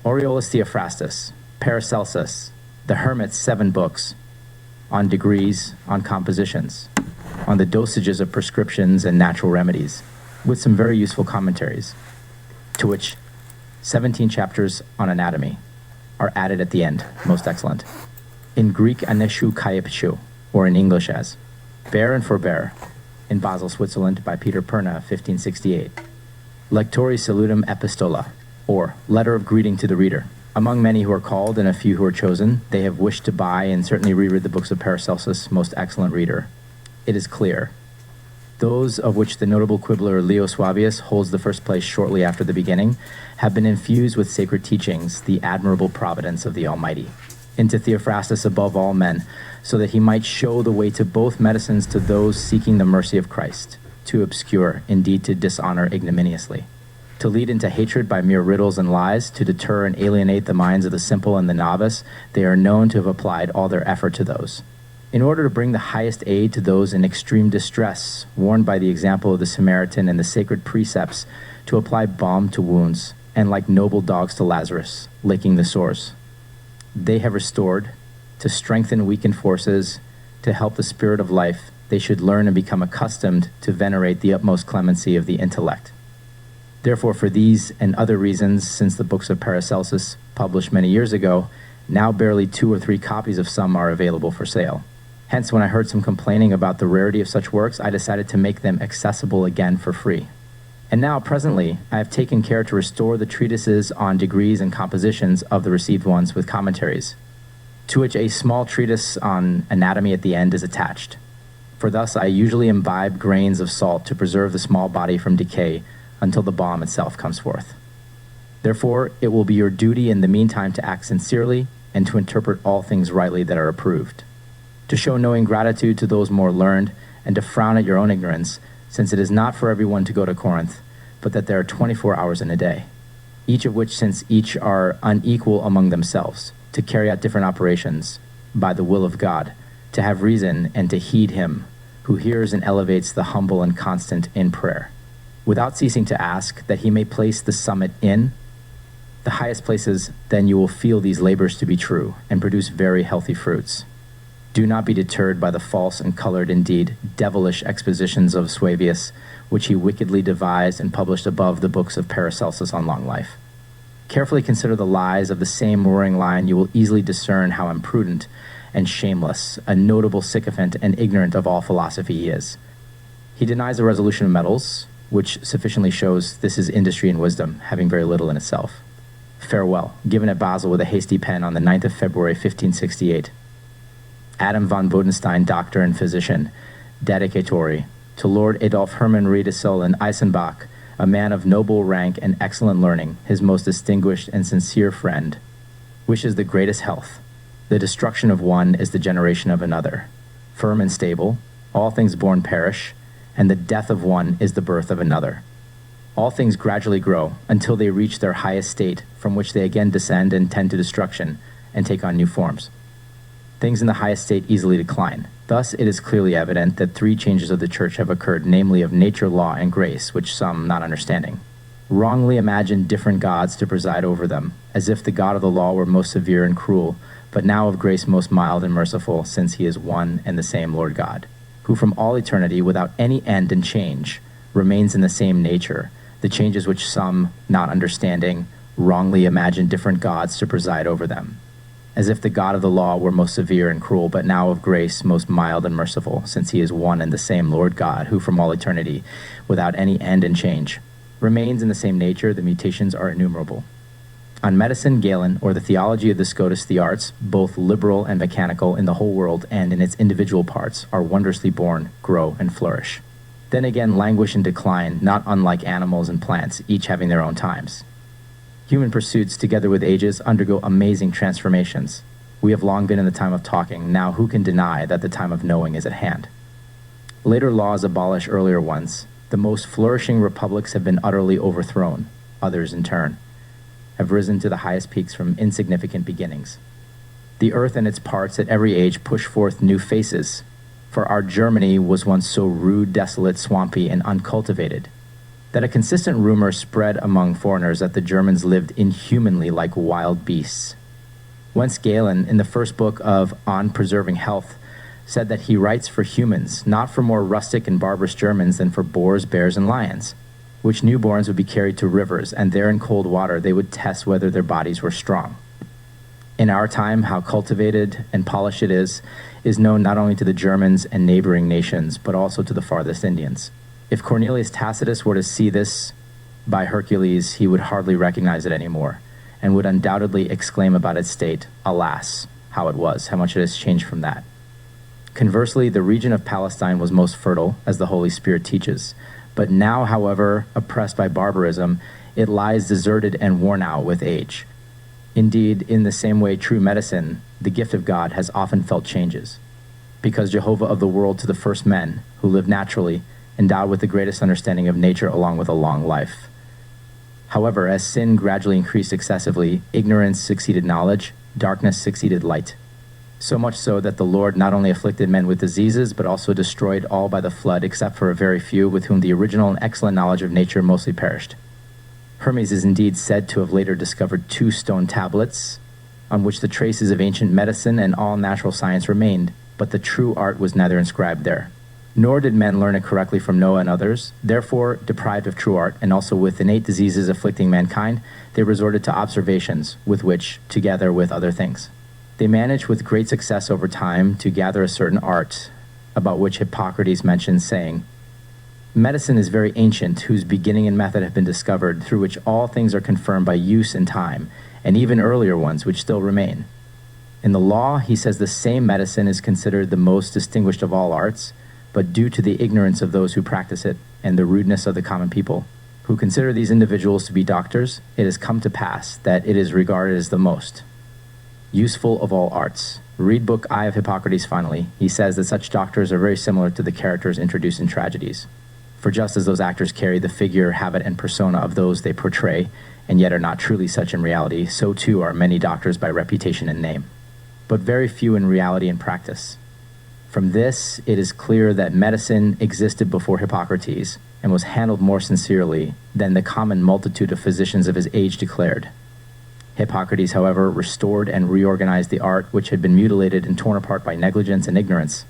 Aureolus Theophrastus, Paracelsus, the Hermit's 7 books, on degrees, on compositions, on the dosages of prescriptions and natural remedies, with some very useful commentaries, to which 17 chapters on anatomy are added at the end, most excellent. In Greek, aneshu kaiepchu, or in English as Bear and Forbear, in Basel, Switzerland, by Peter Perna, 1568. Lectori salutum epistola, or Letter of Greeting to the Reader. Among many who are called and a few who are chosen, they have wished to buy and certainly reread the books of Paracelsus, most excellent reader. It is clear. Those of which the notable quibbler Leo Suavius holds the first place shortly after the beginning have been infused with sacred teachings, the admirable providence of the Almighty, into Theophrastus above all men, so that he might show the way to both medicines to those seeking the mercy of Christ, to obscure, indeed to dishonor ignominiously, to lead into hatred by mere riddles and lies, to deter and alienate the minds of the simple and the novice. They are known to have applied all their effort to those. In order to bring the highest aid to those in extreme distress, warned by the example of the Samaritan and the sacred precepts, to apply balm to wounds, and like noble dogs to Lazarus, licking the sores. They have restored, to strengthen weakened forces, to help the spirit of life. They should learn and become accustomed to venerate the utmost clemency of the intellect. Therefore, for these and other reasons, since the books of Paracelsus, published many years ago, now barely 2 or 3 copies of some are available for sale. Hence, when I heard some complaining about the rarity of such works, I decided to make them accessible again for free. And now, presently, I have taken care to restore the treatises on degrees and compositions of the received ones with commentaries, to which a small treatise on anatomy at the end is attached. For thus I usually imbibe grains of salt to preserve the small body from decay until the balm itself comes forth. Therefore, it will be your duty in the meantime to act sincerely and to interpret all things rightly that are approved, to show no ingratitude to those more learned, and to frown at your own ignorance, since it is not for everyone to go to Corinth, but that there are 24 hours in a day, each of which, since each are unequal among themselves, to carry out different operations by the will of God, to have reason and to heed him who hears and elevates the humble and constant in prayer, without ceasing to ask that he may place the summit in the highest places. Then you will feel these labors to be true and produce very healthy fruits. Do not be deterred by the false and colored, indeed devilish expositions of Suavius, which he wickedly devised and published above the books of Paracelsus on long life. Carefully consider the lies of the same roaring lion. You will easily discern how imprudent and shameless, a notable sycophant and ignorant of all philosophy he is. He denies the resolution of metals, which sufficiently shows this is industry and wisdom, having very little in itself. Farewell, given at Basel with a hasty pen on the 9th of February, 1568. Adam von Bodenstein, doctor and physician, Dedicatory, to Lord Adolf Hermann Riedesel and Eisenbach, a man of noble rank and excellent learning, his most distinguished and sincere friend, wishes the greatest health. The destruction of one is the generation of another. Firm and stable, all things born perish, and the death of one is the birth of another. All things gradually grow until they reach their highest state, from which they again descend and tend to destruction and take on new forms. Things in the highest state easily decline. Thus it is clearly evident that 3 changes of the Church have occurred, namely of nature, law, and grace, which some, not understanding, wrongly imagine different gods to preside over them, as if the God of the law were most severe and cruel, but now of grace most mild and merciful, since he is one and the same Lord God, who from all eternity, without any end and change, remains in the same nature, the changes which some, not understanding, wrongly imagine different gods to preside over them, as if the God of the law were most severe and cruel, but now of grace most mild and merciful, since he is one and the same Lord God, who from all eternity, without any end and change, remains in the same nature. The mutations are innumerable. On medicine, Galen, or the theology of the Scotus, the arts, both liberal and mechanical in the whole world and in its individual parts, are wondrously born, grow, and flourish. Then again languish and decline, not unlike animals and plants, each having their own times. Human pursuits, together with ages, undergo amazing transformations. We have long been in the time of talking. Now who can deny that the time of knowing is at hand? Later laws abolish earlier ones. The most flourishing republics have been utterly overthrown. Others, in turn, have risen to the highest peaks from insignificant beginnings. The earth and its parts at every age push forth new faces. For our Germany was once so rude, desolate, swampy, and uncultivated. that a consistent rumor spread among foreigners that the Germans lived inhumanly like wild beasts. Whence Galen, in the first book of On Preserving Health, said that he writes for humans, not for more rustic and barbarous Germans than for boars, bears, and lions, which newborns would be carried to rivers, and there in cold water they would test whether their bodies were strong. In our time, how cultivated and polished it is known not only to the Germans and neighboring nations, but also to the farthest Indians. If Cornelius Tacitus were to see this, by Hercules, he would hardly recognize it anymore, and would undoubtedly exclaim about its state, alas, how it was, how much it has changed from that. Conversely, the region of Palestine was most fertile, as the Holy Spirit teaches, but now, however, oppressed by barbarism, it lies deserted and worn out with age. Indeed, in the same way true medicine, the gift of God, has often felt changes, because Jehovah of the world to the first men, who lived naturally, endowed with the greatest understanding of nature along with a long life. However, as sin gradually increased excessively, ignorance succeeded knowledge, darkness succeeded light. So much so that the Lord not only afflicted men with diseases, but also destroyed all by the flood, except for a very few, with whom the original and excellent knowledge of nature mostly perished. Hermes is indeed said to have later discovered 2 stone tablets, on which the traces of ancient medicine and all natural science remained, but the true art was neither inscribed there. Nor did men learn it correctly from Noah and others. Therefore, deprived of true art, and also with innate diseases afflicting mankind, they resorted to observations, with which, together with other things, they managed with great success over time to gather a certain art, about which Hippocrates mentions, saying, "Medicine is very ancient, whose beginning and method have been discovered, through which all things are confirmed by use and time, and even earlier ones which still remain." In the law, he says the same medicine is considered the most distinguished of all arts, but due to the ignorance of those who practice it, and the rudeness of the common people, who consider these individuals to be doctors, it has come to pass that it is regarded as the most useful of all arts. Read book I of Hippocrates finally. He says that such doctors are very similar to the characters introduced in tragedies. For just as those actors carry the figure, habit, and persona of those they portray, and yet are not truly such in reality, so too are many doctors by reputation and name, but very few in reality and practice. From this, it is clear that medicine existed before Hippocrates, and was handled more sincerely than the common multitude of physicians of his age declared. Hippocrates, however, restored and reorganized the art which had been mutilated and torn apart by negligence and ignorance.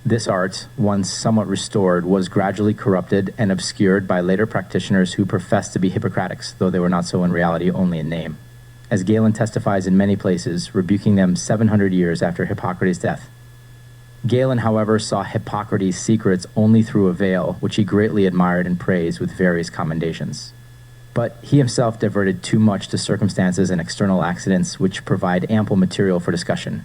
This art, once somewhat restored, was gradually corrupted and obscured by later practitioners who professed to be Hippocratics, though they were not so in reality, only in name, as Galen testifies in many places, rebuking them 700 years after Hippocrates' death. Galen, however, saw Hippocrates' secrets only through a veil, which he greatly admired and praised with various commendations. But he himself diverted too much to circumstances and external accidents which provide ample material for discussion.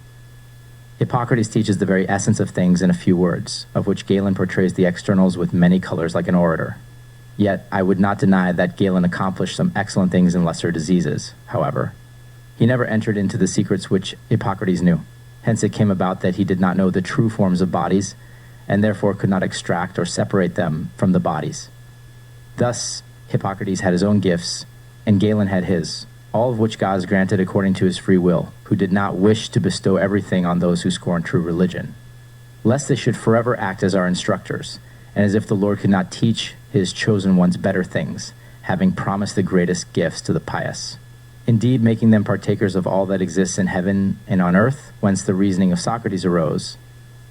Hippocrates teaches the very essence of things in a few words, of which Galen portrays the externals with many colors like an orator. Yet I would not deny that Galen accomplished some excellent things in lesser diseases, however. He never entered into the secrets which Hippocrates knew. Hence it came about that he did not know the true forms of bodies, and therefore could not extract or separate them from the bodies. Thus, Hippocrates had his own gifts, and Galen had his, all of which God has granted according to his free will, who did not wish to bestow everything on those who scorn true religion, lest they should forever act as our instructors, and as if the Lord could not teach his chosen ones better things, having promised the greatest gifts to the pious. Indeed, making them partakers of all that exists in heaven and on earth, whence the reasoning of Socrates arose,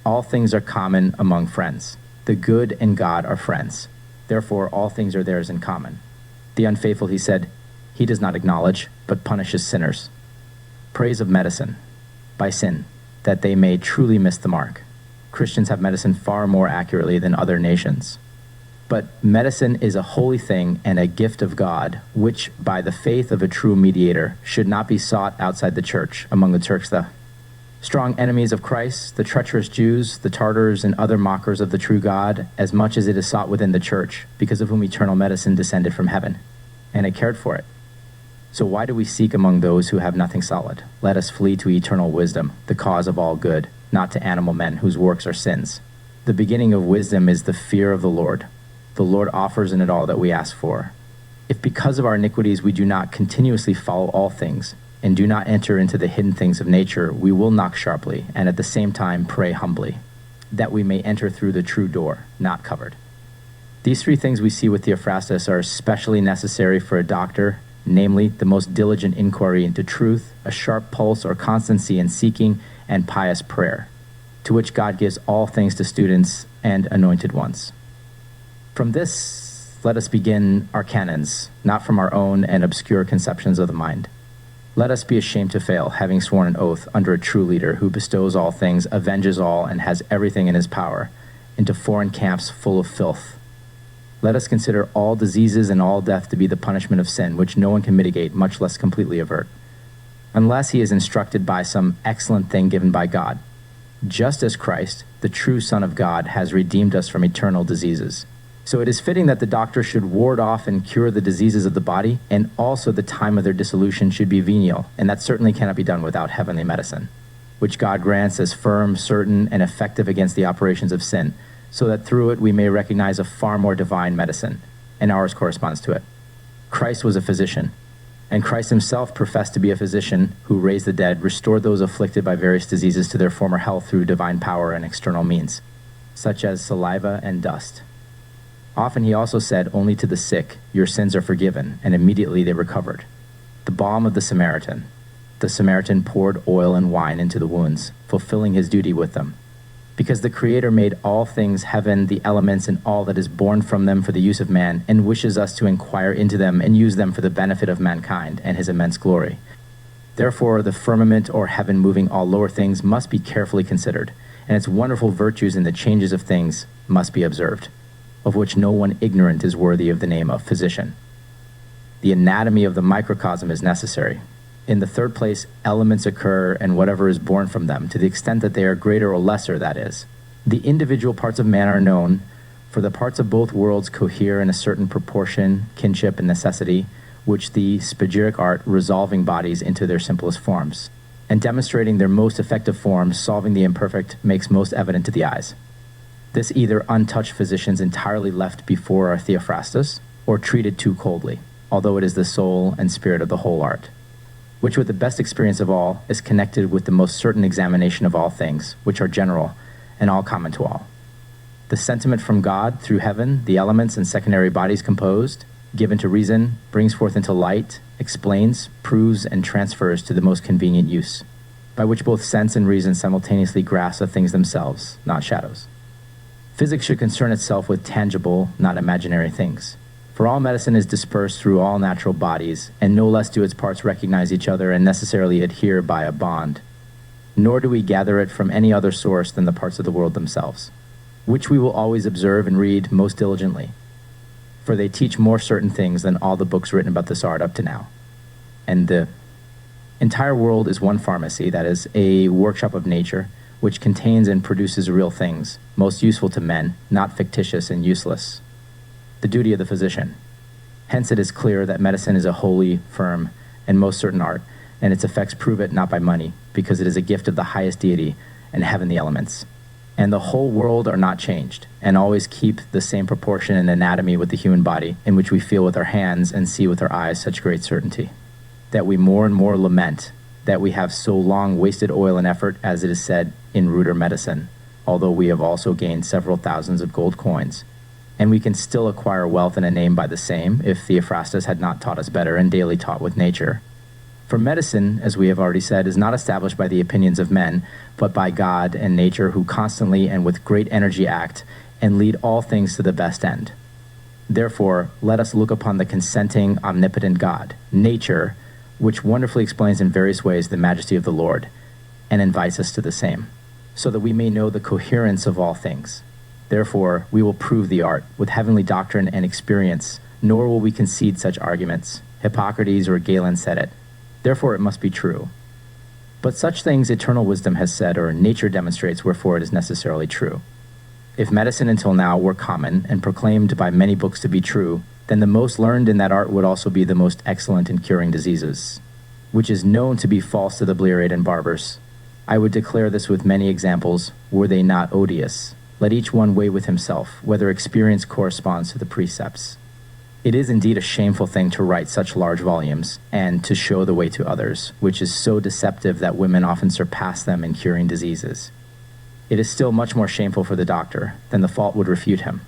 all things are common among friends. The good and God are friends. Therefore, all things are theirs in common. The unfaithful, he said, he does not acknowledge, but punishes sinners. Praise of medicine, by sin, that they may truly miss the mark. Christians have medicine far more accurately than other nations. But medicine is a holy thing and a gift of God, which, by the faith of a true mediator, should not be sought outside the church, among the Turks, the strong enemies of Christ, the treacherous Jews, the Tartars, and other mockers of the true God, as much as it is sought within the church, because of whom eternal medicine descended from heaven, and it cared for it. So why do we seek among those who have nothing solid? Let us flee to eternal wisdom, the cause of all good, not to animal men whose works are sins. The beginning of wisdom is the fear of the Lord. The Lord offers in it all that we ask for. If because of our iniquities we do not continuously follow all things, and do not enter into the hidden things of nature, we will knock sharply, and at the same time pray humbly, that we may enter through the true door, not covered. These three things we see with Theophrastus are especially necessary for a doctor, namely the most diligent inquiry into truth, a sharp pulse or constancy in seeking, and pious prayer, to which God gives all things to students and anointed ones. From this, let us begin our canons, not from our own and obscure conceptions of the mind. Let us be ashamed to fail, having sworn an oath under a true leader who bestows all things, avenges all, and has everything in his power, into foreign camps full of filth. Let us consider all diseases and all death to be the punishment of sin, which no one can mitigate, much less completely avert, unless he is instructed by some excellent thing given by God, just as Christ, the true Son of God, has redeemed us from eternal diseases. So it is fitting that the doctor should ward off and cure the diseases of the body, and also the time of their dissolution should be venial, and that certainly cannot be done without heavenly medicine, which God grants as firm, certain, and effective against the operations of sin, so that through it we may recognize a far more divine medicine, and ours corresponds to it. Christ was a physician, and Christ himself professed to be a physician who raised the dead, restored those afflicted by various diseases to their former health through divine power and external means, such as saliva and dust. Often he also said only to the sick, "Your sins are forgiven," and immediately they recovered. The balm of the Samaritan. The Samaritan poured oil and wine into the wounds, fulfilling his duty with them. Because the Creator made all things, heaven, the elements, and all that is born from them for the use of man, and wishes us to inquire into them and use them for the benefit of mankind and his immense glory. Therefore, the firmament or heaven moving all lower things must be carefully considered, and its wonderful virtues in the changes of things must be observed, of which no one ignorant is worthy of the name of physician. The anatomy of the microcosm is necessary. In the third place, elements occur and whatever is born from them, to the extent that they are greater or lesser, that is. The individual parts of man are known, for the parts of both worlds cohere in a certain proportion, kinship, and necessity, which the spagyric art resolving bodies into their simplest forms, and demonstrating their most effective forms, solving the imperfect, makes most evident to the eyes. This either untouched physicians entirely left before our Theophrastus, or treated too coldly, although it is the soul and spirit of the whole art, which with the best experience of all is connected with the most certain examination of all things, which are general and all common to all. The sentiment from God through heaven, the elements and secondary bodies composed, given to reason, brings forth into light, explains, proves, and transfers to the most convenient use, by which both sense and reason simultaneously grasp the things themselves, not shadows. Physics should concern itself with tangible, not imaginary things. For all medicine is dispersed through all natural bodies, and no less do its parts recognize each other and necessarily adhere by a bond. Nor do we gather it from any other source than the parts of the world themselves, which we will always observe and read most diligently, for they teach more certain things than all the books written about this art up to now. And the entire world is one pharmacy, that is, a workshop of nature, which contains and produces real things, most useful to men, not fictitious and useless. The duty of the physician. Hence it is clear that medicine is a holy, firm, and most certain art, and its effects prove it not by money, because it is a gift of the highest deity and heaven the elements. And the whole world are not changed, and always keep the same proportion and anatomy with the human body, in which we feel with our hands and see with our eyes such great certainty, that we more and more lament that we have so long wasted oil and effort, as it is said in ruder medicine, although we have also gained several thousands of gold coins. And we can still acquire wealth and a name by the same, if Theophrastus had not taught us better and daily taught with nature. For medicine, as we have already said, is not established by the opinions of men, but by God and nature, who constantly and with great energy act and lead all things to the best end. Therefore, let us look upon the consenting, omnipotent God, nature, which wonderfully explains in various ways the majesty of the Lord, and invites us to the same, so that we may know the coherence of all things. Therefore, we will prove the art with heavenly doctrine and experience, nor will we concede such arguments. Hippocrates or Galen said it. Therefore, it must be true. But such things eternal wisdom has said, or nature demonstrates, wherefore it is necessarily true. If medicine until now were common and proclaimed by many books to be true, then the most learned in that art would also be the most excellent in curing diseases, which is known to be false to the blearate and barbers. I would declare this with many examples, were they not odious. Let each one weigh with himself whether experience corresponds to the precepts. It is indeed a shameful thing to write such large volumes, and to show the way to others, which is so deceptive that women often surpass them in curing diseases. It is still much more shameful for the doctor, than the fault would refute him.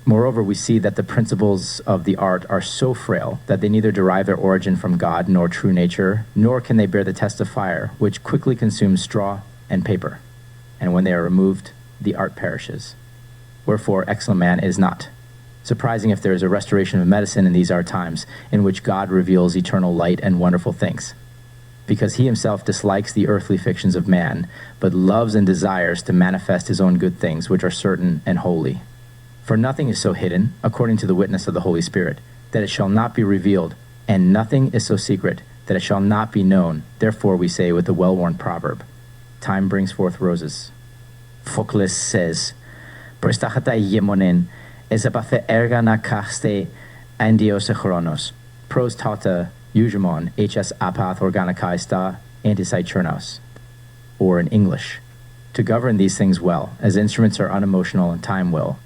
Moreover, we see that the principles of the art are so frail that they neither derive their origin from God nor true nature, nor can they bear the test of fire, which quickly consumes straw and paper. And when they are removed, the art perishes. Wherefore, excellent man is not. Surprising if there is a restoration of medicine in these our times, in which God reveals eternal light and wonderful things. Because he himself dislikes the earthly fictions of man, but loves and desires to manifest his own good things, which are certain and holy. For nothing is so hidden, according to the witness of the Holy Spirit, that it shall not be revealed, and nothing is so secret, that it shall not be known. Therefore we say with the well-worn proverb, time brings forth roses. Focles says, Prostachata yemonin, Ezapathe erga na kaste andios chronos. Pros tauta eugemon hs apath organikaista antisaichernos. Or in English, to govern these things well, as instruments are unemotional and time will.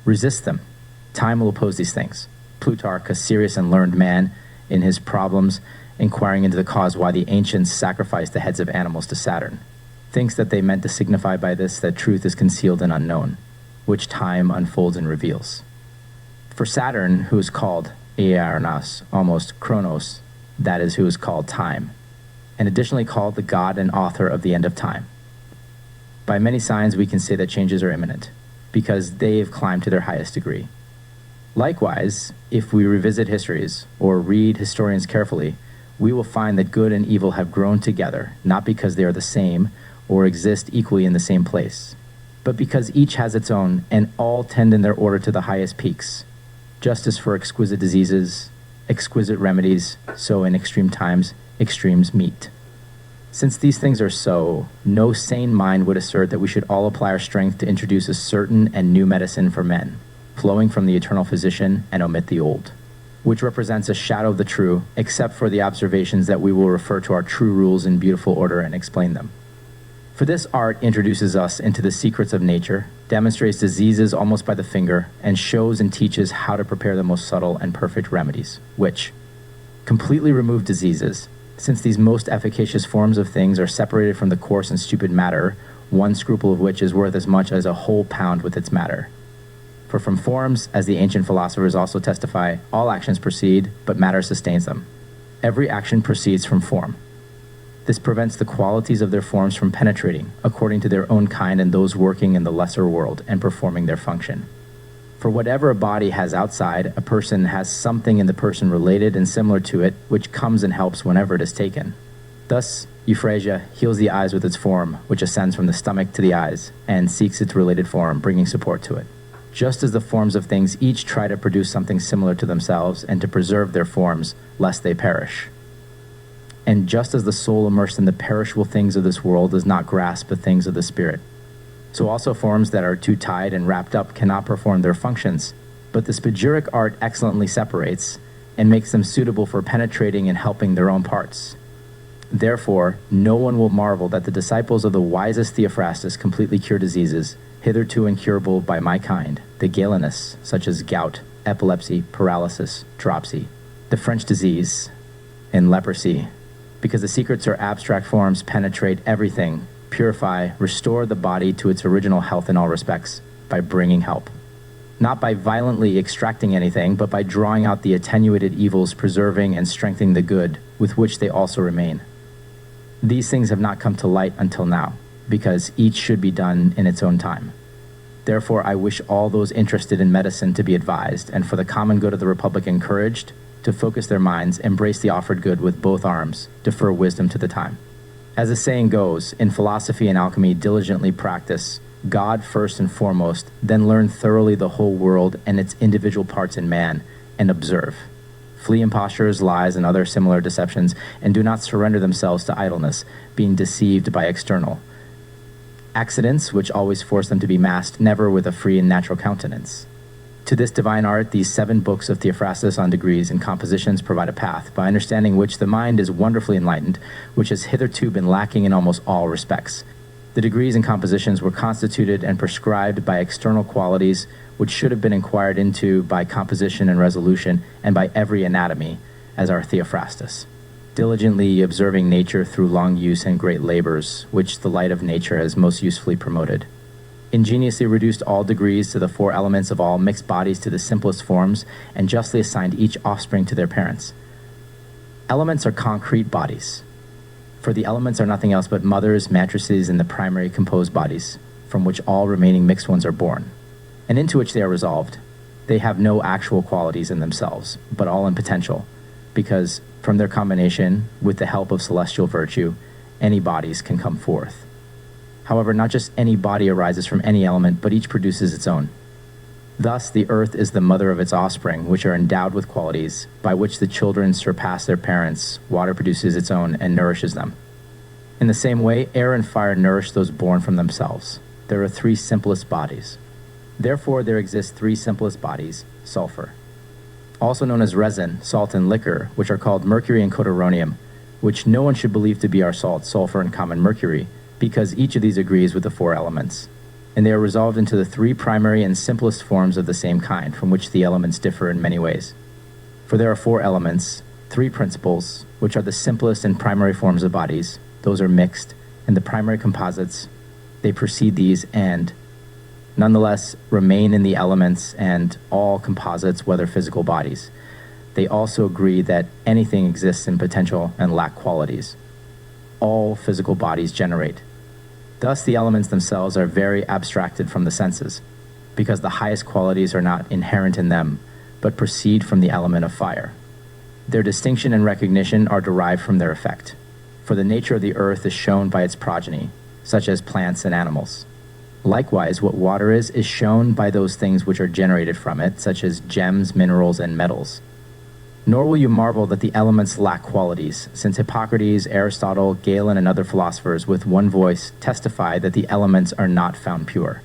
Resist them. Time will oppose these things. Plutarch, a serious and learned man, in his Problems, inquiring into the cause why the ancients sacrificed the heads of animals to Saturn, thinks that they meant to signify by this that truth is concealed and unknown, which time unfolds and reveals. For Saturn, who is called Earnas, almost Chronos, that is, who is called time, and additionally called the god and author of the end of time. By many signs we can say that changes are imminent, because they have climbed to their highest degree. Likewise, if we revisit histories, or read historians carefully, we will find that good and evil have grown together, not because they are the same, or exist equally in the same place, but because each has its own, and all tend in their order to the highest peaks. Just as for exquisite diseases, exquisite remedies, so in extreme times, extremes meet. Since these things are so, no sane mind would assert that we should all apply our strength to introduce a certain and new medicine for men, flowing from the eternal physician, and omit the old, which represents a shadow of the true, except for the observations that we will refer to our true rules in beautiful order and explain them. For this art introduces us into the secrets of nature, demonstrates diseases almost by the finger, and shows and teaches how to prepare the most subtle and perfect remedies, which completely remove diseases, since these most efficacious forms of things are separated from the coarse and stupid matter, one scruple of which is worth as much as a whole pound with its matter. For from forms, as the ancient philosophers also testify, all actions proceed, but matter sustains them. Every action proceeds from form. This prevents the qualities of their forms from penetrating, according to their own kind and those working in the lesser world and performing their function. For whatever a body has outside, a person has something in the person related and similar to it, which comes and helps whenever it is taken. Thus, euphrasia heals the eyes with its form, which ascends from the stomach to the eyes, and seeks its related form, bringing support to it. Just as the forms of things each try to produce something similar to themselves and to preserve their forms, lest they perish. And just as the soul immersed in the perishable things of this world does not grasp the things of the spirit, so also forms that are too tied and wrapped up cannot perform their functions, but the spagyric art excellently separates and makes them suitable for penetrating and helping their own parts. Therefore, no one will marvel that the disciples of the wisest Theophrastus completely cure diseases, hitherto incurable by my kind, the Galenists, such as gout, epilepsy, paralysis, dropsy, the French disease, and leprosy, because the secrets or abstract forms penetrate everything, purify, restore the body to its original health in all respects, by bringing help. Not by violently extracting anything, but by drawing out the attenuated evils, preserving and strengthening the good, with which they also remain. These things have not come to light until now, because each should be done in its own time. Therefore, I wish all those interested in medicine to be advised, and for the common good of the Republic encouraged, to focus their minds, embrace the offered good with both arms, defer wisdom to the time. As the saying goes, in philosophy and alchemy diligently practice God first and foremost, then learn thoroughly the whole world and its individual parts in man, and observe. Flee impostures, lies, and other similar deceptions, and do not surrender themselves to idleness, being deceived by external accidents, which always force them to be masked, never with a free and natural countenance. To this divine art, these 7 books of Theophrastus on degrees and compositions provide a path, by understanding which the mind is wonderfully enlightened, which has hitherto been lacking in almost all respects. The degrees and compositions were constituted and prescribed by external qualities, which should have been inquired into by composition and resolution, and by every anatomy, as our Theophrastus, diligently observing nature through long use and great labors, which the light of nature has most usefully promoted. ingeniously reduced all degrees to the four elements of all mixed bodies to the simplest forms, and justly assigned each offspring to their parents. Elements are concrete bodies, for the elements are nothing else but mothers, matrices, and the primary composed bodies, from which all remaining mixed ones are born, and into which they are resolved. They have no actual qualities in themselves, but all in potential, because from their combination, with the help of celestial virtue, any bodies can come forth. However, not just any body arises from any element, but each produces its own. Thus, the earth is the mother of its offspring, which are endowed with qualities, by which the children surpass their parents. Water produces its own and nourishes them. In the same way, air and fire nourish those born from themselves. There are three simplest bodies. Therefore, there exist three simplest bodies: sulfur, also known as resin, salt, and liquor, which are called mercury and codoronium, which no one should believe to be our salt, sulfur, and common mercury, because each of these agrees with the four elements, and they are resolved into the three primary and simplest forms of the same kind, from which the elements differ in many ways. For there are four elements, three principles, which are the simplest and primary forms of bodies. Those are mixed, and the primary composites, they precede these and nonetheless remain in the elements and all composites, whether physical bodies. They also agree that anything exists in potential and lack qualities. All physical bodies generate. Thus, the elements themselves are very abstracted from the senses, because the highest qualities are not inherent in them, but proceed from the element of fire. Their distinction and recognition are derived from their effect, for the nature of the earth is shown by its progeny, such as plants and animals. Likewise, what water is shown by those things which are generated from it, such as gems, minerals, and metals. Nor will you marvel that the elements lack qualities, since Hippocrates, Aristotle, Galen, and other philosophers with one voice testify that the elements are not found pure.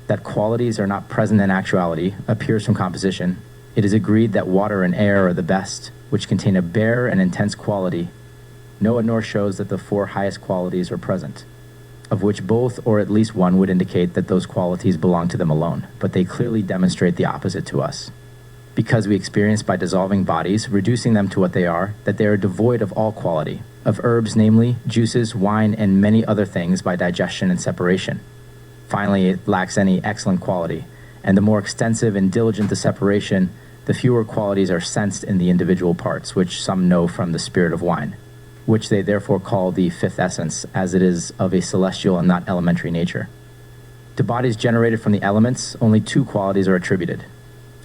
That qualities are not present in actuality appears from composition. It is agreed that water and air are the best, which contain a bare and intense quality. No one nor shows that the four highest qualities are present, of which both or at least one would indicate that those qualities belong to them alone, but they clearly demonstrate the opposite to us. Because we experience by dissolving bodies, reducing them to what they are, that they are devoid of all quality, of herbs, namely, juices, wine, and many other things by digestion and separation. Finally, it lacks any excellent quality, and the more extensive and diligent the separation, the fewer qualities are sensed in the individual parts, which some know from the spirit of wine, which they therefore call the fifth essence, as it is of a celestial and not elementary nature. To bodies generated from the elements, only two qualities are attributed,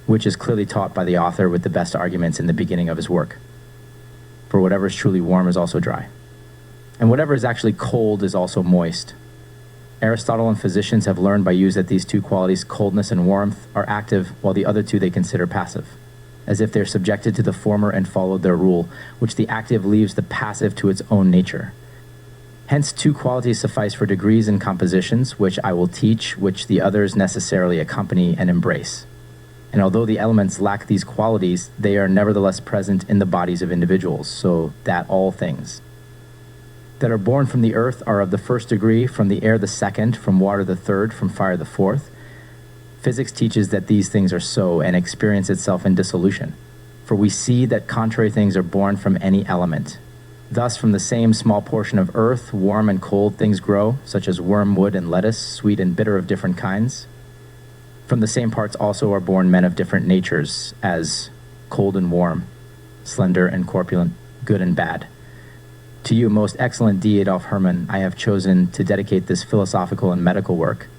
which is clearly taught by the author with the best arguments in the beginning of his work. For whatever is truly warm is also dry, and whatever is actually cold is also moist. Aristotle and physicians have learned by use that these two qualities, coldness and warmth, are active, while the other two they consider passive, as if they're subjected to the former and followed their rule, which the active leaves the passive to its own nature. Hence, two qualities suffice for degrees and compositions, which I will teach, which the others necessarily accompany and embrace. And although the elements lack these qualities, they are nevertheless present in the bodies of individuals, so that all things that are born from the earth are of the first degree, from the air the second, from water the third, from fire the fourth. Physics teaches that these things are so and experience itself in dissolution. For we see that contrary things are born from any element. Thus, from the same small portion of earth, warm and cold things grow, such as wormwood and lettuce, sweet and bitter of different kinds. From the same parts also are born men of different natures, as cold and warm, slender and corpulent, good and bad. To you, most excellent D. Adolf Hermann, I have chosen to dedicate this philosophical and medical work,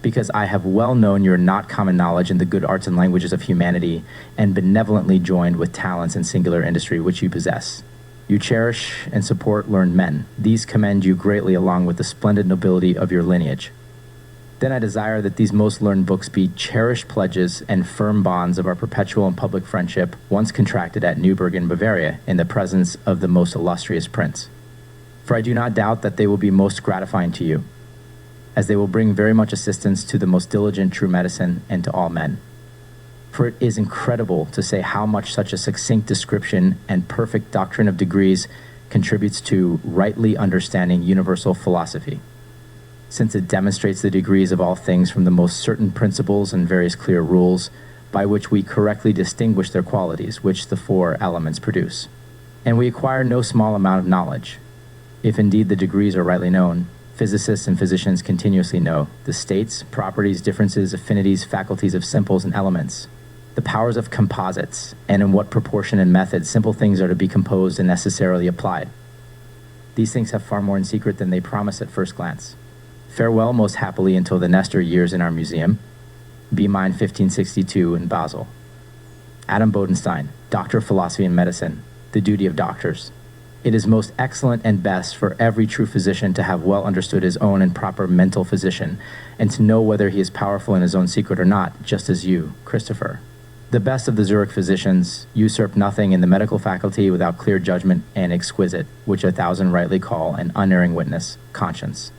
because I have well known your not common knowledge in the good arts and languages of humanity, and benevolently joined with talents and singular industry which you possess. You cherish and support learned men. These commend you greatly along with the splendid nobility of your lineage. Then I desire that these most learned books be cherished pledges and firm bonds of our perpetual and public friendship, once contracted at Neuburg in Bavaria, in the presence of the most illustrious prince. For I do not doubt that they will be most gratifying to you, as they will bring very much assistance to the most diligent true medicine and to all men. For it is incredible to say how much such a succinct description and perfect doctrine of degrees contributes to rightly understanding universal philosophy, since it demonstrates the degrees of all things from the most certain principles and various clear rules, by which we correctly distinguish their qualities, which the four elements produce. And we acquire no small amount of knowledge, if indeed the degrees are rightly known, physicists and physicians continuously know the states, properties, differences, affinities, faculties of simples and elements, the powers of composites, and in what proportion and method simple things are to be composed and necessarily applied. These things have far more in secret than they promise at first glance. Farewell most happily until the Nestor years in our museum. Be mine 1562 in Basel. Adam Bodenstein, Doctor of Philosophy and Medicine, the duty of doctors. It is most excellent and best for every true physician to have well understood his own and proper mental physician, and to know whether he is powerful in his own secret or not, just as you, Christopher. The best of the Zurich physicians usurp nothing in the medical faculty without clear judgment and exquisite, which 1,000 rightly call an unerring witness, conscience.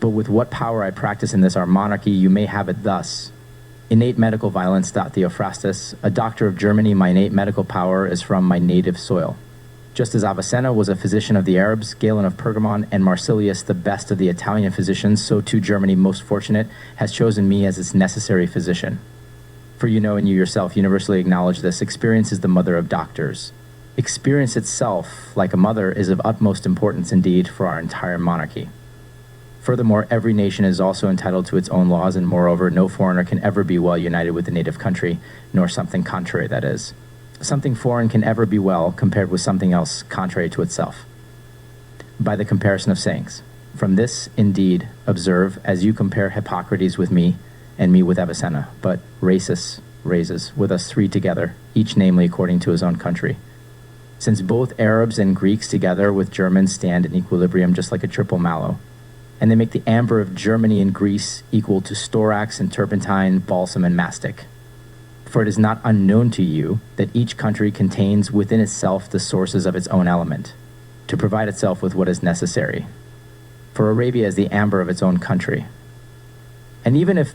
But with what power I practice in this our monarchy, you may have it thus. Innate medical violence, Theophrastus, a doctor of Germany, my innate medical power is from my native soil. Just as Avicenna was a physician of the Arabs, Galen of Pergamon, and Marsilius the best of the Italian physicians, so too Germany, most fortunate, has chosen me as its necessary physician. For you know and you yourself universally acknowledge this, experience is the mother of doctors. Experience itself, like a mother, is of utmost importance indeed for our entire monarchy. Furthermore, every nation is also entitled to its own laws, and moreover, no foreigner can ever be well united with the native country, nor something contrary, that is. Something foreign can ever be well compared with something else contrary to itself. By the comparison of sayings. From this, indeed, observe, as you compare Hippocrates with me, and me with Avicenna, but Rhasis raises, with us three together, each namely according to his own country. Since both Arabs and Greeks together with Germans stand in equilibrium just like a triple mallow, and they make the amber of Germany and Greece equal to storax and turpentine, balsam and mastic. For it is not unknown to you that each country contains within itself the sources of its own element, to provide itself with what is necessary. For Arabia is the amber of its own country. And even if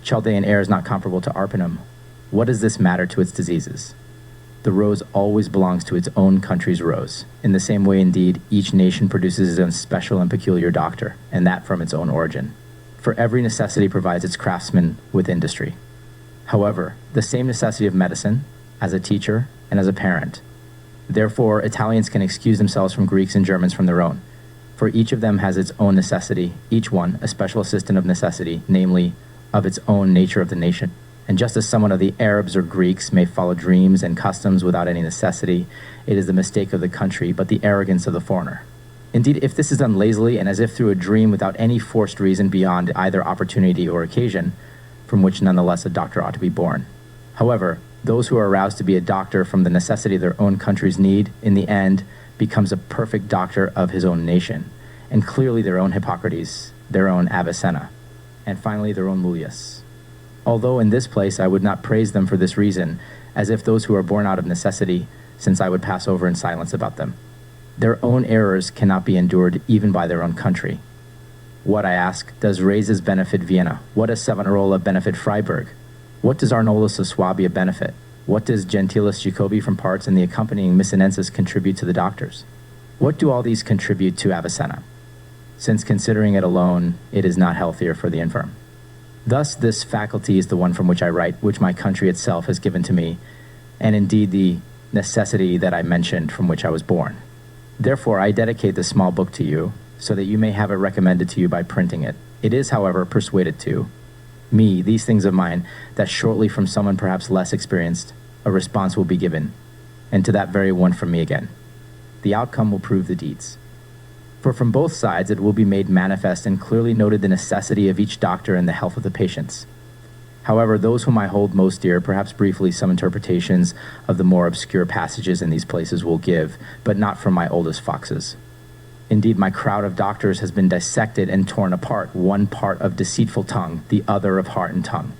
Chaldean air is not comparable to Arpinum, what does this matter to its diseases? The rose always belongs to its own country's rose. In the same way, indeed, each nation produces its own special and peculiar doctor, and that from its own origin. For every necessity provides its craftsman with industry. However, the same necessity of medicine, as a teacher and as a parent. Therefore, Italians can excuse themselves from Greeks and Germans from their own. For each of them has its own necessity, each one a special assistant of necessity, namely, of its own nature of the nation. And just as someone of the Arabs or Greeks may follow dreams and customs without any necessity, it is the mistake of the country, but the arrogance of the foreigner. Indeed, if this is done lazily and as if through a dream without any forced reason beyond either opportunity or occasion, from which nonetheless a doctor ought to be born. However, those who are aroused to be a doctor from the necessity of their own country's need, in the end, becomes a perfect doctor of his own nation, and clearly their own Hippocrates, their own Avicenna, and finally their own Mullius. Although in this place I would not praise them for this reason, as if those who are born out of necessity, since I would pass over in silence about them. Their own errors cannot be endured even by their own country. What, I ask, does Reyes benefit Vienna? What does Savonarola benefit Freiburg? What does Arnoldus of Swabia benefit? What does Gentilis Jacobi from parts and the accompanying Missinensis contribute to the doctors? What do all these contribute to Avicenna? Since considering it alone, it is not healthier for the infirm. Thus, this faculty is the one from which I write, which my country itself has given to me, and indeed the necessity that I mentioned from which I was born. Therefore, I dedicate this small book to you, so that you may have it recommended to you by printing it. It is, however, persuaded to me, these things of mine, that shortly from someone perhaps less experienced, a response will be given, and to that very one from me again. The outcome will prove the deeds. For from both sides it will be made manifest and clearly noted the necessity of each doctor and the health of the patients. However, those whom I hold most dear, perhaps briefly some interpretations of the more obscure passages in these places will give, but not from my oldest foxes. Indeed, my crowd of doctors has been dissected and torn apart, one part of deceitful tongue, the other of heart and tongue.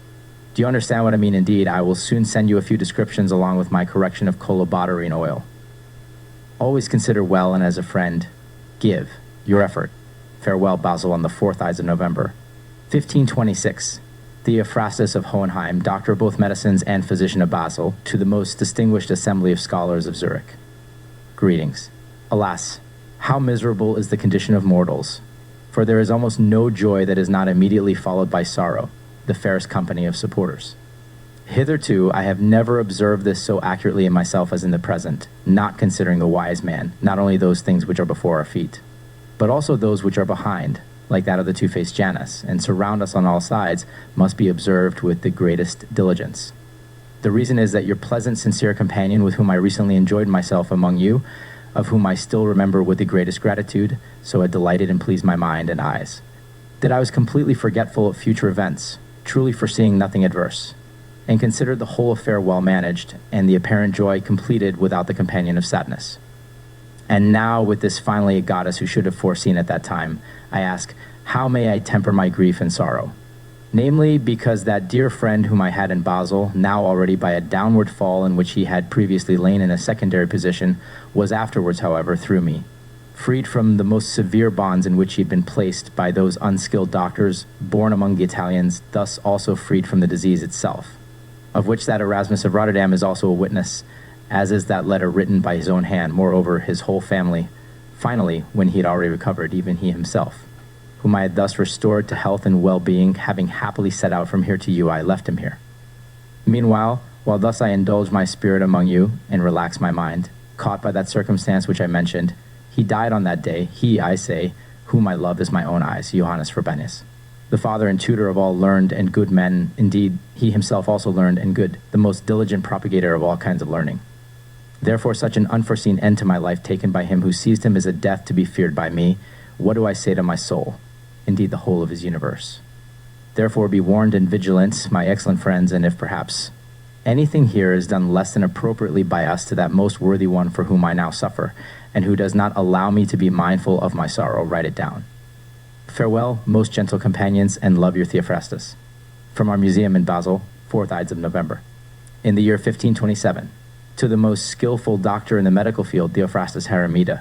Do you understand what I mean? Indeed, I will soon send you a few descriptions along with my correction of coloboterine oil. Always consider well, and as a friend, give your effort. Farewell, Basel, on the 4th Ides of November. 1526. Theophrastus of Hohenheim, doctor of both medicines and physician of Basel, to the most distinguished assembly of scholars of Zurich. Greetings. Alas, how miserable is the condition of mortals, for there is almost no joy that is not immediately followed by sorrow, the fairest company of supporters. Hitherto I have never observed this so accurately in myself as in the present, not considering the wise man, not only those things which are before our feet, but also those which are behind, like that of the two-faced Janus, and surround us on all sides, must be observed with the greatest diligence. The reason is that your pleasant, sincere companion, with whom I recently enjoyed myself among you, of whom I still remember with the greatest gratitude, so had delighted and pleased my mind and eyes, that I was completely forgetful of future events, truly foreseeing nothing adverse, and considered the whole affair well managed, and the apparent joy completed without the companion of sadness. And now, with this finally a goddess who should have foreseen at that time, I ask, how may I temper my grief and sorrow? Namely, because that dear friend whom I had in Basel, now already by a downward fall in which he had previously lain in a secondary position, was afterwards, however, through me, freed from the most severe bonds in which he had been placed by those unskilled doctors born among the Italians, thus also freed from the disease itself, of which that Erasmus of Rotterdam is also a witness, as is that letter written by his own hand, moreover his whole family, finally, when he had already recovered, even he himself, whom I had thus restored to health and well-being, having happily set out from here to you, I left him here. Meanwhile, while thus I indulged my spirit among you, and relaxed my mind, caught by that circumstance which I mentioned, he died on that day, he, I say, whom I love as my own eyes, Johannes Frobenius, the father and tutor of all learned and good men, indeed, he himself also learned and good, the most diligent propagator of all kinds of learning. Therefore such an unforeseen end to my life taken by him who seized him as a death to be feared by me, what do I say to my soul? Indeed, the whole of his universe. Therefore be warned and vigilant, my excellent friends, and if perhaps anything here is done less than appropriately by us to that most worthy one for whom I now suffer, and who does not allow me to be mindful of my sorrow, write it down. Farewell, most gentle companions, and love your Theophrastus. From our museum in Basel, 4th Ides of November. In the year 1527, to the most skillful doctor in the medical field, Theophrastus Hermit,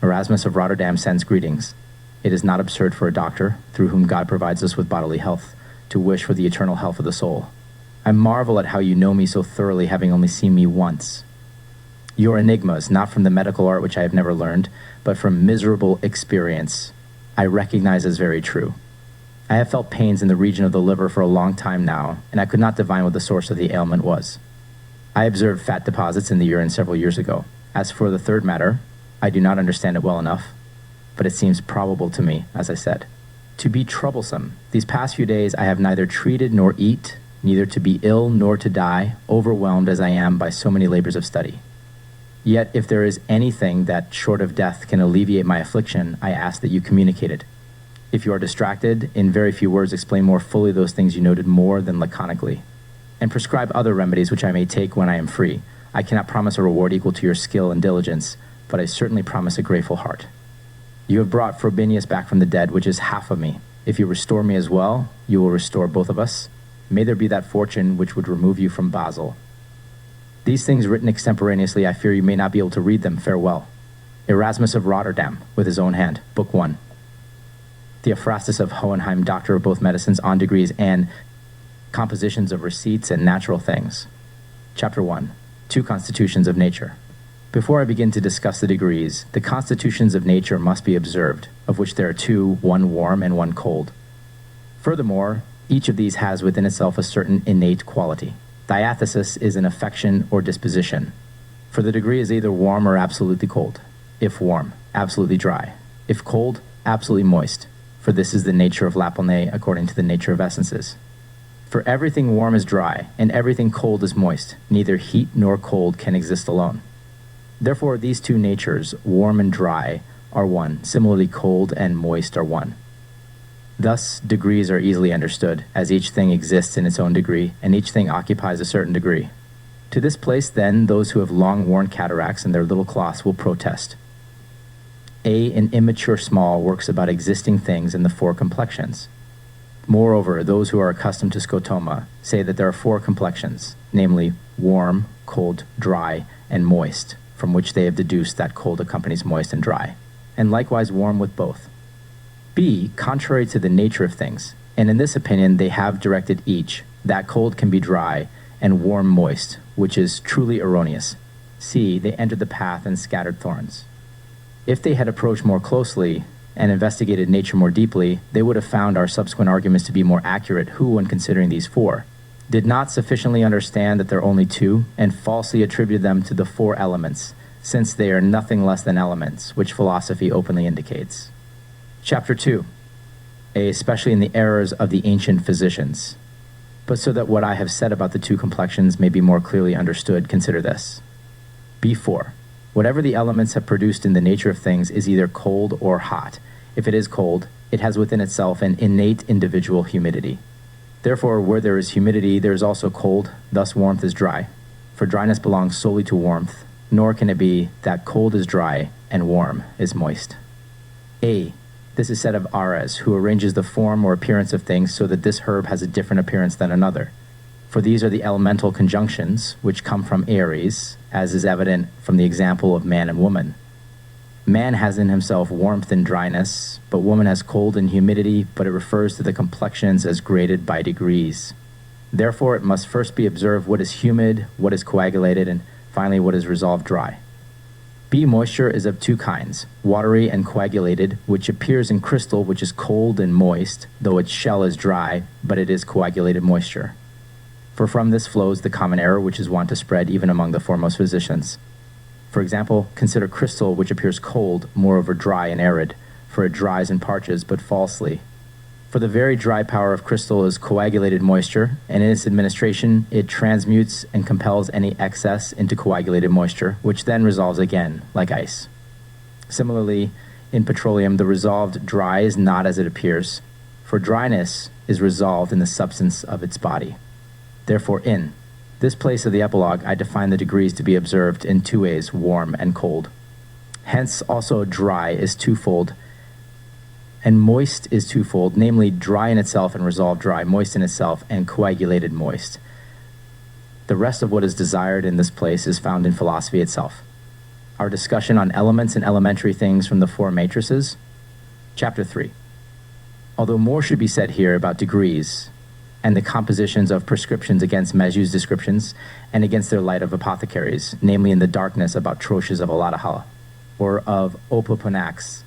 Erasmus of Rotterdam sends greetings. It is not absurd for a doctor, through whom God provides us with bodily health, to wish for the eternal health of the soul. I marvel at how you know me so thoroughly, having only seen me once. Your enigmas, not from the medical art which I have never learned, but from miserable experience, I recognize as very true. I have felt pains in the region of the liver for a long time now, and I could not divine what the source of the ailment was. I observed fat deposits in the urine several years ago. As for the third matter, I do not understand it well enough, but it seems probable to me, as I said, to be troublesome. These past few days I have neither treated nor eat, neither to be ill nor to die, overwhelmed as I am by so many labors of study. Yet if there is anything that, short of death, can alleviate my affliction, I ask that you communicate it. If you are distracted, in very few words explain more fully those things you noted more than laconically, and prescribe other remedies which I may take when I am free. I cannot promise a reward equal to your skill and diligence, but I certainly promise a grateful heart. You have brought Frobenius back from the dead, which is half of me. If you restore me as well, you will restore both of us. May there be that fortune which would remove you from Basel. These things written extemporaneously, I fear you may not be able to read them. Farewell. Erasmus of Rotterdam, with his own hand, Book 1. Theophrastus of Hohenheim, Doctor of both medicines, on degrees, and compositions of receipts and natural things. Chapter 1. Two Constitutions of Nature. Before I begin to discuss the degrees, the constitutions of nature must be observed, of which there are two, one warm and one cold. Furthermore, each of these has within itself a certain innate quality. Diathesis is an affection or disposition, for the degree is either warm or absolutely cold. If warm, absolutely dry. If cold, absolutely moist, for this is the nature of Lapalne according to the nature of essences. For everything warm is dry, and everything cold is moist. Neither heat nor cold can exist alone. Therefore, these two natures, warm and dry, are one. Similarly, cold and moist are one. Thus, degrees are easily understood, as each thing exists in its own degree, and each thing occupies a certain degree. To this place, then, those who have long worn cataracts in their little cloths will protest. An immature small works about existing things in the four complexions. Moreover, those who are accustomed to scotoma say that there are four complexions, namely warm, cold, dry, and moist, from which they have deduced that cold accompanies moist and dry, and likewise warm with both. B, contrary to the nature of things, and in this opinion they have directed each, that cold can be dry, and warm moist, which is truly erroneous. C, they entered the path and scattered thorns. If they had approached more closely, and investigated nature more deeply, they would have found our subsequent arguments to be more accurate, who, when considering these four, did not sufficiently understand that there are only two, and falsely attributed them to the four elements, since they are nothing less than elements, which philosophy openly indicates. Chapter 2. especially in the errors of the ancient physicians. But so that what I have said about the two complexions may be more clearly understood, consider this. B4. Whatever the elements have produced in the nature of things is either cold or hot. If it is cold, it has within itself an innate individual humidity. Therefore, where there is humidity, there is also cold, thus warmth is dry. For dryness belongs solely to warmth, nor can it be that cold is dry and warm is moist. A. This is said of Ares, who arranges the form or appearance of things so that this herb has a different appearance than another. For these are the elemental conjunctions, which come from Ares, as is evident from the example of man and woman. Man has in himself warmth and dryness, but woman has cold and humidity, but it refers to the complexions as graded by degrees. Therefore, it must first be observed what is humid, what is coagulated, and finally what is resolved dry. B. Moisture is of two kinds, watery and coagulated, which appears in crystal, which is cold and moist, though its shell is dry, but it is coagulated moisture. For from this flows the common error which is wont to spread even among the foremost physicians. For example, consider crystal, which appears cold, moreover dry and arid, for it dries and parches, but falsely. For the very dry power of crystal is coagulated moisture, and in its administration it transmutes and compels any excess into coagulated moisture, which then resolves again, like ice. Similarly, in petroleum, the resolved dry is not as it appears, for dryness is resolved in the substance of its body. Therefore, in this place of the epilogue, I define the degrees to be observed in two ways, warm and cold. Hence, also dry is twofold, and moist is twofold, namely dry in itself and resolved dry, moist in itself and coagulated moist. The rest of what is desired in this place is found in philosophy itself. Our discussion on elements and elementary things from the four matrices. Chapter 3. Although more should be said here about degrees, and the compositions of prescriptions against Mesu's descriptions, and against their light of apothecaries, namely in the darkness about troches of Aladahala, or of Opoponax.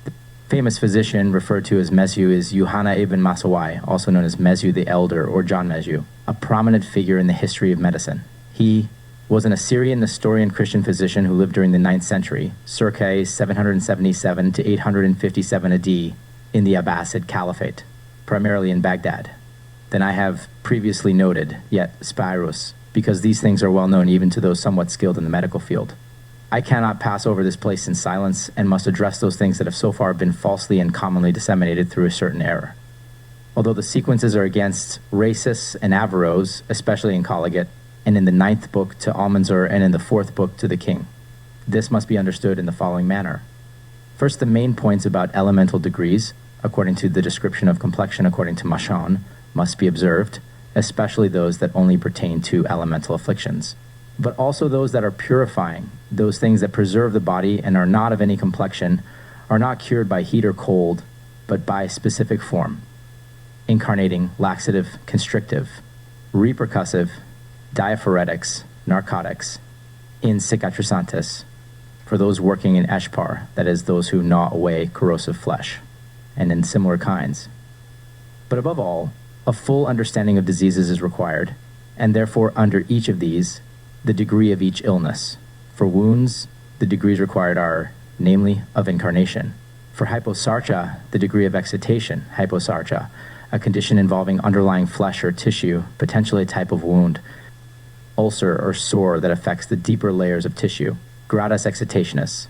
The famous physician referred to as Mesu is Yohanna ibn Masawai, also known as Mesu the Elder, or John Mesu, a prominent figure in the history of medicine. He was an Assyrian Nestorian Christian physician who lived during the 9th century, circa 777 to 857 AD, in the Abbasid Caliphate, primarily in Baghdad, than I have previously noted, yet Spirus, because these things are well known even to those somewhat skilled in the medical field. I cannot pass over this place in silence, and must address those things that have so far been falsely and commonly disseminated through a certain error. Although the sequences are against Rhasis and Averroes, especially in Colligate, and in the 9th book to Almanzor, and in the 4th book to the king. This must be understood in the following manner. First, the main points about elemental degrees, according to the description of complexion according to Machon, must be observed, especially those that only pertain to elemental afflictions. But also those that are purifying, those things that preserve the body and are not of any complexion, are not cured by heat or cold, but by specific form, incarnating, laxative, constrictive, repercussive, diaphoretics, narcotics, in cicatrisantes, for those working in Eshpar, that is, those who gnaw away corrosive flesh, and in similar kinds. But above all, a full understanding of diseases is required, and therefore under each of these, the degree of each illness. For wounds, the degrees required are, namely, of incarnation. For hyposarcha, the degree of excitation, hyposarcha, a condition involving underlying flesh or tissue, potentially a type of wound, ulcer or sore that affects the deeper layers of tissue, gradus excitationis,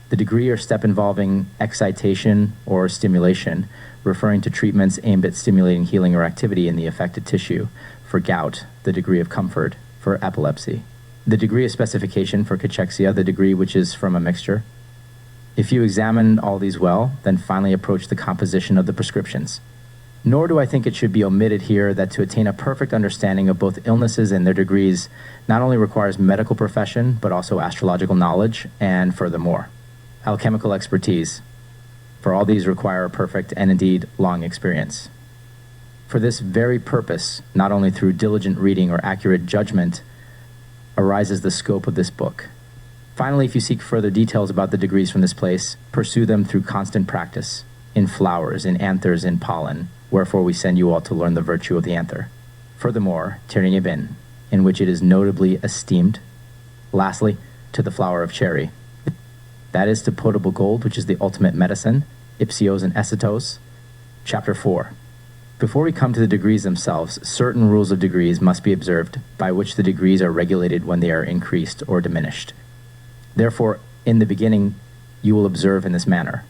the degree or step involving excitation or stimulation, referring to treatments aimed at stimulating healing or activity in the affected tissue. For gout, the degree of comfort. For epilepsy, the degree of specification. For cachexia, the degree which is from a mixture. If you examine all these well, then finally approach the composition of the prescriptions. Nor do I think it should be omitted here that to attain a perfect understanding of both illnesses and their degrees not only requires medical profession, but also astrological knowledge, and furthermore, alchemical expertise. For all these require a perfect and indeed long experience. For this very purpose, not only through diligent reading or accurate judgment, arises the scope of this book. Finally, if you seek further details about the degrees from this place, pursue them through constant practice, in flowers, in anthers, in pollen, wherefore we send you all to learn the virtue of the anther. Furthermore, Terinibin, in which it is notably esteemed. Lastly, to the flower of cherry. That is to potable gold, which is the ultimate medicine, ipsios and ecetos, Chapter 4. Before we come to the degrees themselves, certain rules of degrees must be observed, by which the degrees are regulated when they are increased or diminished. Therefore, in the beginning, you will observe in this manner.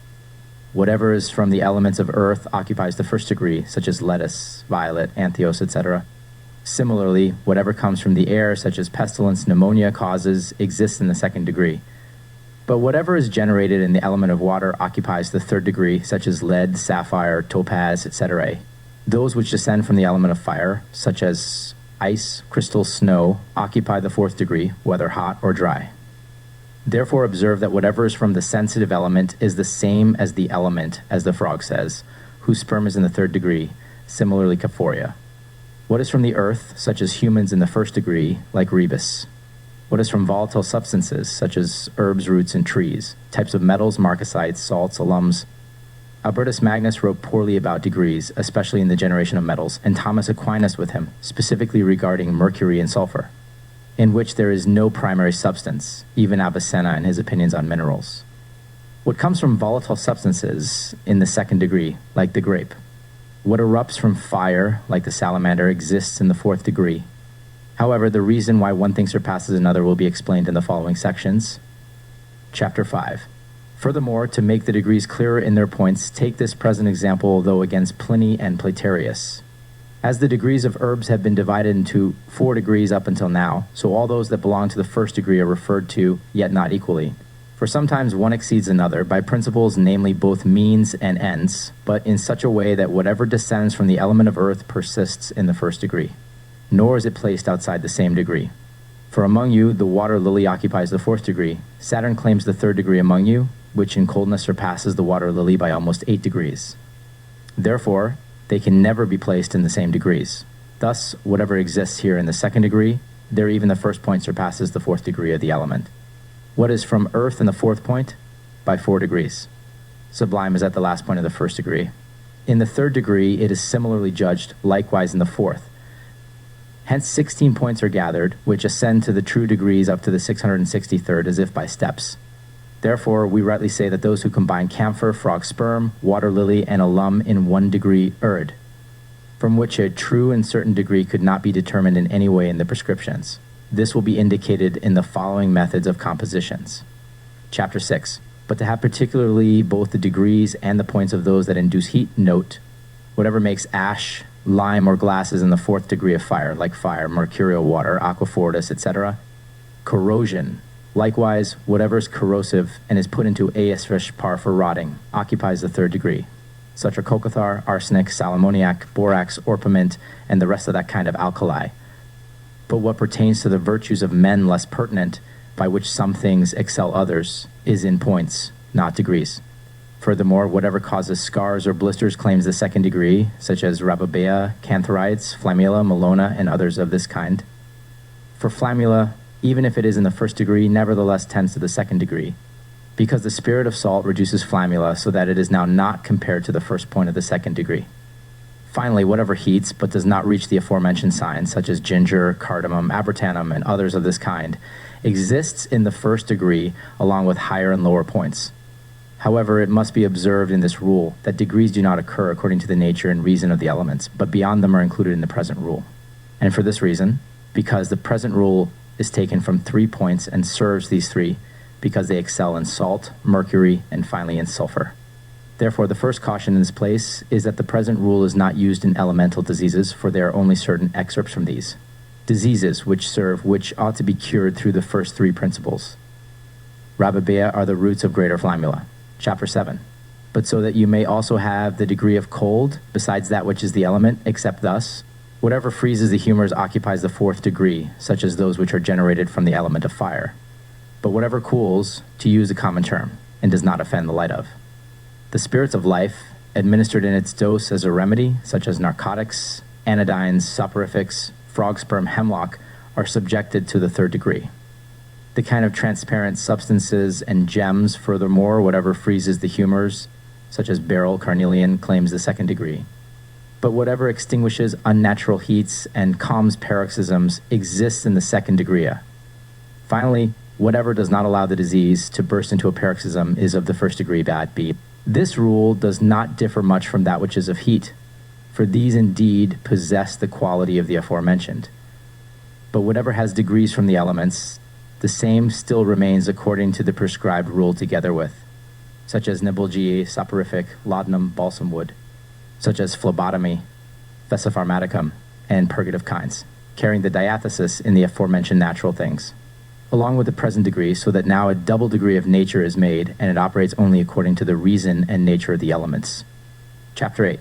Whatever is from the elements of earth occupies the first degree, such as lettuce, violet, anthios, etc. Similarly, whatever comes from the air, such as pestilence, pneumonia causes, exists in the second degree. But whatever is generated in the element of water occupies the third degree, such as lead, sapphire, topaz, etc. Those which descend from the element of fire, such as ice, crystal, snow, occupy the fourth degree, whether hot or dry. Therefore observe that whatever is from the sensitive element is the same as the element, as the frog says, whose sperm is in the third degree, similarly Caphoria. What is from the earth, such as humans in the first degree, like rebus. What is from volatile substances, such as herbs, roots, and trees, types of metals, marcasites, salts, alums. Albertus Magnus wrote poorly about degrees, especially in the generation of metals, and Thomas Aquinas with him, specifically regarding mercury and sulfur, in which there is no primary substance, even Avicenna in his opinions on minerals. What comes from volatile substances in the second degree, like the grape. What erupts from fire, like the salamander, exists in the fourth degree. However, the reason why one thing surpasses another will be explained in the following sections. Chapter 5. Furthermore, to make the degrees clearer in their points, take this present example, though against Pliny and Platerius. As the degrees of herbs have been divided into 4 degrees up until now, so all those that belong to the first degree are referred to, yet not equally. For sometimes one exceeds another, by principles namely both means and ends, but in such a way that whatever descends from the element of earth persists in the first degree. Nor is it placed outside the same degree. For among you, the water lily occupies the fourth degree. Saturn claims the third degree among you, which in coldness surpasses the water lily by almost 8 degrees. Therefore, they can never be placed in the same degrees. Thus, whatever exists here in the second degree, there even the first point surpasses the fourth degree of the element. What is from earth in the fourth point? By 4 degrees. Sublime is at the last point of the first degree. In the third degree, it is similarly judged, likewise in the fourth. Hence 16 points are gathered, which ascend to the true degrees up to the 663rd, as if by steps. Therefore, we rightly say that those who combine camphor, frog sperm, water lily, and alum in 1 degree urd, from which a true and certain degree could not be determined in any way in the prescriptions. This will be indicated in the following methods of compositions. Chapter 6. But to have particularly both the degrees and the points of those that induce heat, note, whatever makes ash, lime, or glass is in the fourth degree of fire, like fire, mercurial water, aquafortis, etc. Corrosion. Likewise, whatever is corrosive and is put into aesrish par for rotting occupies the third degree. Such are cocathar, arsenic, sal ammoniac, borax, orpiment, and the rest of that kind of alkali. But what pertains to the virtues of men less pertinent, by which some things excel others, is in points, not degrees. Furthermore, whatever causes scars or blisters claims the second degree, such as rababea, cantharides, flammula, melona, and others of this kind. For flammula, even if it is in the first degree, nevertheless tends to the second degree, because the spirit of salt reduces flammula so that it is now not compared to the first point of the second degree. Finally, whatever heats but does not reach the aforementioned signs, such as ginger, cardamom, abritanum, and others of this kind, exists in the first degree along with higher and lower points. However, it must be observed in this rule that degrees do not occur according to the nature and reason of the elements, but beyond them are included in the present rule. And for this reason, because the present rule is taken from 3 points and serves these 3, because they excel in salt, mercury, and finally in sulfur. Therefore, the first caution in this place is that the present rule is not used in elemental diseases, for there are only certain excerpts from these. Diseases which ought to be cured through the first 3 principles. Rababea are the roots of greater flammula. Chapter 7. But so that you may also have the degree of cold, besides that which is the element, except thus, whatever freezes the humors occupies the fourth degree, such as those which are generated from the element of fire. But whatever cools, to use a common term, and does not offend the light of. The spirits of life, administered in its dose as a remedy, such as narcotics, anodynes, soporifics, frog sperm, hemlock, are subjected to the third degree. The kind of transparent substances and gems, furthermore, whatever freezes the humors, such as beryl, carnelian, claims the second degree. But whatever extinguishes unnatural heats and calms paroxysms exists in the second degree. Finally, whatever does not allow the disease to burst into a paroxysm is of the first degree, bad B. This rule does not differ much from that which is of heat, for these indeed possess the quality of the aforementioned. But whatever has degrees from the elements, the same still remains according to the prescribed rule together with, such as nibelgi, soporific, laudanum, balsam wood, such as phlebotomy, fesipharmaticum, and purgative kinds, carrying the diathesis in the aforementioned natural things, along with the present degree, so that now a double degree of nature is made, and it operates only according to the reason and nature of the elements. Chapter 8.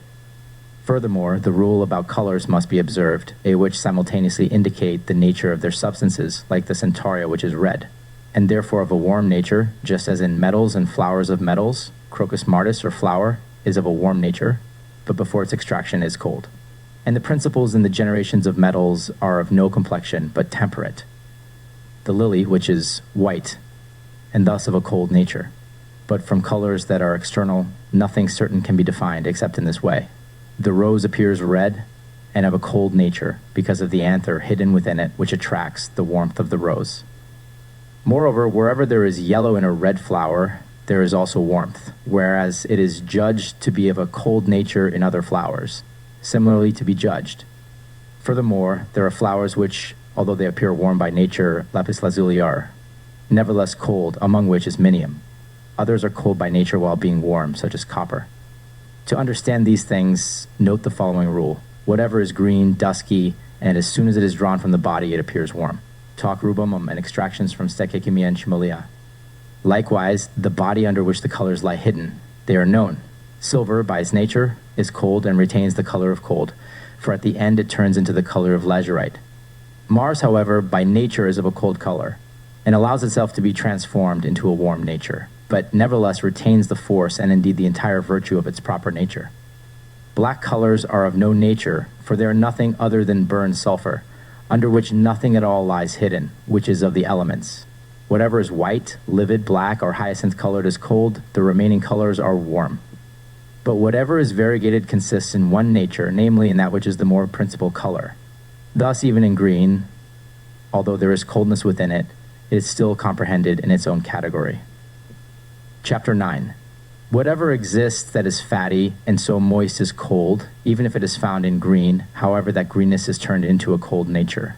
Furthermore, the rule about colors must be observed, which simultaneously indicate the nature of their substances, like the centaurea, which is red, and therefore of a warm nature, just as in metals and flowers of metals, crocus martis or flower is of a warm nature, but before its extraction is cold. And the principles in the generations of metals are of no complexion, but temperate. The lily, which is white, and thus of a cold nature, but from colors that are external, nothing certain can be defined except in this way. The rose appears red and of a cold nature because of the anther hidden within it, which attracts the warmth of the rose. Moreover, wherever there is yellow in a red flower, there is also warmth, whereas it is judged to be of a cold nature in other flowers, similarly to be judged. Furthermore, there are flowers which, although they appear warm by nature, lapis lazuli are, nevertheless cold, among which is minium. Others are cold by nature while being warm, such as copper. To understand these things, note the following rule. Whatever is green, dusky, and as soon as it is drawn from the body, it appears warm. Talk rubumum and extractions from stechechimia and chimelia. Likewise, the body under which the colors lie hidden, they are known. Silver, by its nature, is cold and retains the color of cold, for at the end it turns into the color of lazurite. Mars, however, by nature is of a cold color, and allows itself to be transformed into a warm nature, but nevertheless retains the force and indeed the entire virtue of its proper nature. Black colors are of no nature, for they are nothing other than burned sulfur, under which nothing at all lies hidden, which is of the elements. Whatever is white, livid, black, or hyacinth-colored is cold, the remaining colors are warm. But whatever is variegated consists in one nature, namely in that which is the more principal color. Thus, even in green, although there is coldness within it, it is still comprehended in its own category. Chapter 9. Whatever exists that is fatty and so moist is cold, even if it is found in green, however that greenness is turned into a cold nature.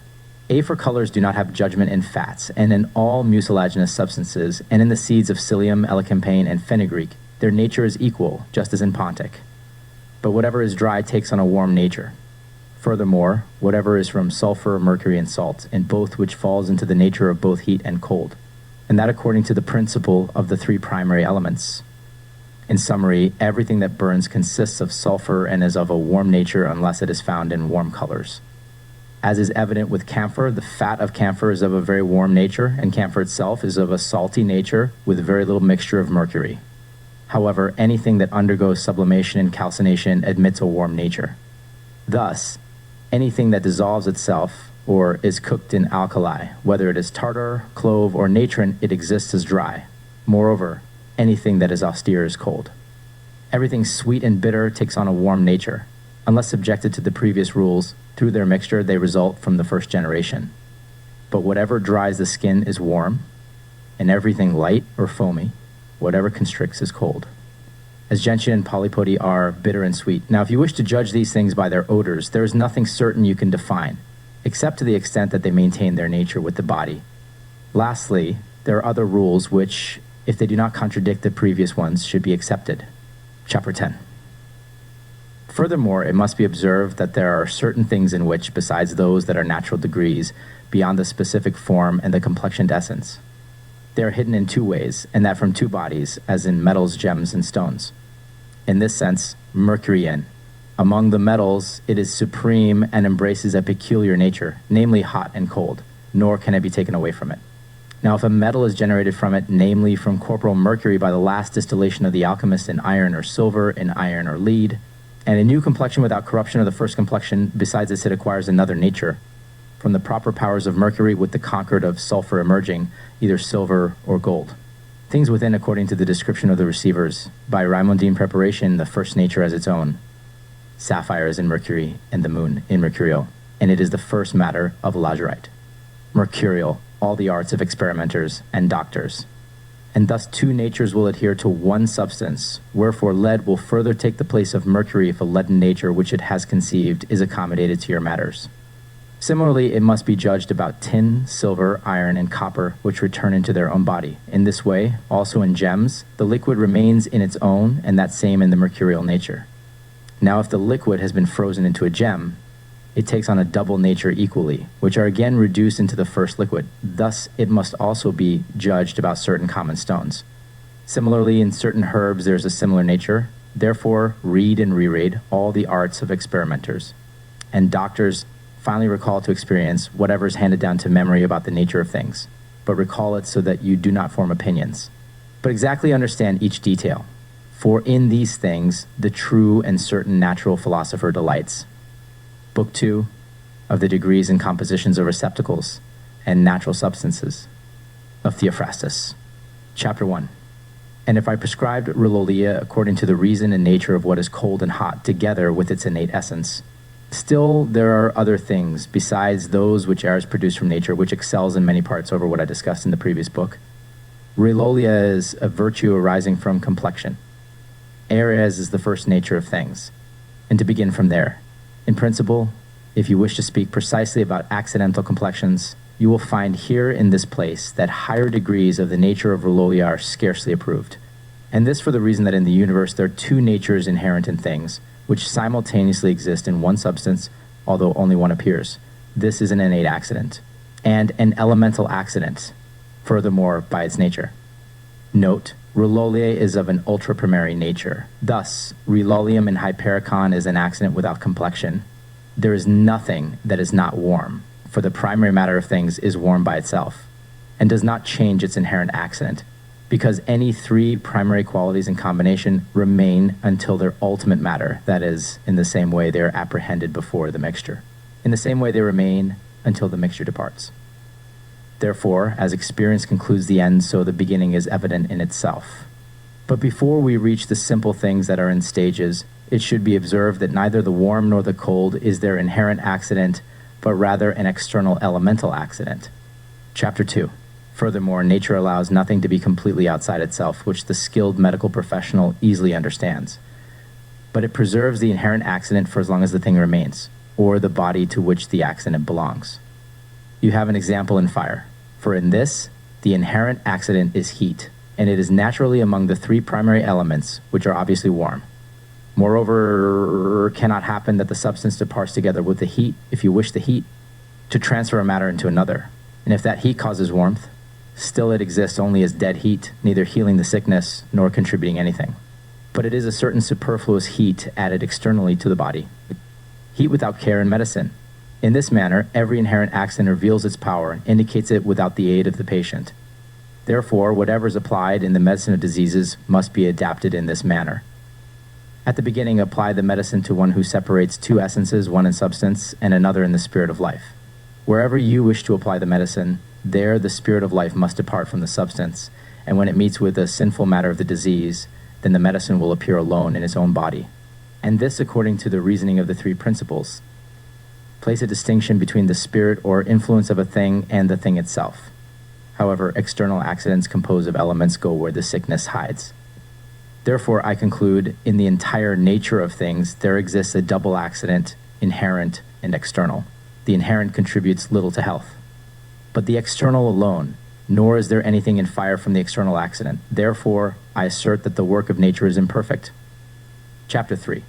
For colors do not have judgment in fats, and in all mucilaginous substances, and in the seeds of psyllium, elecampane, and fenugreek, their nature is equal, just as in pontic. But whatever is dry takes on a warm nature. Furthermore, whatever is from sulfur, mercury, and salt, in both which falls into the nature of both heat and cold, and that according to the principle of the three primary elements. In summary, everything that burns consists of sulfur and is of a warm nature unless it is found in warm colors. As is evident with camphor, the fat of camphor is of a very warm nature, and camphor itself is of a salty nature with very little mixture of mercury. However, anything that undergoes sublimation and calcination admits a warm nature. Thus, anything that dissolves itself or is cooked in alkali, whether it is tartar, clove, or natron, it exists as dry. Moreover, anything that is austere is cold. Everything sweet and bitter takes on a warm nature. Unless subjected to the previous rules, through their mixture they result from the first generation. But whatever dries the skin is warm, and everything light or foamy, whatever constricts is cold. As gentian and polypody are bitter and sweet. Now, if you wish to judge these things by their odors, there is nothing certain you can define, except to the extent that they maintain their nature with the body. Lastly, there are other rules which, if they do not contradict the previous ones, should be accepted. Chapter 10. Furthermore, it must be observed that there are certain things in which, besides those that are natural degrees, beyond the specific form and the complexioned essence, they are hidden in two ways, and that from two bodies, as in metals, gems, and stones. In this sense, Mercurian. Among the metals, it is supreme and embraces a peculiar nature, namely hot and cold, nor can it be taken away from it. Now, if a metal is generated from it, namely from corporal mercury by the last distillation of the alchemist in iron or silver, in iron or lead, and a new complexion without corruption of the first complexion, besides this it acquires another nature, from the proper powers of mercury with the concord of sulfur emerging, either silver or gold. Things within according to the description of the receivers, by Raimundine preparation, the first nature as its own. Sapphire is in mercury, and the moon in mercurial, and it is the first matter of lazurite. Mercurial, all the arts of experimenters and doctors. and thus two natures will adhere to one substance, wherefore lead will further take the place of mercury if a leaden nature which it has conceived is accommodated to your matters. Similarly, it must be judged about tin, silver, iron, and copper, which return into their own body. In this way, also in gems, the liquid remains in its own, and that same in the mercurial nature. Now, if the liquid has been frozen into a gem, it takes on a double nature equally, which are again reduced into the first liquid. Thus, it must also be judged about certain common stones. Similarly, in certain herbs there is a similar nature. Therefore, read and reread all the arts of experimenters. And doctors finally recall to experience whatever is handed down to memory about the nature of things, but recall it so that you do not form opinions, but exactly understand each detail. For in these things the true and certain natural philosopher delights. Book 2 of the Degrees and Compositions of Receptacles and Natural Substances of Theophrastus. Chapter 1. And if I prescribed Relolia according to the reason and nature of what is cold and hot, together with its innate essence, still there are other things besides those which air is produced from nature, which excels in many parts over what I discussed in the previous book. Relolia is a virtue arising from complexion. Air is the first nature of things. And to begin from there, in principle, if you wish to speak precisely about accidental complexions, you will find here in this place that higher degrees of the nature of Relolia are scarcely approved. And this for the reason that in the universe there are two natures inherent in things, which simultaneously exist in one substance, although only one appears. This is an innate accident, and an elemental accident, furthermore, by its nature. Note, Relolia is of an ultraprimary nature. Thus, Relolium in Hypericon is an accident without complexion. There is nothing that is not warm, for the primary matter of things is warm by itself, and does not change its inherent accident, because any three primary qualities in combination remain until their ultimate matter, that is, in the same way they are apprehended before the mixture. In the same way they remain until the mixture departs. Therefore, as experience concludes the end, so the beginning is evident in itself. But before we reach the simple things that are in stages, it should be observed that neither the warm nor the cold is their inherent accident, but rather an external elemental accident. Chapter 2. Furthermore, nature allows nothing to be completely outside itself, which the skilled medical professional easily understands. But it preserves the inherent accident for as long as the thing remains, or the body to which the accident belongs. You have an example in fire, for in this, the inherent accident is heat, and it is naturally among the three primary elements, which are obviously warm. Moreover, it cannot happen that the substance departs together with the heat, if you wish the heat, to transfer a matter into another. And if that heat causes warmth, still it exists only as dead heat, neither healing the sickness nor contributing anything. But it is a certain superfluous heat added externally to the body. Heat without care in medicine. In this manner, every inherent accident reveals its power, indicates it without the aid of the patient. Therefore, whatever is applied in the medicine of diseases must be adapted in this manner. At the beginning, apply the medicine to one who separates two essences, one in substance and another in the spirit of life. Wherever you wish to apply the medicine, there the spirit of life must depart from the substance, and when it meets with the sinful matter of the disease, then the medicine will appear alone in its own body. And this according to the reasoning of the three principles. Place a distinction between the spirit or influence of a thing and the thing itself. However, external accidents composed of elements go where the sickness hides. Therefore, I conclude, in the entire nature of things, there exists a double accident, inherent and external. The inherent contributes little to health, but the external alone, nor is there anything in fire from the external accident. Therefore, I assert that the work of nature is imperfect. Chapter 3.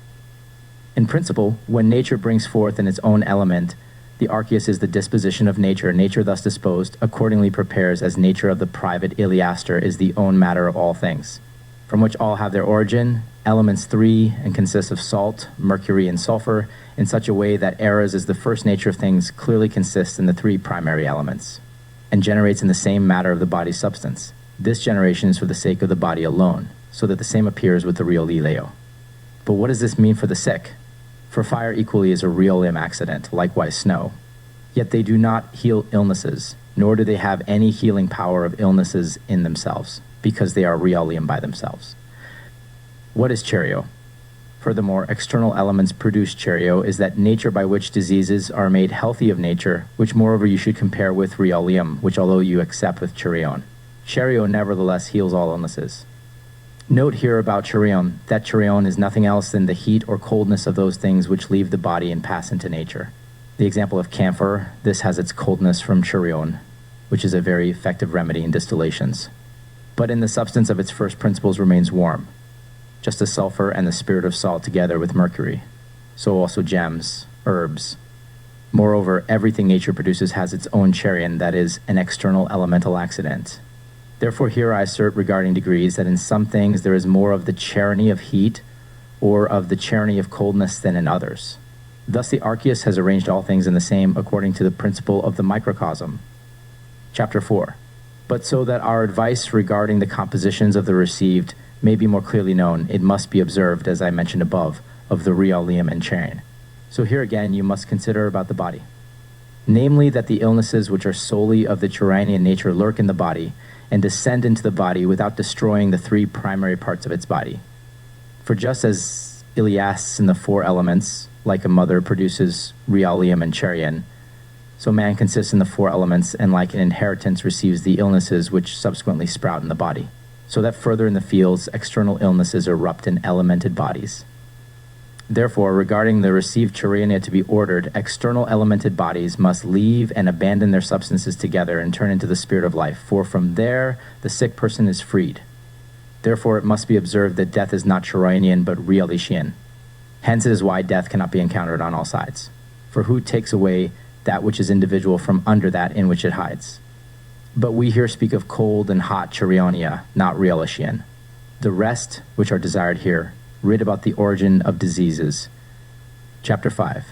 In principle, when nature brings forth in its own element, the archeus is the disposition of nature. Nature thus disposed, accordingly prepares as nature of the private Iliaster is the own matter of all things, from which all have their origin, elements three, and consist of salt, mercury, and sulfur, in such a way that eras as the first nature of things clearly consists in the three primary elements, and generates in the same matter of the body's substance. This generation is for the sake of the body alone, so that the same appears with the real eleo. But what does this mean for the sick? For fire equally is a real limb accident, likewise snow. Yet they do not heal illnesses, nor do they have any healing power of illnesses in themselves, because they are realium by themselves. What is cherio? Furthermore, external elements produce cherio is that nature by which diseases are made healthy of nature, which moreover you should compare with realium, which although you accept with cherion. Charion nevertheless heals all illnesses. Note here about charion that charion is nothing else than the heat or coldness of those things which leave the body and pass into nature. The example of camphor, this has its coldness from charion, which is a very effective remedy in distillations. But in the substance of its first principles remains warm, just as sulfur and the spirit of salt together with mercury. So also gems, herbs. Moreover, everything nature produces has its own charion, that is, an external elemental accident. Therefore here I assert regarding degrees that in some things there is more of the charity of heat or of the charity of coldness than in others. Thus the Archeus has arranged all things in the same according to the principle of the microcosm. Chapter 4. But so that our advice regarding the compositions of the received may be more clearly known, it must be observed, as I mentioned above, of the realium and charion. So here again you must consider about the body. Namely that the illnesses which are solely of the Charinian nature lurk in the body, and descend into the body without destroying the three primary parts of its body. For just as Ilias in the four elements, like a mother, produces realium and charion, so man consists in the four elements and like an inheritance receives the illnesses which subsequently sprout in the body, so that further in the fields external illnesses erupt in elemented bodies. Therefore, regarding the received charinia to be ordered, external elemented bodies must leave and abandon their substances together and turn into the spirit of life, for from there the sick person is freed. Therefore it must be observed that death is not charinian but realitian. Hence it is why death cannot be encountered on all sides. For who takes away that which is individual from under that in which it hides? But we here speak of cold and hot charionia, not realitian. The rest, which are desired here, read about the origin of diseases. Chapter 5.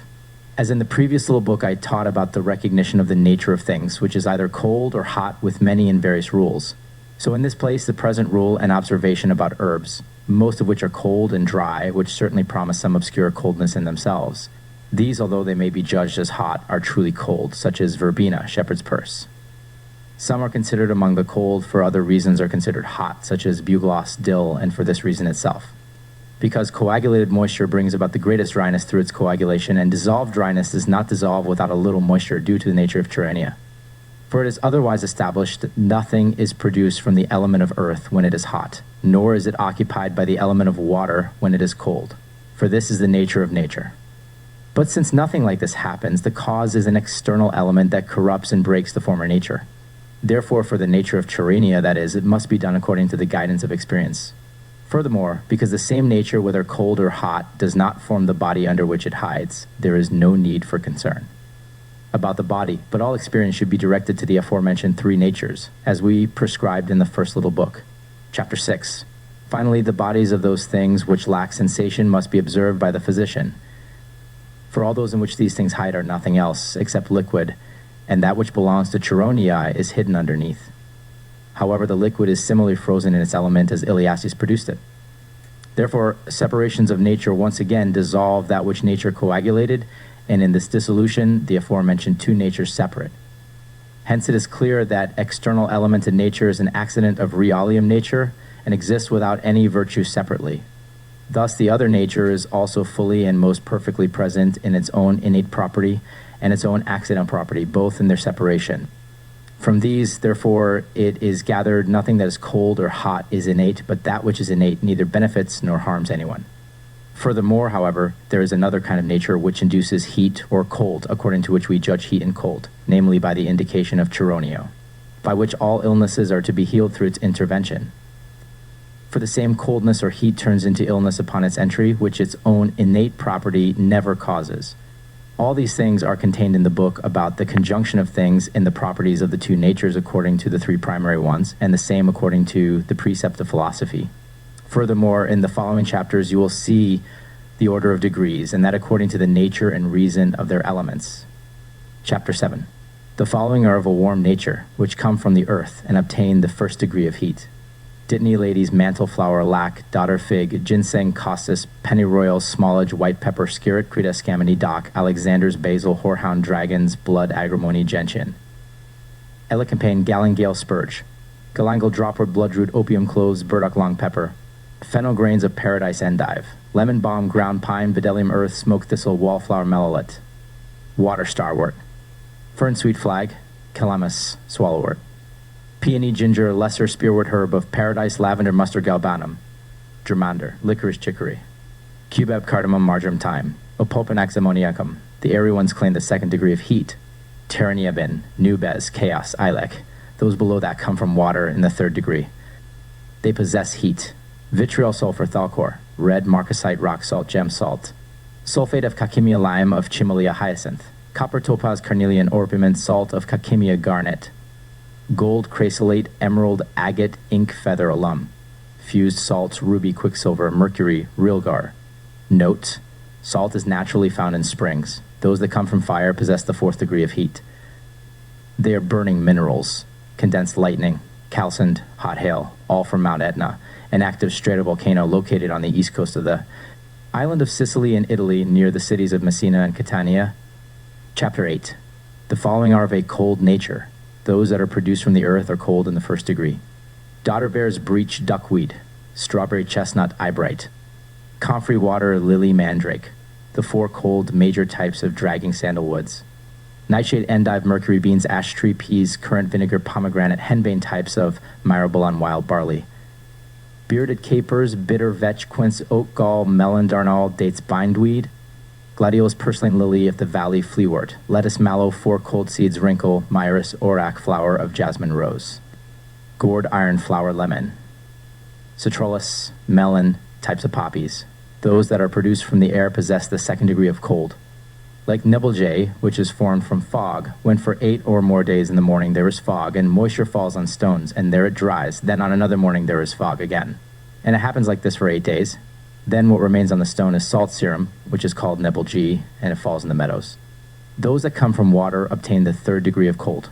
As in the previous little book I taught about the recognition of the nature of things, which is either cold or hot with many and various rules. So in this place the present rule and observation about herbs, most of which are cold and dry, which certainly promise some obscure coldness in themselves. These, although they may be judged as hot, are truly cold, such as verbena, shepherd's purse. Some are considered among the cold for other reasons are considered hot, such as bugloss, dill, and for this reason itself. Because coagulated moisture brings about the greatest dryness through its coagulation, and dissolved dryness does not dissolve without a little moisture due to the nature of charinia. For it is otherwise established that nothing is produced from the element of earth when it is hot, nor is it occupied by the element of water when it is cold, for this is the nature of nature. But since nothing like this happens, the cause is an external element that corrupts and breaks the former nature. Therefore, for the nature of charinia, that is, it must be done according to the guidance of experience. Furthermore, because the same nature, whether cold or hot, does not form the body under which it hides, there is no need for concern about the body, but all experience should be directed to the aforementioned three natures, as we prescribed in the first little book. Chapter 6. Finally, the bodies of those things which lack sensation must be observed by the physician. For all those in which these things hide are nothing else except liquid, and that which belongs to Charonii is hidden underneath. However, the liquid is similarly frozen in its element as Iliasis produced it. Therefore, separations of nature once again dissolve that which nature coagulated, and in this dissolution, the aforementioned two natures separate. Hence it is clear that external element in nature is an accident of realium nature, and exists without any virtue separately. Thus the other nature is also fully and most perfectly present in its own innate property and its own accident property, both in their separation. From these, therefore, it is gathered nothing that is cold or hot is innate, but that which is innate neither benefits nor harms anyone. Furthermore, however, there is another kind of nature which induces heat or cold, according to which we judge heat and cold, namely by the indication of chironio, by which all illnesses are to be healed through its intervention. For the same coldness or heat turns into illness upon its entry, which its own innate property never causes. All these things are contained in the book about the conjunction of things in the properties of the two natures according to the three primary ones, and the same according to the precept of philosophy. Furthermore, in the following chapters you will see the order of degrees, and that according to the nature and reason of their elements. Chapter 7. The following are of a warm nature, which come from the earth, and obtain the first degree of heat. Dittany ladies, mantle flower, lac, dodder fig, ginseng, costus, pennyroyal, smallage, white pepper, skirret, creta, scammony, dock, Alexander's basil, horehound, dragons, blood, agrimony, gentian. Elecampane, galingale, spurge. Galangal, dropwood, bloodroot, opium cloves, burdock, long pepper. Fennel grains of paradise endive. Lemon balm, ground pine, bdellium earth, smoke thistle, wallflower, melilot. Water starwort. Fern sweet flag, calamus, swallowwort. peony, ginger, lesser spearwood herb of paradise, lavender, mustard, galbanum, germander, licorice, chicory, cubeb, cardamom, marjoram, thyme, opopanax ammoniacum. The airy ones claim the second degree of heat. Teraniabin, nubes, chaos, ilec. Those below that come from water in the third degree. They possess heat. Vitriol, sulfur, thalcor, red marcasite, rock salt, gem salt, sulfate of Cachemia lime of Chimelia hyacinth, copper, topaz, carnelian, orpiment, salt of Cachemia garnet, gold, chrysolite, emerald, agate, ink, feather, alum, fused salts, ruby, quicksilver, mercury, rilgar. Note: salt is naturally found in springs. Those that come from fire possess the fourth degree of heat. They are burning minerals, condensed lightning, calcined hot hail, all from Mount Etna, an active stratovolcano located on the east coast of the island of Sicily in Italy, near the cities of Messina and Catania. Chapter 8. The following are of a cold nature. Those that are produced from the earth are cold in the first degree. Daughter bear's breech, duckweed, strawberry chestnut, eyebright, comfrey water, lily, mandrake, the four cold major types of dragging sandalwoods, nightshade, endive, mercury beans, ash tree, peas, currant vinegar, pomegranate, henbane types of myrobalan, wild barley, bearded capers, bitter vetch, quince, oak gall, melon, darnel, dates, bindweed, gladiolus, purslane, lily of the valley, fleawort, lettuce, mallow, four cold seeds, wrinkle, myrus, orac, flower of jasmine, rose, gourd, iron, flower, lemon, citrullus, melon, types of poppies. Those that are produced from the air possess the second degree of cold. Like nebulge, which is formed from fog, when for 8 or more days in the morning there is fog, and moisture falls on stones, and there it dries, then on another morning there is fog again. And it happens like this for 8 days. Then what remains on the stone is salt serum, which is called nebulge, and it falls in the meadows. Those that come from water obtain the third degree of cold.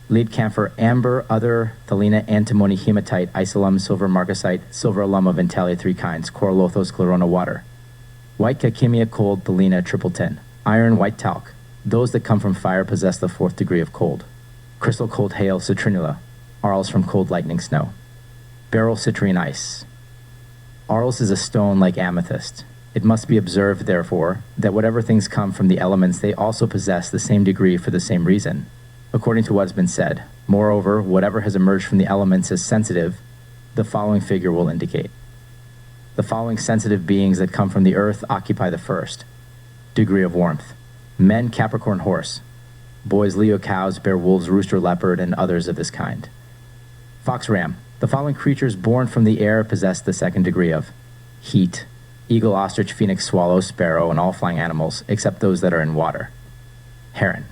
Lead, camphor, amber, other, thalina, antimony, hematite, isolum, silver marcasite, silver alum of Intalia, 3 kinds, coralothos, chlorona, water. White cachemia, cold, thalina, triple tin. Iron, white talc. Those that come from fire possess the fourth degree of cold. Crystal, cold hail, citrinula. Arles from cold lightning, snow. Beryl, citrine, ice. Arles is a stone like amethyst. It must be observed, therefore, that whatever things come from the elements, they also possess the same degree for the same reason, according to what has been said. Moreover, whatever has emerged from the elements is sensitive, the following figure will indicate. The following sensitive beings that come from the earth occupy the first degree of warmth. Men, Capricorn, horse. Boys, Leo, cows, bear, wolves, rooster, leopard, and others of this kind. Fox, ram. The following creatures born from the air possess the second degree of heat. Eagle, ostrich, phoenix, swallow, sparrow, and all flying animals, except those that are in water. Heron.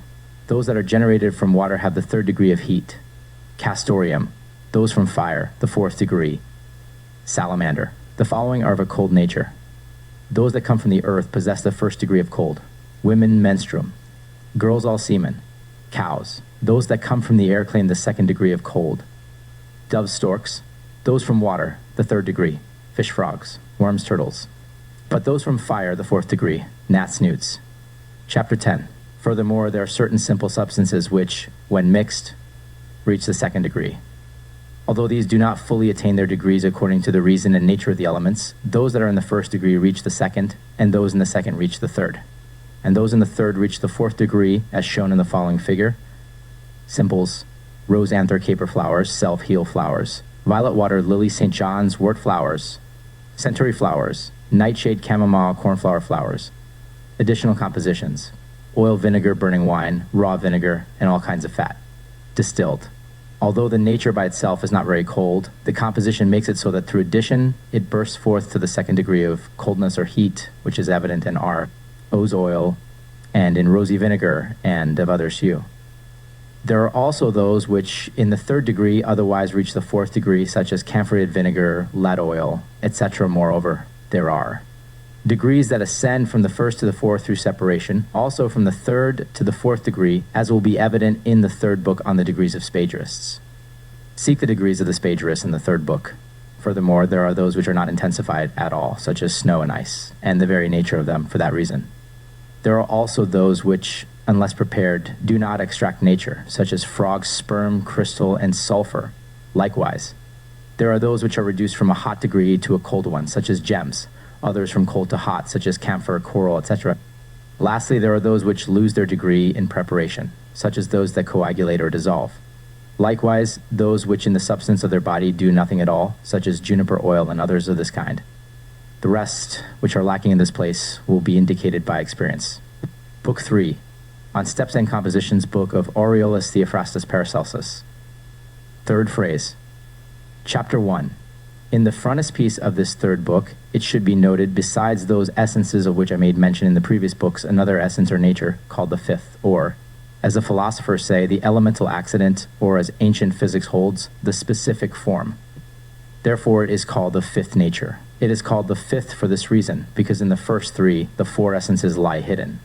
Those that are generated from water have the third degree of heat. Castorium. Those from fire, the fourth degree. Salamander. The following are of a cold nature. Those that come from the earth possess the first degree of cold. Women, menstruum. Girls, all semen. Cows. Those that come from the air claim the second degree of cold. Doves, storks. Those from water, the third degree. Fish, frogs. Worms, turtles. But those from fire, the fourth degree. Gnats, newts. Chapter 10. Furthermore, there are certain simple substances which, when mixed, reach the second degree. Although these do not fully attain their degrees according to the reason and nature of the elements, those that are in the first degree reach the second, and those in the second reach the third. And those in the third reach the fourth degree, as shown in the following figure. Simples, rose, anther, caper flowers, self, heel flowers, violet water, lily, St. John's, wort flowers, century flowers, nightshade, chamomile, cornflower flowers. Additional compositions: oil, vinegar, burning wine, raw vinegar, and all kinds of fat. Distilled. Although the nature by itself is not very cold, the composition makes it so that through addition, it bursts forth to the second degree of coldness or heat, which is evident in our ose oil and in rosy vinegar and of other hue. There are also those which in the third degree otherwise reach the fourth degree, such as camphorated vinegar, lead oil, etc. Moreover, there are degrees that ascend from the first to the fourth through separation, also from the third to the fourth degree, as will be evident in the third book on the degrees of Spagyrics. Seek the degrees of the Spagyrics in the third book. Furthermore, there are those which are not intensified at all, such as snow and ice, and the very nature of them for that reason. There are also those which, unless prepared, do not extract nature, such as frogs, sperm, crystal, and sulfur. Likewise, there are those which are reduced from a hot degree to a cold one, such as gems, others from cold to hot, such as camphor, coral, etc. Lastly, there are those which lose their degree in preparation, such as those that coagulate or dissolve. Likewise, those which in the substance of their body do nothing at all, such as juniper oil and others of this kind. The rest, which are lacking in this place, will be indicated by experience. Book 3, on Steps and Compositions, book of Aureolus Theophrastus Paracelsus. Third phrase, Chapter 1. In the frontispiece of this third book, it should be noted, besides those essences of which I made mention in the previous books, another essence or nature, called the fifth, or, as the philosophers say, the elemental accident, or as ancient physics holds, the specific form. Therefore, it is called the fifth nature. It is called the fifth for this reason, because in the first three, the four essences lie hidden.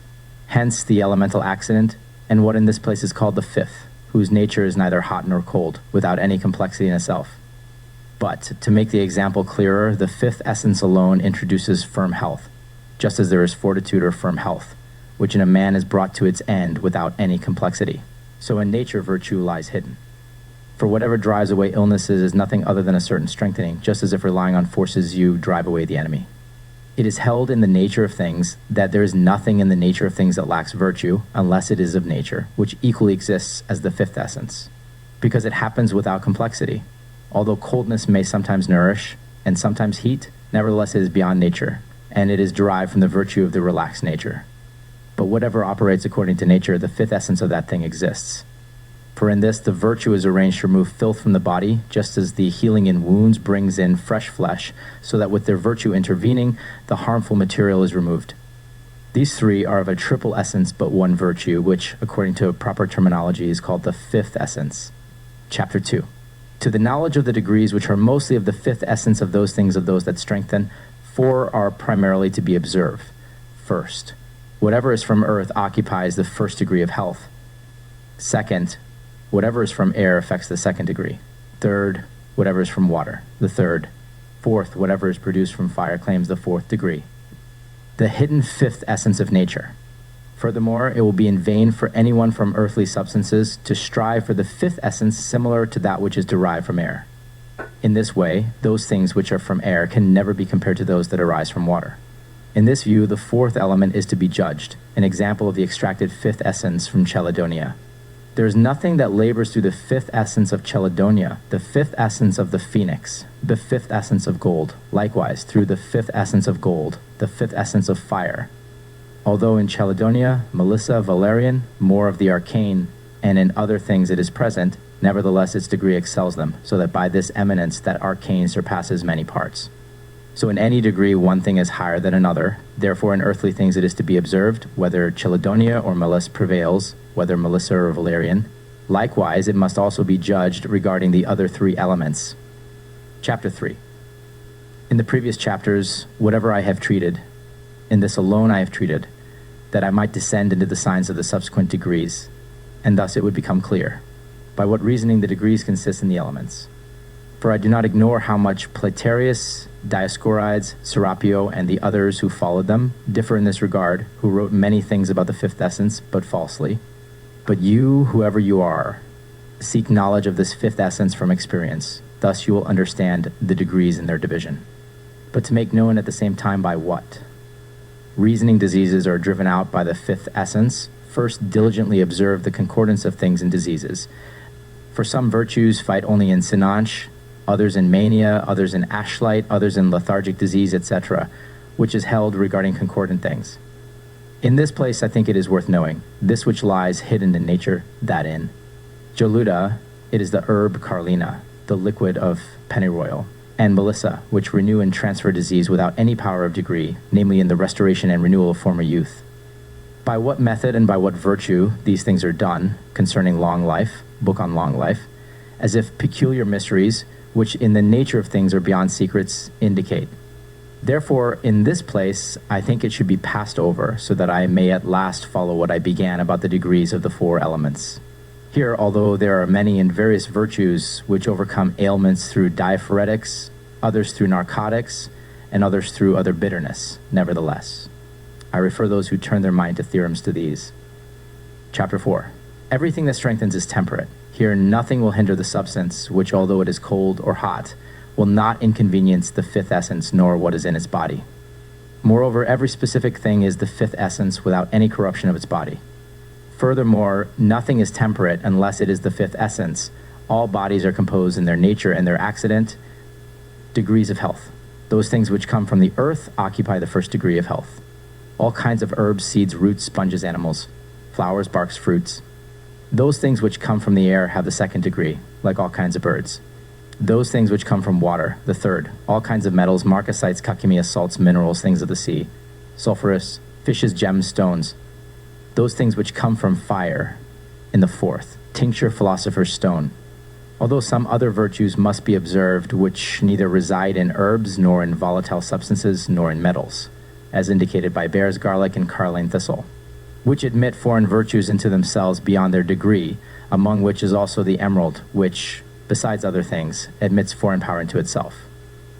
Hence the elemental accident, and what in this place is called the fifth, whose nature is neither hot nor cold, without any complexity in itself. But, to make the example clearer, the fifth essence alone introduces firm health, just as there is fortitude or firm health, which in a man is brought to its end without any complexity. So in nature, virtue lies hidden. For whatever drives away illnesses is nothing other than a certain strengthening, just as if relying on forces you drive away the enemy. It is held in the nature of things that there is nothing in the nature of things that lacks virtue, unless it is of nature, which equally exists as the fifth essence, because it happens without complexity. Although coldness may sometimes nourish, and sometimes heat, nevertheless it is beyond nature, and it is derived from the virtue of the relaxed nature. But whatever operates according to nature, the fifth essence of that thing exists. For in this, the virtue is arranged to remove filth from the body, just as the healing in wounds brings in fresh flesh, so that with their virtue intervening, the harmful material is removed. These three are of a triple essence but one virtue, which, according to proper terminology, is called the fifth essence. Chapter 2. To the knowledge of the degrees which are mostly of the fifth essence of those things of those that strengthen, four are primarily to be observed. First, whatever is from earth occupies the first degree of health. Second, whatever is from air affects the second degree. Third, whatever is from water, the third. Fourth, whatever is produced from fire claims the fourth degree. The hidden fifth essence of nature. Furthermore, it will be in vain for anyone from earthly substances to strive for the fifth essence similar to that which is derived from air. In this way, those things which are from air can never be compared to those that arise from water. In this view, the fourth element is to be judged, an example of the extracted fifth essence from Chelidonia. There is nothing that labors through the fifth essence of Chelidonia, the fifth essence of the phoenix, the fifth essence of gold, likewise through the fifth essence of gold, the fifth essence of fire. Although in Chelidonia, Melissa, Valerian, more of the arcane, and in other things it is present, nevertheless its degree excels them, so that by this eminence that arcane surpasses many parts. So in any degree one thing is higher than another, therefore in earthly things it is to be observed, whether Chelidonia or Melissa prevails, whether Melissa or Valerian. Likewise, it must also be judged regarding the other three elements. Chapter 3. In the previous chapters, whatever I have treated, in this alone I have treated, that I might descend into the signs of the subsequent degrees, and thus it would become clear, by what reasoning the degrees consist in the elements. For I do not ignore how much Platerius, Dioscorides, Serapio, and the others who followed them differ in this regard, who wrote many things about the fifth essence, but falsely. But you, whoever you are, seek knowledge of this fifth essence from experience. Thus you will understand the degrees in their division. But to make known at the same time by what? Reasoning diseases are driven out by the fifth essence. First, diligently observe the concordance of things and diseases. For some virtues fight only in synanche, others in mania, others in ashlight, others in lethargic disease, etc., which is held regarding concordant things. In this place I think it is worth knowing, this which lies hidden in nature, that in Joluta, it is the herb carlina, the liquid of pennyroyal, and melissa, which renew and transfer disease without any power of degree, namely in the restoration and renewal of former youth. By what method and by what virtue these things are done, concerning long life, book on long life, as if peculiar mysteries, which in the nature of things are beyond secrets, indicate. Therefore, in this place, I think it should be passed over, so that I may at last follow what I began about the degrees of the four elements. Here, although there are many and various virtues which overcome ailments through diaphoretics, others through narcotics, and others through other bitterness, nevertheless, I refer those who turn their mind to theorems to these. Chapter 4. Everything that strengthens is temperate. Here nothing will hinder the substance, which although it is cold or hot, will not inconvenience the fifth essence nor what is in its body. Moreover, every specific thing is the fifth essence without any corruption of its body. Furthermore, nothing is temperate unless it is the fifth essence, All bodies are composed in their nature and their accident, degrees of health. Those things which come from the earth occupy the first degree of health. All kinds of herbs, seeds, roots, sponges, animals, flowers, barks, fruits. Those things which come from the air have the second degree, like all kinds of birds. Those things which come from water, the third. All kinds of metals, marcasites, cucumias, salts, minerals, things of the sea. Sulphurous, fishes, gems, stones. Those things which come from fire, in the fourth. Tincture, philosopher's stone. Although some other virtues must be observed which neither reside in herbs, nor in volatile substances, nor in metals, as indicated by bear's garlic and carline thistle, which admit foreign virtues into themselves beyond their degree, among which is also the emerald, which, besides other things, admits foreign power into itself.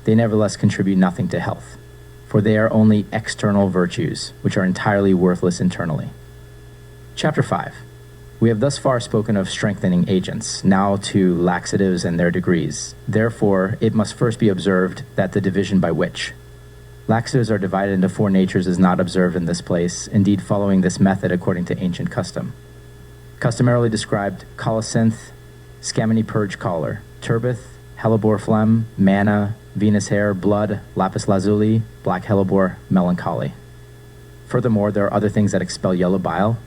They nevertheless contribute nothing to health, for they are only external virtues, which are entirely worthless internally. Chapter 5. We have thus far spoken of strengthening agents, now to laxatives and their degrees. Therefore, it must first be observed that the division by which laxatives are divided into four natures is not observed in this place, indeed following this method according to ancient custom. Customarily described colocynth, scammony purge choler, turbith, hellebore phlegm, manna, venous hair, blood, lapis lazuli, black hellebore, melancholy. Furthermore, there are other things that expel yellow bile,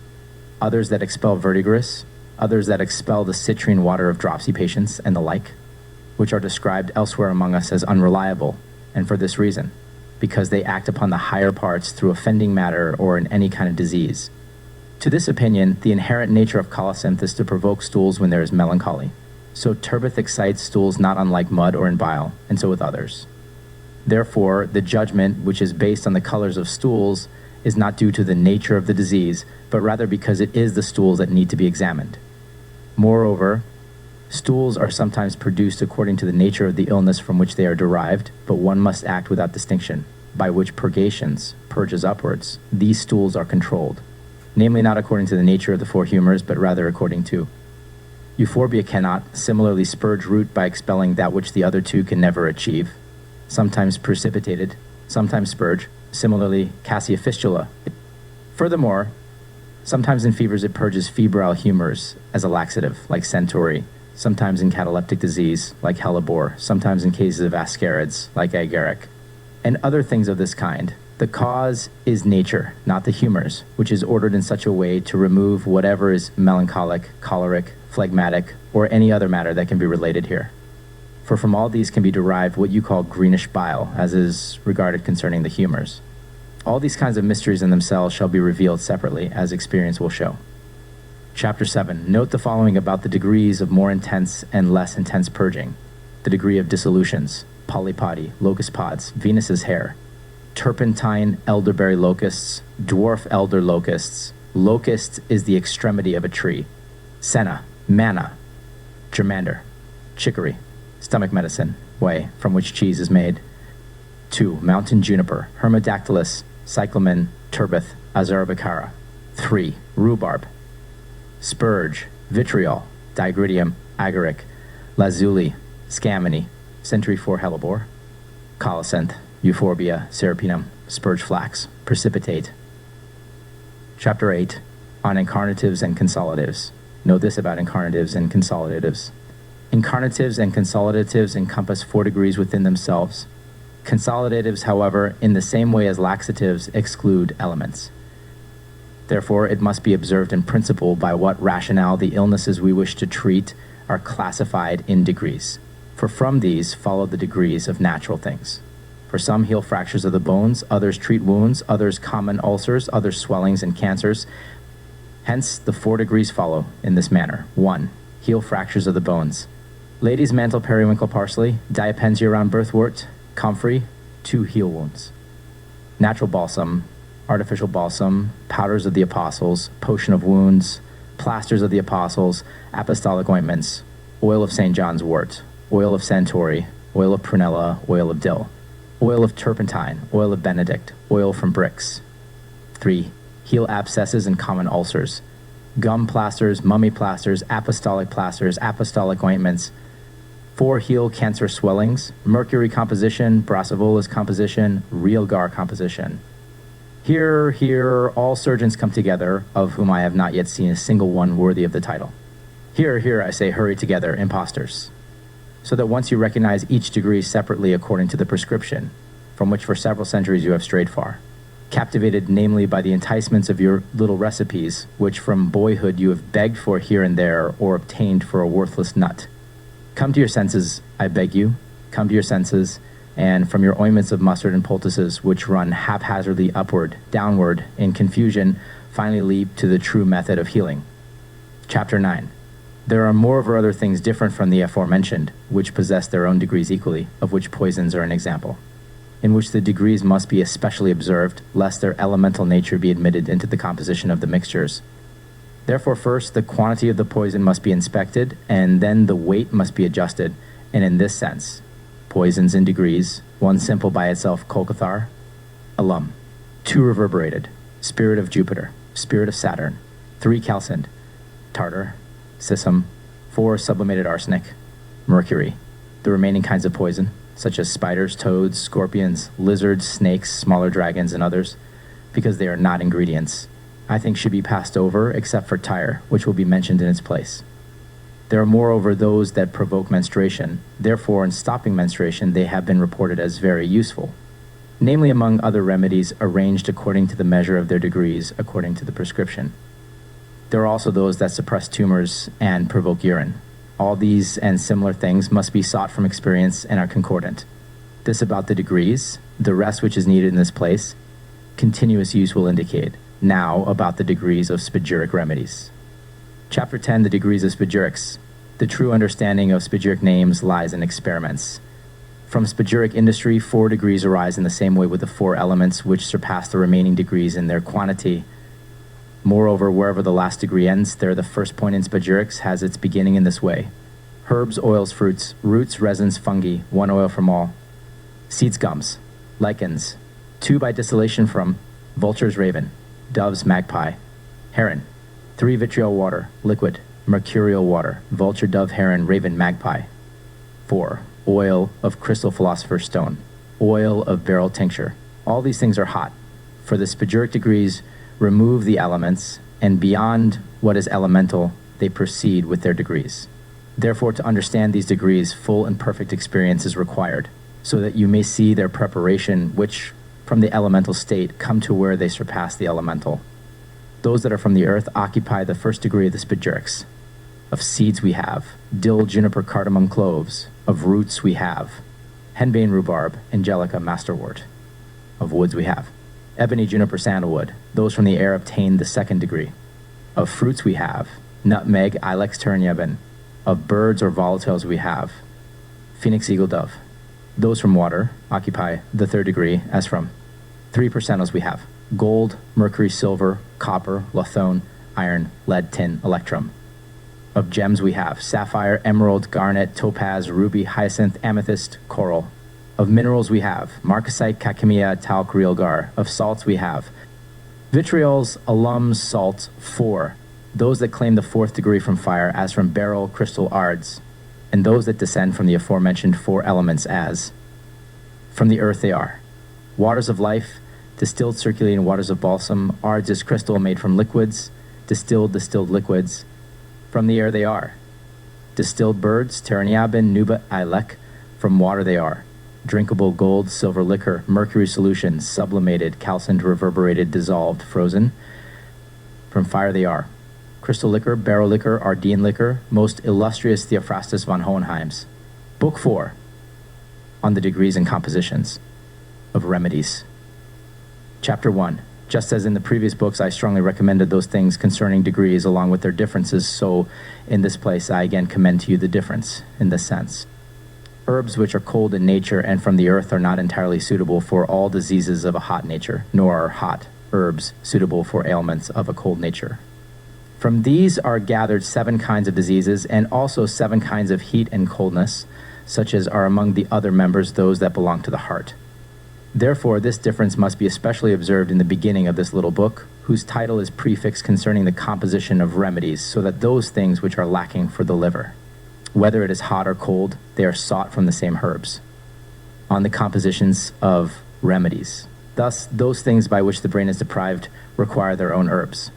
others that expel verdigris, others that expel the citrine water of dropsy patients, and the like, which are described elsewhere among us as unreliable, and for this reason, because they act upon the higher parts through offending matter or in any kind of disease. To this opinion, the inherent nature of colocynth is to provoke stools when there is melancholy. So turbith excites stools not unlike mud or in bile, and so with others. Therefore, the judgment, which is based on the colors of stools, is not due to the nature of the disease, but rather because it is the stools that need to be examined. Moreover, stools are sometimes produced according to the nature of the illness from which they are derived, but one must act without distinction, by which purgations, purges upwards, these stools are controlled, namely not according to the nature of the four humors, but rather according to euphorbia cannot similarly spurge root by expelling that which the other two can never achieve, sometimes precipitated, sometimes spurge, similarly cassia fistula. Furthermore, sometimes in fevers it purges febrile humors as a laxative, like centaury, sometimes in cataleptic disease, like hellebore, sometimes in cases of ascarids, like agaric, and other things of this kind. The cause is nature, not the humors, which is ordered in such a way to remove whatever is melancholic, choleric, phlegmatic, or any other matter that can be related here. For from all these can be derived what you call greenish bile, as is regarded concerning the humors. All these kinds of mysteries in themselves shall be revealed separately, as experience will show. Chapter 7. Note the following about the degrees of more intense and less intense purging. The degree of dissolutions, polypody, locust pods, Venus's hair, turpentine elderberry locusts, dwarf elder locusts. Locust is the extremity of a tree. Senna, manna, germander, chicory, stomach medicine, whey, from which cheese is made. 2. Mountain juniper, hermidactylus, cyclamen, turbith, azarabicara. 3. Rhubarb, spurge, vitriol, digridium, agaric, lazuli, scammony, century 4 hellebore, colocynth, euphorbia, serapinum, spurge flax, precipitate. Chapter 8. On incarnatives and consolidatives. Know this about incarnatives and consolidatives. Incarnatives and consolidatives encompass 4 degrees within themselves. Consolidatives, however, in the same way as laxatives, exclude elements. Therefore, it must be observed in principle by what rationale the illnesses we wish to treat are classified in degrees. For from these follow the degrees of natural things. For some heal fractures of the bones, others treat wounds, others common ulcers, others swellings and cancers. Hence, the 4 degrees follow in this manner. 1. Heal fractures of the bones. Ladies' mantle periwinkle parsley, diapensia round birthwort, comfrey, 2 heal wounds. Natural balsam, artificial balsam, powders of the apostles, potion of wounds, plasters of the apostles, apostolic ointments, oil of St. John's wort, oil of centaury, oil of prunella, oil of dill, oil of turpentine, oil of benedict, oil from bricks. 3. Heal abscesses and common ulcers, gum plasters, mummy plasters, apostolic ointments. 4. Heal cancer swellings, mercury composition, brassavolas composition, realgar composition. Here, all surgeons come together, of whom I have not yet seen a single one worthy of the title. Here, I say, hurry together, impostors, so that once you recognize each degree separately according to the prescription, from which for several centuries you have strayed far, captivated namely by the enticements of your little recipes, which from boyhood you have begged for here and there, or obtained for a worthless nut. Come to your senses, I beg you, come to your senses, and from your ointments of mustard and poultices, which run haphazardly upward, downward, in confusion, finally lead to the true method of healing. Chapter 9. There are moreover other things different from the aforementioned, which possess their own degrees equally, of which poisons are an example, in which the degrees must be especially observed, lest their elemental nature be admitted into the composition of the mixtures. Therefore, first, the quantity of the poison must be inspected, and then the weight must be adjusted, and in this sense, poisons in degrees, one simple by itself, colcathar, alum, 2 reverberated, spirit of Jupiter, spirit of Saturn, 3 calcined, tartar, sisum, 4 sublimated arsenic, mercury, the remaining kinds of poison, such as spiders, toads, scorpions, lizards, snakes, smaller dragons, and others, because they are not ingredients, I think should be passed over, except for tyre, which will be mentioned in its place. There are moreover those that provoke menstruation. Therefore, in stopping menstruation, they have been reported as very useful, namely among other remedies arranged according to the measure of their degrees, according to the prescription. There are also those that suppress tumors and provoke urine. All these and similar things must be sought from experience and are concordant. This about the degrees. The rest which is needed in this place, continuous use will indicate. Now about the degrees of spagyric remedies. Chapter 10, the degrees of spagyrics. The true understanding of spagyric names lies in experiments. From spagyric industry, 4 degrees arise in the same way with the 4 elements which surpass the remaining degrees in their quantity. Moreover, wherever the last degree ends, there the first point in spagyrics has its beginning in this way. Herbs, oils, fruits, roots, resins, fungi, 1 oil from all. Seeds, gums, lichens, 2 by distillation from vulture's raven, dove's magpie, heron, 3 vitriol water, liquid, mercurial water, vulture, dove, heron, raven, magpie. 4 oil of crystal philosopher's stone, oil of beryl tincture. All these things are hot. For the spagyric degrees remove the elements, and beyond what is elemental, they proceed with their degrees. Therefore, to understand these degrees, full and perfect experience is required, so that you may see their preparation, which, from the elemental state, come to where they surpass the elemental. Those that are from the earth occupy the first degree of the spagyrics. Of seeds we have dill, juniper, cardamom, cloves. Of roots we have henbane, rhubarb, angelica, masterwort. Of woods we have ebony, juniper, sandalwood. Those from the air obtain the second degree. Of fruits we have nutmeg, ilex, turnyaben. Of birds or volatiles we have phoenix, eagle, dove. Those from water occupy the third degree, as from 3 percentiles we have gold, mercury, silver, copper, lathone, iron, lead, tin, electrum. Of gems we have sapphire, emerald, garnet, topaz, ruby, hyacinth, amethyst, coral. Of minerals we have marcasite, kakemia, talc, realgar. Of salts we have vitriols, alums, salts, 4. Those that claim the 4th degree from fire, as from beryl, crystal, ards. And those that descend from the aforementioned 4 elements, as from the earth they are waters of life, distilled circulating waters of balsam. Ards is crystal made from liquids, distilled liquids. From the air they are distilled birds, teraniabin, nuba, ilek. From water they are drinkable gold, silver liquor, mercury solution, sublimated, calcined, reverberated, dissolved, frozen. From fire they are crystal liquor, beryl liquor, Ardene liquor, most illustrious Theophrastus von Hohenheim's. Book 4, on the degrees and compositions of remedies. Chapter 1. Just as in the previous books I strongly recommended those things concerning degrees along with their differences, so in this place I again commend to you the difference in this sense. Herbs which are cold in nature and from the earth are not entirely suitable for all diseases of a hot nature, nor are hot herbs suitable for ailments of a cold nature. From these are gathered 7 kinds of diseases, and also 7 kinds of heat and coldness, such as are among the other members those that belong to the heart. Therefore, this difference must be especially observed in the beginning of this little book, whose title is prefixed concerning the composition of remedies, so that those things which are lacking for the liver, whether it is hot or cold, they are sought from the same herbs. On the compositions of remedies. Thus, those things by which the brain is deprived require their own herbs.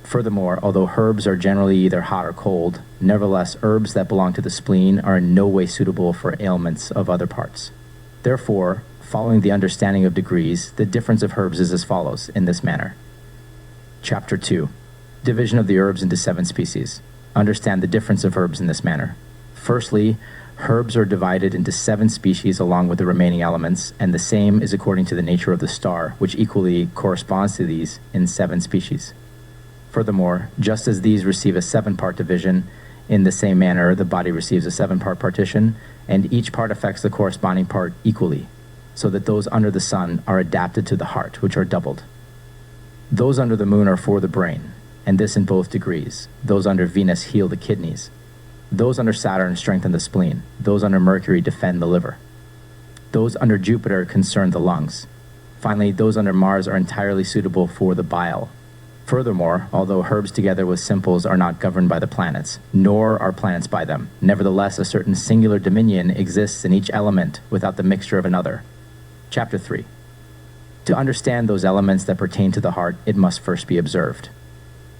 Furthermore, although herbs are generally either hot or cold, nevertheless herbs that belong to the spleen are in no way suitable for ailments of other parts. Therefore, following the understanding of degrees, the difference of herbs is as follows, in this manner. Chapter 2. Division of the herbs into 7 species. Understand the difference of herbs in this manner. Firstly, herbs are divided into 7 species along with the remaining elements, and the same is according to the nature of the star, which equally corresponds to these in 7 species. Furthermore, just as these receive a 7-part division, in the same manner the body receives a 7-part partition, and each part affects the corresponding part equally, so that those under the sun are adapted to the heart, which are doubled. Those under the moon are for the brain, and this in both degrees. Those under Venus heal the kidneys. Those under Saturn strengthen the spleen. Those under Mercury defend the liver. Those under Jupiter concern the lungs. Finally, those under Mars are entirely suitable for the bile. Furthermore, although herbs together with simples are not governed by the planets, nor are planets by them, nevertheless a certain singular dominion exists in each element without the mixture of another. Chapter 3. To understand those elements that pertain to the heart, it must first be observed.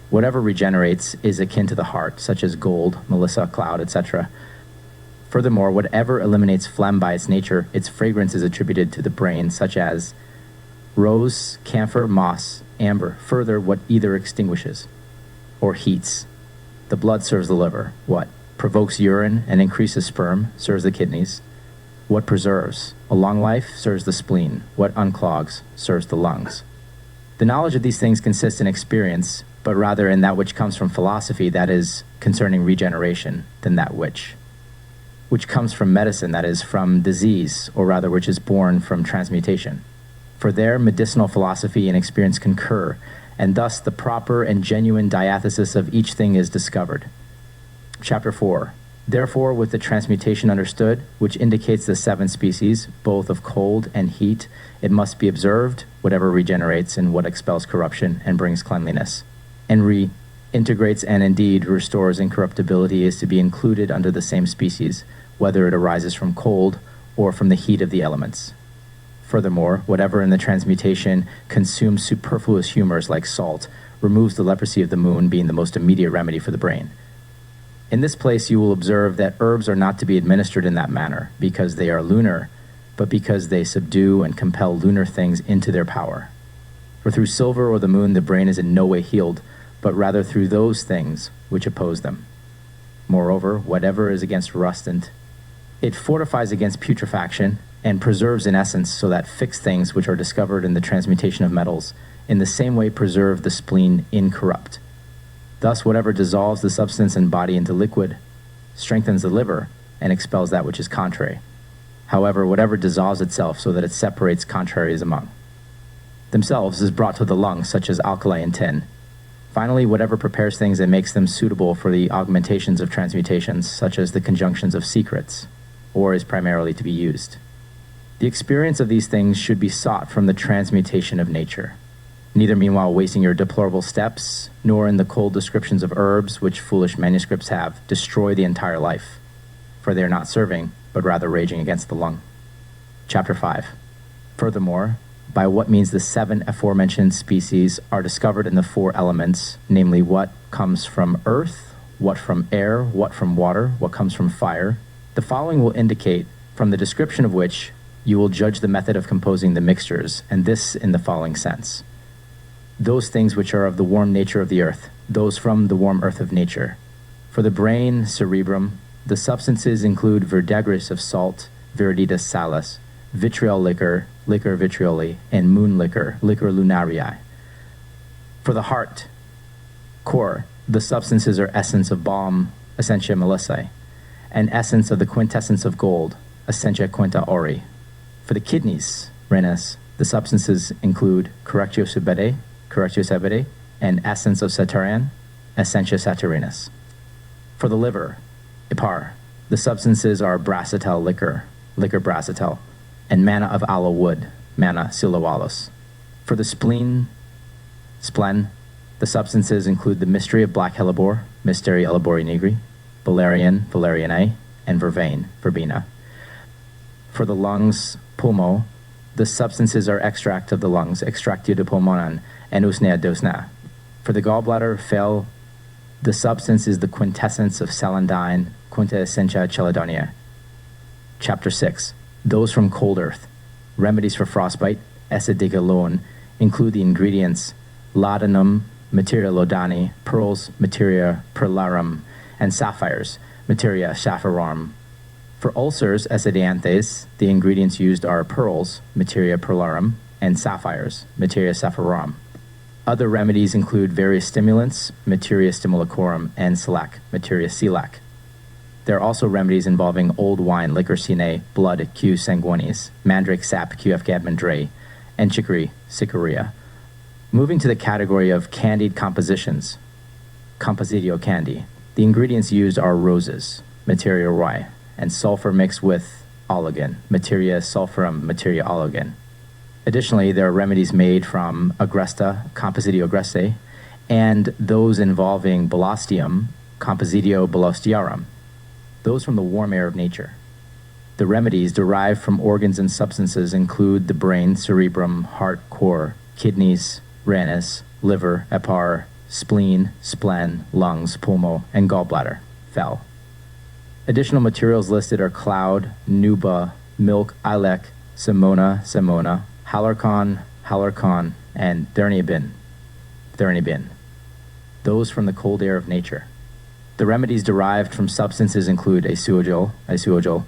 Whatever regenerates is akin to the heart, such as gold, melissa, cloud, etc. Furthermore, whatever eliminates phlegm by its nature, its fragrance is attributed to the brain, such as rose, camphor, moss, amber. Further, what either extinguishes or heats. The blood serves the liver. What provokes urine and increases sperm serves the kidneys. What preserves a long life serves the spleen. What unclogs serves the lungs. The knowledge of these things consists in experience, but rather in that which comes from philosophy, that is, concerning regeneration, than that which comes from medicine, that is, from disease, or rather which is born from transmutation. For there medicinal philosophy and experience concur, and thus the proper and genuine diathesis of each thing is discovered. Chapter 4. Therefore, with the transmutation understood, which indicates the 7 species, both of cold and heat, it must be observed, whatever regenerates and what expels corruption and brings cleanliness, and reintegrates and indeed restores incorruptibility is to be included under the same species, whether it arises from cold or from the heat of the elements. Furthermore, whatever in the transmutation consumes superfluous humors like salt, removes the leprosy of the moon, being the most immediate remedy for the brain. In this place you will observe that herbs are not to be administered in that manner, because they are lunar, but because they subdue and compel lunar things into their power. For through silver or the moon the brain is in no way healed, but rather through those things which oppose them. Moreover, whatever is against rustant, it fortifies against putrefaction, and preserves in essence, so that fixed things which are discovered in the transmutation of metals in the same way preserve the spleen incorrupt. Thus whatever dissolves the substance and body into liquid strengthens the liver and expels that which is contrary. However, whatever dissolves itself so that it separates contraries among themselves is brought to the lungs, such as alkali and tin. Finally, whatever prepares things and makes them suitable for the augmentations of transmutations, such as the conjunctions of secrets, or is primarily to be used. The experience of these things should be sought from the transmutation of nature, neither meanwhile wasting your deplorable steps, nor in the cold descriptions of herbs, which foolish manuscripts have, destroy the entire life, for they are not serving, but rather raging against the lung. Chapter 5. Furthermore, by what means the 7 aforementioned species are discovered in the 4 elements, namely what comes from earth, what from air, what from water, what comes from fire, the following will indicate, from the description of which you will judge the method of composing the mixtures, and this in the following sense. Those things which are of the warm nature of the earth, those from the warm earth of nature. For the brain, cerebrum, the substances include verdigris of salt, viriditas salis, vitriol liquor, liquor vitrioli, and moon liquor, liquor lunarii. For the heart, core, the substances are essence of balm, essentia melissae, and essence of the quintessence of gold, essentia quinta ori. For the kidneys, renas, the substances include correctio sebede, and essence of Saturnian, essentia Saturninus. For the liver, ipar, the substances are brassitel liquor, liquor brassitel, and manna of aloe wood, manna siloalus. For the spleen, splen, the substances include the mystery of black hellebore, mysteri hellebori nigri, valerian, valerianae, and vervain, verbena. For the lungs, pulmo, the substances are extract of the lungs, extractio de pulmonan, and usnea dosna. For the gallbladder, fel, the substance is the quintessence of celandine, quinta essentia cheladonia. Chapter 6. Those from cold earth. Remedies for frostbite, aceticolone, include the ingredients laudanum, materia laudani, pearls, materia perlarum, and sapphires, materia sapphirarum. For ulcers, acedianthes, the ingredients used are pearls, materia perlarum, and sapphires, materia sapphirarum. Other remedies include various stimulants, materia stimulacorum, and silac, materia silac. There are also remedies involving old wine, liquor sine, blood, Q. sanguinis, mandrake sap, Q. efgadmandre, and chicory, cicoria. Moving to the category of candied compositions, compositio candi. The ingredients used are roses, materia roi, and sulfur mixed with ologen, materia sulfurum, materia ologen. Additionally, there are remedies made from agresta, compositio agreste, and those involving bolostium, compositio bolostiarum, those from the warm air of nature. The remedies derived from organs and substances include the brain, cerebrum, heart, core, kidneys, ranus, liver, epar, spleen, splen, lungs, pulmo, and gallbladder, fel. Additional materials listed are cloud, nuba, milk, ilec, semona, halarcon, and thernibin, those from the cold air of nature. The remedies derived from substances include isuojol,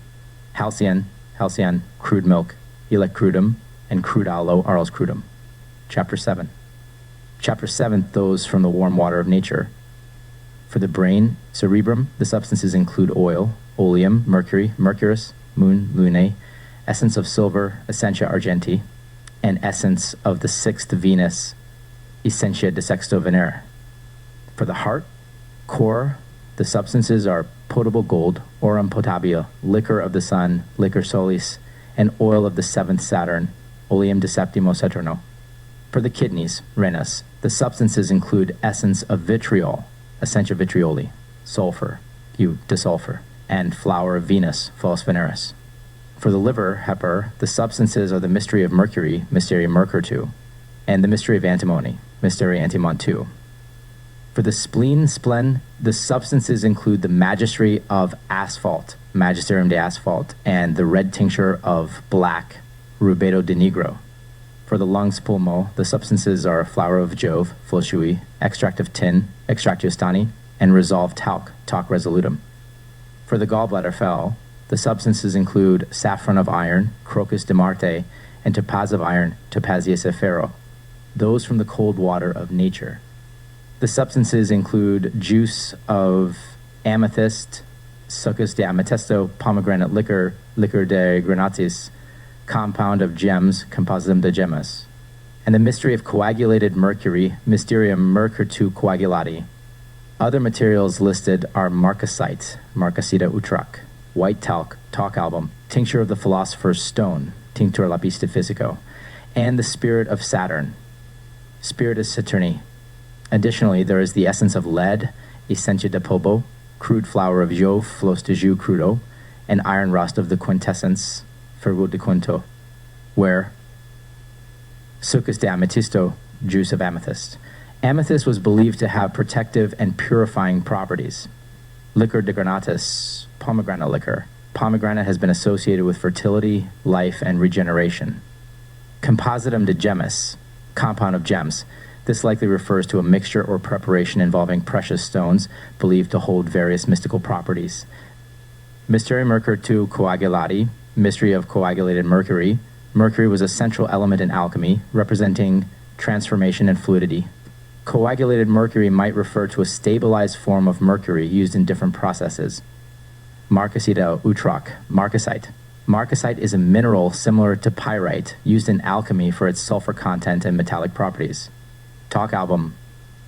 halcyon, crude milk, elec crudum, and crude aloe, arls crudum. Chapter 7. Chapter 7, those from the warm water of nature. For the brain, cerebrum, the substances include oil, oleum, mercury, mercurus, moon, lunae, essence of silver, essentia argenti, and essence of the sixth Venus, essentia de sexto Venere. For the heart, core, the substances are potable gold, aurum potabile, liquor of the sun, liquor solis, and oil of the seventh Saturn, oleum de septimo Saturno. For the kidneys, renus, the substances include essence of vitriol, essentia vitrioli, sulfur, Q. desulfur, and flower of Venus, false Veneris. For the liver, heper, the substances are the mystery of mercury, mysteria mercurtu, and the mystery of antimony, mysteria antimontu. For the spleen, the substances include the magistry of asphalt, magisterium de asphalt, and the red tincture of black, rubedo de negro. For the lungs, pulmo, the substances are flower of Jove, floshui, extract of tin, extractio stani, and resolved talc, talc resolutum. For the gallbladder, fel, the substances include saffron of iron, crocus de Marte, and topaz of iron, topazia sepphiro, those from the cold water of nature. The substances include juice of amethyst, succus de amethysto, pomegranate liquor, liquor de granatis, compound of gems, compositum de gemmas, and the mystery of coagulated mercury, mysterium mercurtu coagulati. Other materials listed are marcasite, marcasita utrac, white talc, talc album, tincture of the philosopher's stone, tinctur lapis de physico, and the spirit of Saturn, spiritus Saturni. Additionally, there is the essence of lead, essentia de polvo, crude flower of Jove, flos de jus crudo, and iron rust of the quintessence, fergo de quinto, where succus de amethysto, juice of amethyst. Amethyst was believed to have protective and purifying properties. Liquor de granatis, pomegranate liquor. Pomegranate has been associated with fertility, life, and regeneration. Compositum de gemmis, compound of gems. This likely refers to a mixture or preparation involving precious stones believed to hold various mystical properties. Mysterium mercurtu coagulati, mystery of coagulated mercury. Mercury was a central element in alchemy, representing transformation and fluidity. Coagulated mercury might refer to a stabilized form of mercury used in different processes. Marcasita utrac, marcasite. Marcasite is a mineral similar to pyrite used in alchemy for its sulfur content and metallic properties. Talc album,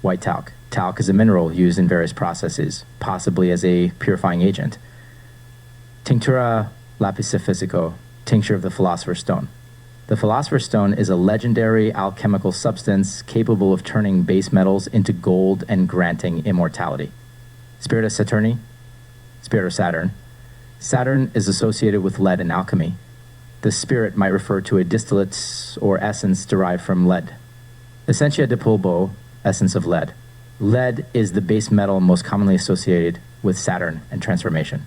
white talc. Talc is a mineral used in various processes, possibly as a purifying agent. Tinctura lapis physico, tincture of the philosopher's stone. The philosopher's stone is a legendary alchemical substance capable of turning base metals into gold and granting immortality. Spirit of Saturni, spirit of Saturn. Saturn is associated with lead in alchemy. The spirit might refer to a distillate or essence derived from lead. Essentia de polvo, essence of lead. Lead is the base metal most commonly associated with Saturn and transformation.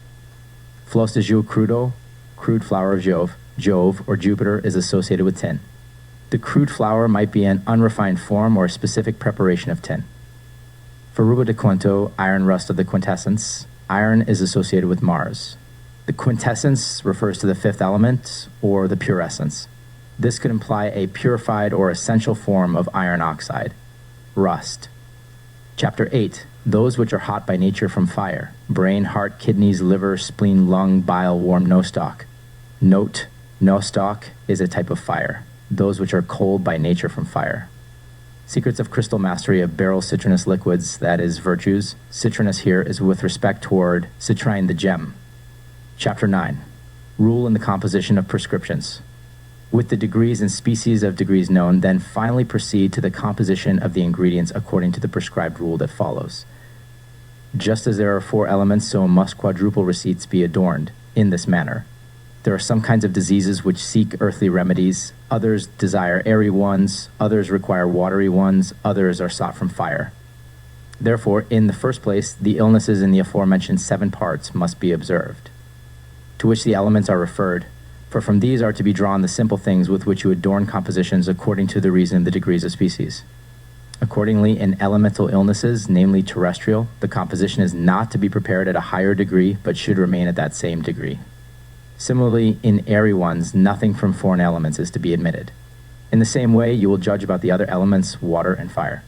Flos de Jove crudo, crude flower of Jove. Jove, or Jupiter, is associated with tin. The crude flower might be an unrefined form or a specific preparation of tin. For rubo de quinto, iron rust of the quintessence, iron is associated with Mars. The quintessence refers to the fifth element, or the pure essence. This could imply a purified or essential form of iron oxide, rust. Chapter 8, those which are hot by nature from fire, brain, heart, kidneys, liver, spleen, lung, bile, warm, nostoc. Note, nostoc is a type of fire, those which are cold by nature from fire. Secrets of crystal mastery of beryl citrinous liquids, that is, virtues. Citrinous here is with respect toward citrine the gem. Chapter 9, rule in the composition of prescriptions. With the degrees and species of degrees known, then finally proceed to the composition of the ingredients according to the prescribed rule that follows. Just as there are 4 elements, so must quadruple receipts be adorned in this manner. There are some kinds of diseases which seek earthly remedies, others desire airy ones, others require watery ones, others are sought from fire. Therefore, in the first place, the illnesses in the aforementioned 7 parts must be observed, to which the elements are referred, for from these are to be drawn the simple things with which you adorn compositions according to the reason of the degrees of species. Accordingly, in elemental illnesses, namely terrestrial, the composition is not to be prepared at a higher degree, but should remain at that same degree. Similarly, in airy ones, nothing from foreign elements is to be admitted. In the same way, you will judge about the other elements, water and fire.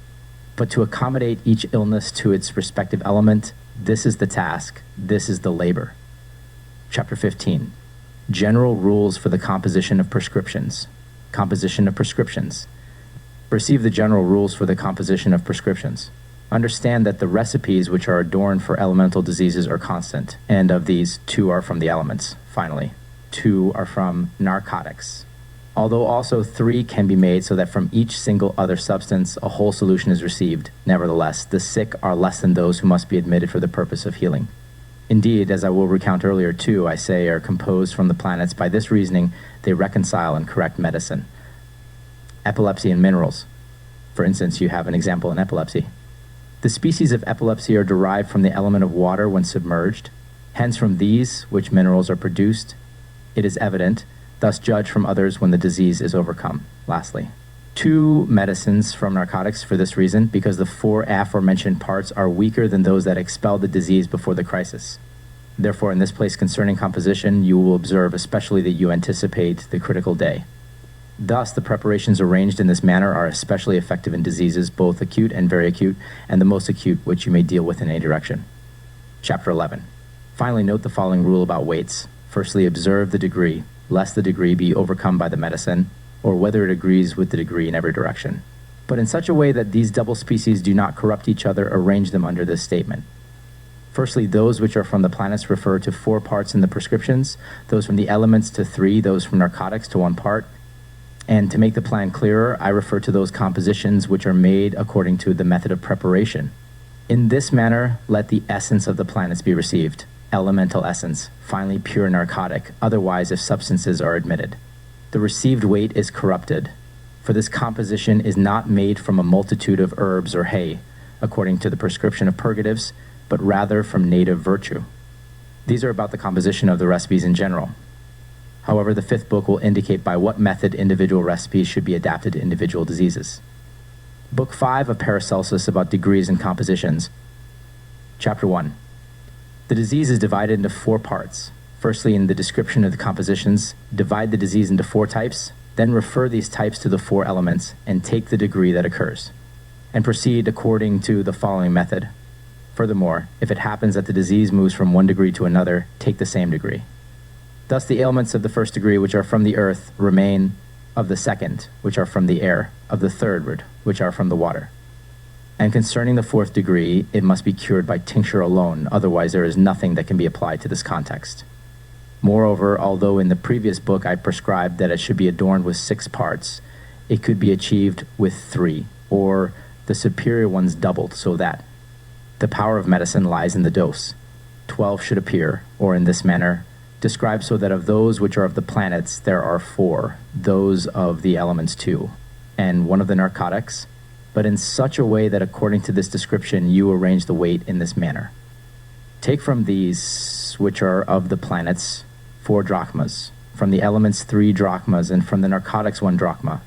But to accommodate each illness to its respective element, this is the task, this is the labor. Chapter 15. General rules for the composition of prescriptions. Composition of prescriptions. Perceive the general rules for the composition of prescriptions. Understand that the recipes which are adorned for elemental diseases are constant, and of these, 2 are from the elements. Finally, 2 are from narcotics. Although also 3 can be made so that from each single other substance a whole solution is received, nevertheless, the sick are less than those who must be admitted for the purpose of healing. Indeed, as I will recount earlier, 2, I say, are composed from the planets. By this reasoning, they reconcile and correct medicine. Epilepsy and minerals. For instance, you have an example in epilepsy. The species of epilepsy are derived from the element of water when submerged. Hence, from these, which minerals are produced, it is evident, thus judge from others when the disease is overcome. Lastly, 2 medicines from narcotics for this reason, because the 4 aforementioned parts are weaker than those that expel the disease before the crisis. Therefore, in this place concerning composition, you will observe especially that you anticipate the critical day. Thus, the preparations arranged in this manner are especially effective in diseases both acute and very acute, and the most acute which you may deal with in any direction. Chapter 11. Finally, note the following rule about weights. Firstly, observe the degree, lest the degree be overcome by the medicine, or whether it agrees with the degree in every direction. But in such a way that these double species do not corrupt each other, arrange them under this statement. Firstly, those which are from the planets refer to 4 parts in the prescriptions, those from the elements to 3, those from narcotics to 1 part. And to make the plan clearer, I refer to those compositions which are made according to the method of preparation. In this manner, let the essence of the planets be received, elemental essence, finally pure narcotic, otherwise if substances are admitted. The received weight is corrupted, for this composition is not made from a multitude of herbs or hay, according to the prescription of purgatives, but rather from native virtue. These are about the composition of the recipes in general. However, the 5th book will indicate by what method individual recipes should be adapted to individual diseases. Book 5 of Paracelsus about degrees and compositions. Chapter 1. The disease is divided into 4 parts. Firstly, in the description of the compositions, divide the disease into 4 types, then refer these types to the 4 elements, and take the degree that occurs, and proceed according to the following method. Furthermore, if it happens that the disease moves from one degree to another, take the same degree. Thus the ailments of the first degree, which are from the earth, remain, of the second, which are from the air, of the third, which are from the water. And concerning the 4th degree, it must be cured by tincture alone, otherwise there is nothing that can be applied to this context. Moreover, although in the previous book I prescribed that it should be adorned with 6 parts, it could be achieved with 3, or the superior ones doubled, so that the power of medicine lies in the dose. 12 should appear, or in this manner, described so that of those which are of the planets there are 4, those of the elements 2, and 1 of the narcotics, but in such a way that according to this description you arrange the weight in this manner. Take from these, which are of the planets, 4 drachmas, from the elements 3 drachmas, and from the narcotics 1 drachma.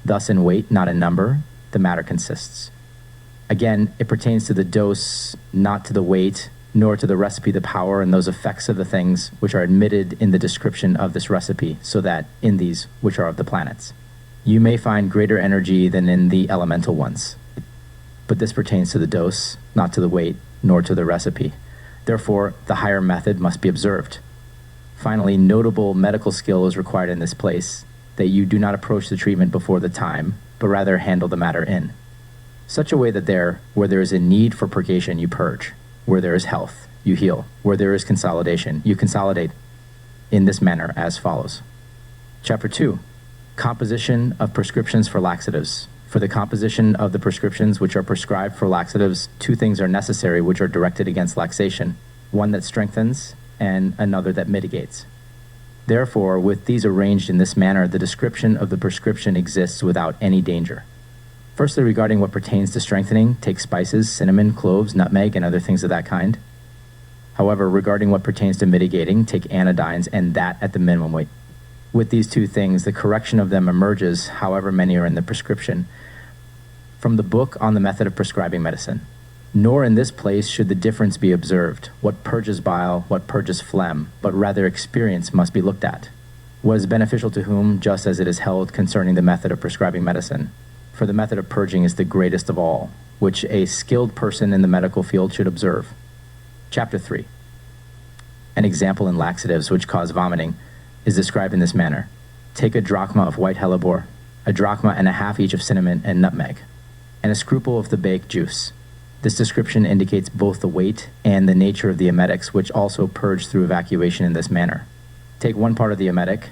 Thus in weight, not in number, the matter consists. Again, it pertains to the dose, not to the weight, nor to the recipe the power and those effects of the things which are admitted in the description of this recipe, so that in these, which are of the planets, you may find greater energy than in the elemental ones. But this pertains to the dose, not to the weight, nor to the recipe. Therefore, the higher method must be observed. Finally, notable medical skill is required in this place, that you do not approach the treatment before the time, but rather handle the matter in such a way that where there is a need for purgation, you purge. Where there is health, you heal. Where there is consolidation, you consolidate in this manner as follows. Chapter 2. Composition of prescriptions for laxatives. For the composition of the prescriptions which are prescribed for laxatives, 2 things are necessary which are directed against laxation, one that strengthens and another that mitigates. Therefore, with these arranged in this manner, the description of the prescription exists without any danger. Firstly, regarding what pertains to strengthening, take spices, cinnamon, cloves, nutmeg, and other things of that kind. However, regarding what pertains to mitigating, take anodynes, and that at the minimum weight. With these 2 things, the correction of them emerges, however many are in the prescription, from the book on the method of prescribing medicine. Nor in this place should the difference be observed, what purges bile, what purges phlegm, but rather experience must be looked at. What is beneficial to whom, just as it is held concerning the method of prescribing medicine. For the method of purging is the greatest of all, which a skilled person in the medical field should observe. Chapter 3. An example in laxatives which cause vomiting is described in this manner. Take a drachma of white hellebore, a drachma and a half each of cinnamon and nutmeg, and a scruple of the baic juice. This description indicates both the weight and the nature of the emetics, which also purge through evacuation in this manner. Take 1 part of the emetic,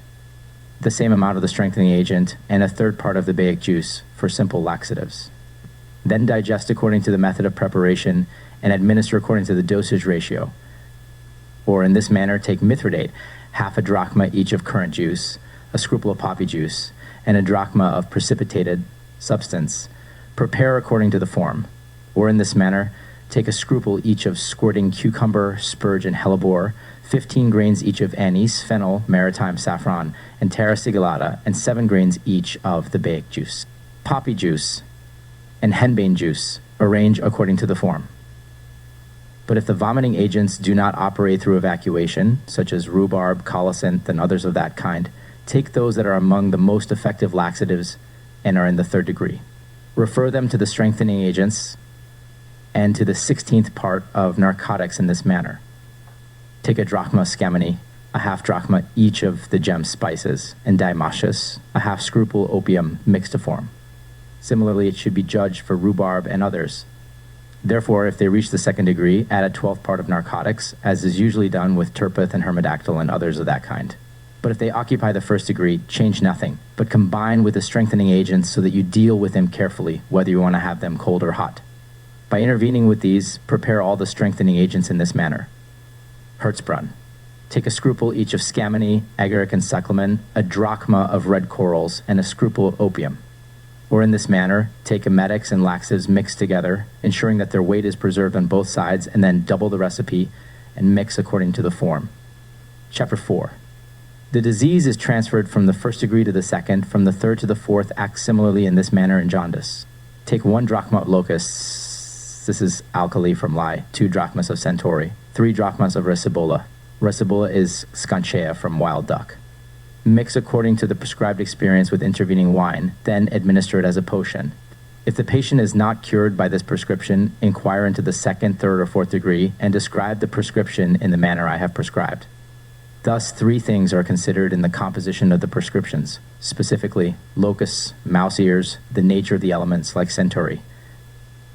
the same amount of the strengthening agent, and a 3rd part of the baic juice for simple laxatives. Then digest according to the method of preparation and administer according to the dosage ratio. Or in this manner, take mithridate, half a drachma each of currant juice, a scruple of poppy juice, and a drachma of precipitated substance. Prepare according to the form. Or in this manner, take a scruple each of squirting cucumber, spurge, and hellebore, 15 grains each of anise, fennel, maritime saffron, and terra sigillata, and 7 grains each of the baic juice. Poppy juice and henbane juice, arrange according to the form. But if the vomiting agents do not operate through evacuation, such as rhubarb, colocynth, and others of that kind, take those that are among the most effective laxatives and are in the 3rd degree. Refer them to the strengthening agents and to the 16th part of narcotics in this manner. Take a drachma of scammony, a half drachma each of the gem spices, and dimaschus, a half scruple opium mixed to form. Similarly, it should be judged for rhubarb and others. Therefore, if they reach the 2nd degree, add a 12th part of narcotics, as is usually done with turpith and hermidactyl and others of that kind. But if they occupy the 1st degree, change nothing, but combine with the strengthening agents so that you deal with them carefully, whether you want to have them cold or hot. By intervening with these, prepare all the strengthening agents in this manner. Herzbrunnen. Take a scruple each of scammony, agaric, and cyclamen, a drachma of red corals, and a scruple of opium. Or in this manner, take emetics and laxatives mixed together, ensuring that their weight is preserved on both sides, and then double the recipe and mix according to the form. Chapter 4. The disease is transferred from the 1st degree to the 2nd, from the 3rd to the 4th, acts similarly in this manner in jaundice. Take 1 drachma of locusts, this is alkali from lye, 2 drachmas of centauri, 3 drachmas of resibola. Resibola is sconchea from wild duck. Mix according to the prescribed experience with intervening wine, then administer it as a potion. If the patient is not cured by this prescription, inquire into the 2nd, 3rd, or 4th degree, and describe the prescription in the manner I have prescribed. Thus, 3 things are considered in the composition of the prescriptions, specifically locusts, mouse ears, the nature of the elements like centauri.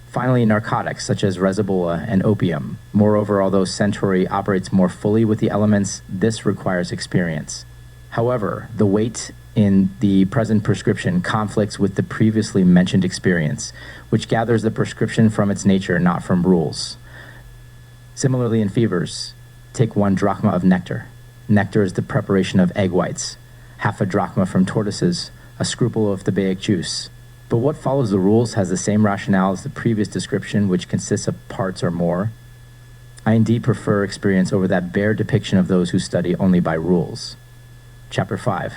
Finally, narcotics such as resibola and opium. Moreover, although centauri operates more fully with the elements, this requires experience. However, the weight in the present prescription conflicts with the previously mentioned experience, which gathers the prescription from its nature, not from rules. Similarly, in fevers, take 1 drachma of nectar. Nectar is the preparation of egg whites, half a drachma from tortoises, a scruple of the baic juice. But what follows the rules has the same rationale as the previous description, which consists of parts or more. I indeed prefer experience over that bare depiction of those who study only by rules. Chapter 5.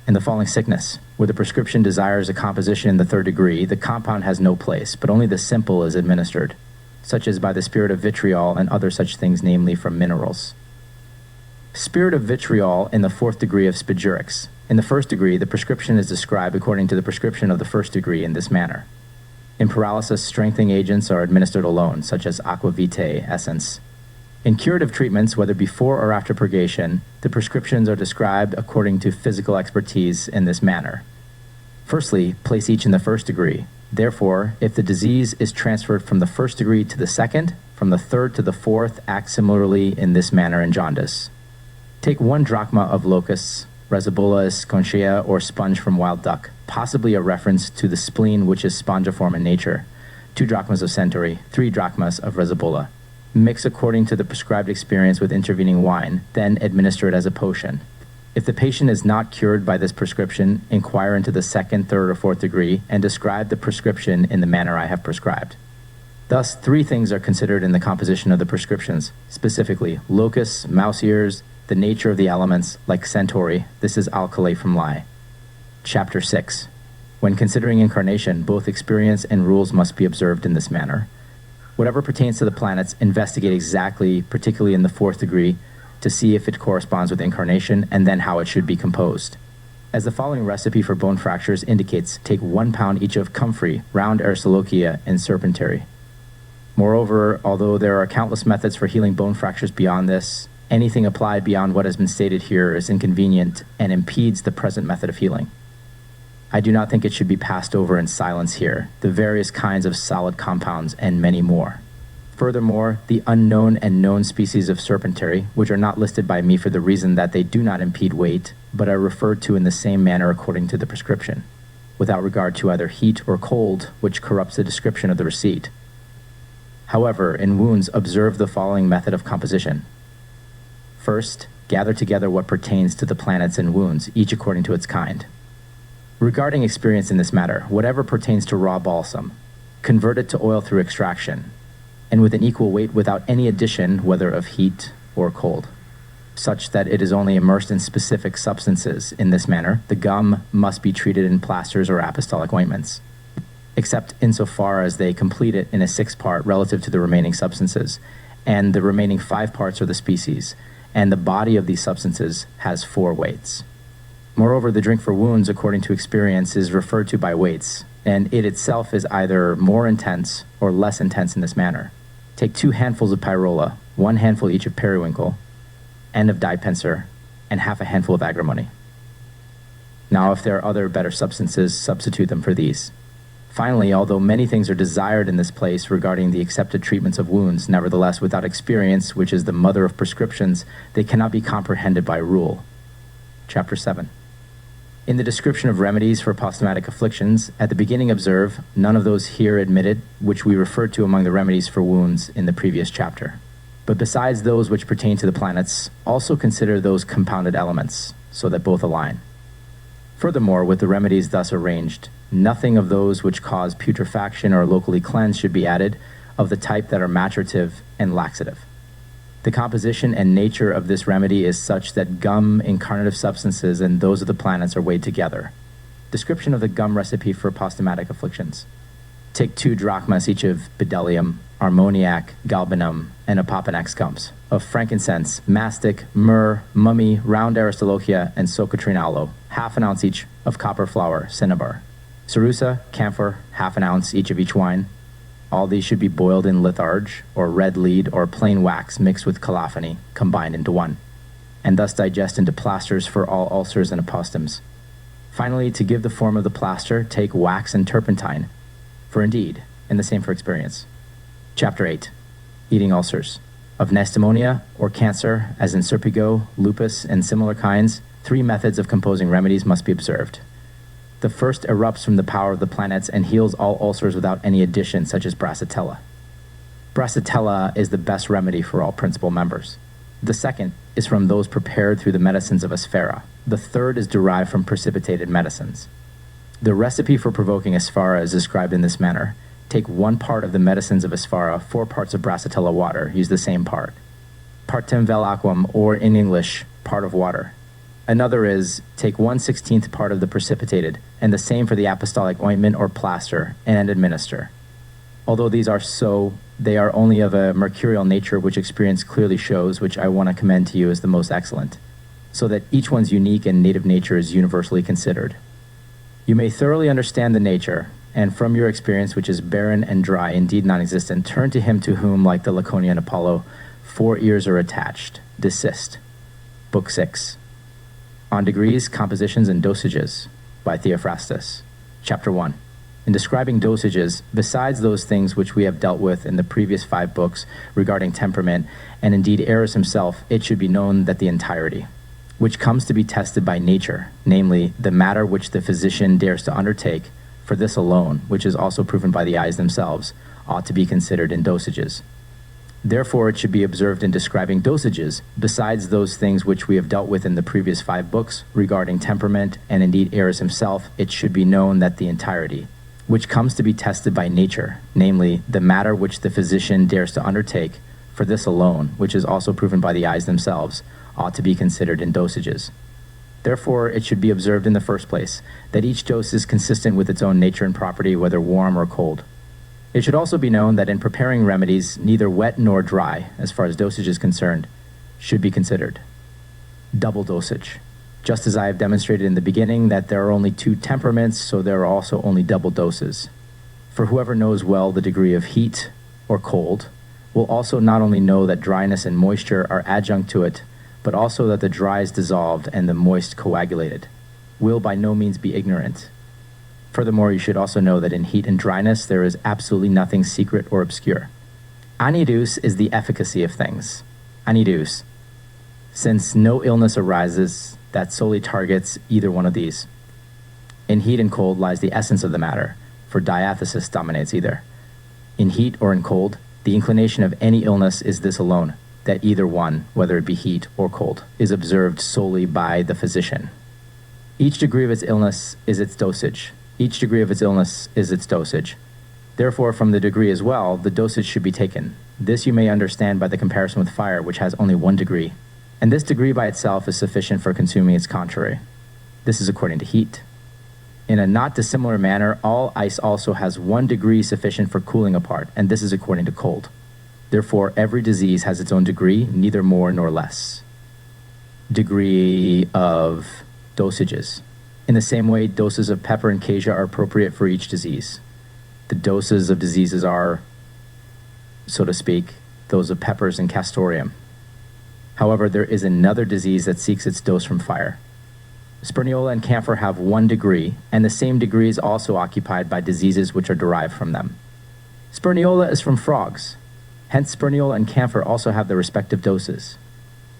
In the falling sickness, where the prescription desires a composition in the third degree, the compound has no place, but only the simple is administered, such as by the spirit of vitriol and other such things, namely from minerals. Spirit of vitriol in the fourth degree of spagyrics. In the first degree, the prescription is described according to the prescription of the first degree in this manner. In paralysis, strengthening agents are administered alone, such as aqua vitae essence. In curative treatments, whether before or after purgation, the prescriptions are described according to physical expertise in this manner. Firstly, place each in the first degree. Therefore, if the disease is transferred from the first degree to the second, from the third to the fourth, act similarly in this manner in jaundice. Take 1 drachma of locusts, Resibola conchea, or sponge from wild duck, possibly a reference to the spleen, which is spongiform in nature. 2 drachmas of centaury, 3 drachmas of Resibola. Mix according to the prescribed experience with intervening wine, then administer it as a potion. If the patient is not cured by this prescription, inquire into the second, third, or fourth degree, and describe the prescription in the manner I have prescribed. Thus, 3 things are considered in the composition of the prescriptions, specifically locusts, mouse ears, the nature of the elements, like centauri. This is alkali from lye. Chapter 6. When considering incarnation, both experience and rules must be observed in this manner. Whatever pertains to the planets, investigate exactly, particularly in the fourth degree, to see if it corresponds with incarnation, and then how it should be composed. As the following recipe for bone fractures indicates, take 1 pound each of comfrey, round aristolochia, and serpentary. Moreover, although there are countless methods for healing bone fractures beyond this, anything applied beyond what has been stated here is inconvenient and impedes the present method of healing. I do not think it should be passed over in silence here, the various kinds of solid compounds and many more. Furthermore, the unknown and known species of serpentary, which are not listed by me for the reason that they do not impede weight, but are referred to in the same manner according to the prescription, without regard to either heat or cold, which corrupts the description of the receipt. However, in wounds, observe the following method of composition. First, gather together what pertains to the planets and wounds, each according to its kind. Regarding experience in this matter, whatever pertains to raw balsam, convert it to oil through extraction, and with an equal weight without any addition, whether of heat or cold, such that it is only immersed in specific substances. In this manner, the gum must be treated in plasters or apostolic ointments, except insofar as they complete it in a 6th part relative to the remaining substances, and the remaining 5 parts are the species, and the body of these substances has 4 weights. Moreover, the drink for wounds, according to experience, is referred to by weights, and it itself is either more intense or less intense in this manner. Take 2 handfuls of pyrola, 1 handful each of periwinkle, and of dipenser, and half a handful of agrimony. Now, if there are other better substances, substitute them for these. Finally, although many things are desired in this place regarding the accepted treatments of wounds, nevertheless, without experience, which is the mother of prescriptions, they cannot be comprehended by rule. Chapter 7. In the description of remedies for postmatic afflictions, at the beginning observe none of those here admitted, which we referred to among the remedies for wounds in the previous chapter. But besides those which pertain to the planets, also consider those compounded elements, so that both align. Furthermore, with the remedies thus arranged, nothing of those which cause putrefaction or locally cleanse should be added, of the type that are maturative and laxative. The composition and nature of this remedy is such that gum, incarnative substances, and those of the planets are weighed together. Description of the gum recipe for postmatic afflictions. Take 2 drachmas each of bdellium, armoniac, galbanum, and apopanax gums, of frankincense, mastic, myrrh, mummy, round aristolochia, and socotrine aloe, half an ounce each of copper flower, cinnabar. Cerussa, camphor, half an ounce each of each wine. All these should be boiled in litharge, or red lead, or plain wax mixed with colophony, combined into one, and thus digest into plasters for all ulcers and apostoms. Finally, to give the form of the plaster, take wax and turpentine, for indeed, and the same for experience. Chapter 8. Eating ulcers. Of nestimonia, or cancer, as in serpigo, lupus, and similar kinds, 3 methods of composing remedies must be observed. The first erupts from the power of the planets and heals all ulcers without any addition, such as brassatella. Brassatella is the best remedy for all principal members. The second is from those prepared through the medicines of Asphera. The third is derived from precipitated medicines. The recipe for provoking Asphara is described in this manner. Take 1 part of the medicines of Asphara, 4 parts of Bracitella water, use the same part. Partem vel aquam, or in English, part of water. Another is, take 1/16th part of the precipitated, and the same for the apostolic ointment or plaster, and administer. Although these are so, they are only of a mercurial nature, which experience clearly shows, which I want to commend to you as the most excellent, so that each one's unique and native nature is universally considered. You may thoroughly understand the nature, and from your experience, which is barren and dry, indeed non-existent, turn to him to whom, like the Laconian Apollo, 4 ears are attached. Desist. Book 6. On Degrees, Compositions, and Dosages, by Theophrastus. Chapter 1. In describing dosages, besides those things which we have dealt with in the previous 5 books regarding temperament, and indeed Eros himself, it should be known that the entirety, which comes to be tested by nature, namely, the matter which the physician dares to undertake, for this alone, which is also proven by the eyes themselves, ought to be considered in dosages. Therefore, it should be observed in describing dosages, besides those things which we have dealt with in the previous 5 books regarding temperament, and indeed Eros himself, it should be known that the entirety, which comes to be tested by nature, namely, the matter which the physician dares to undertake, for this alone, which is also proven by the eyes themselves, ought to be considered in dosages. Therefore, it should be observed in the first place, that each dose is consistent with its own nature and property, whether warm or cold. It should also be known that in preparing remedies, neither wet nor dry, as far as dosage is concerned, should be considered. Double dosage. Just as I have demonstrated in the beginning that there are only 2 temperaments, so there are also only double doses. For whoever knows well the degree of heat or cold will also not only know that dryness and moisture are adjunct to it, but also that the dry is dissolved and the moist coagulated, will by no means be ignorant. Furthermore, you should also know that in heat and dryness there is absolutely nothing secret or obscure. Anidus is the efficacy of things. Anidus, since no illness arises that solely targets either one of these. In heat and cold lies the essence of the matter, for diathesis dominates either. In heat or in cold, the inclination of any illness is this alone, that either one, whether it be heat or cold, is observed solely by the physician. Each degree of its illness is its dosage. Each degree of its illness is its dosage. Therefore, from the degree as well, the dosage should be taken. This you may understand by the comparison with fire, which has only 1 degree. And this degree by itself is sufficient for consuming its contrary. This is according to heat. In a not dissimilar manner, all ice also has 1 degree sufficient for cooling a part, and this is according to cold. Therefore, every disease has its own degree, neither more nor less. Degree of dosages. In the same way, doses of pepper and cassia are appropriate for each disease. The doses of diseases are, so to speak, those of peppers and castoreum. However, there is another disease that seeks its dose from fire. Spurniola and camphor have 1 degree, and the same degree is also occupied by diseases which are derived from them. Spurniola is from frogs. Hence, spurniola and camphor also have their respective doses.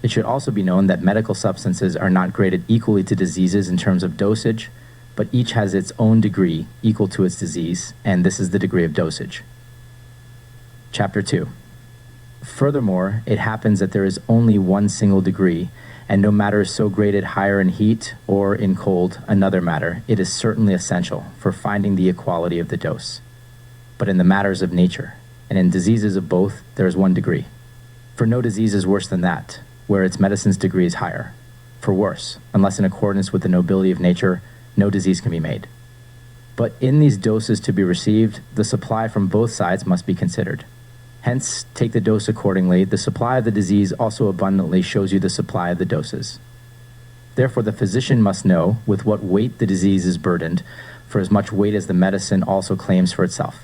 It should also be known that medical substances are not graded equally to diseases in terms of dosage, but each has its own degree equal to its disease, and this is the degree of dosage. Chapter 2. Furthermore, it happens that there is only 1 single degree, and no matter is so graded higher in heat or in cold, another matter, it is certainly essential for finding the equality of the dose. But in the matters of nature, and in diseases of both, there is 1 degree. For no disease is worse than that, where its medicine's degree is higher. For worse, unless in accordance with the nobility of nature, no disease can be made. But in these doses to be received, the supply from both sides must be considered. Hence, take the dose accordingly. The supply of the disease also abundantly shows you the supply of the doses. Therefore, the physician must know with what weight the disease is burdened, for as much weight as the medicine also claims for itself.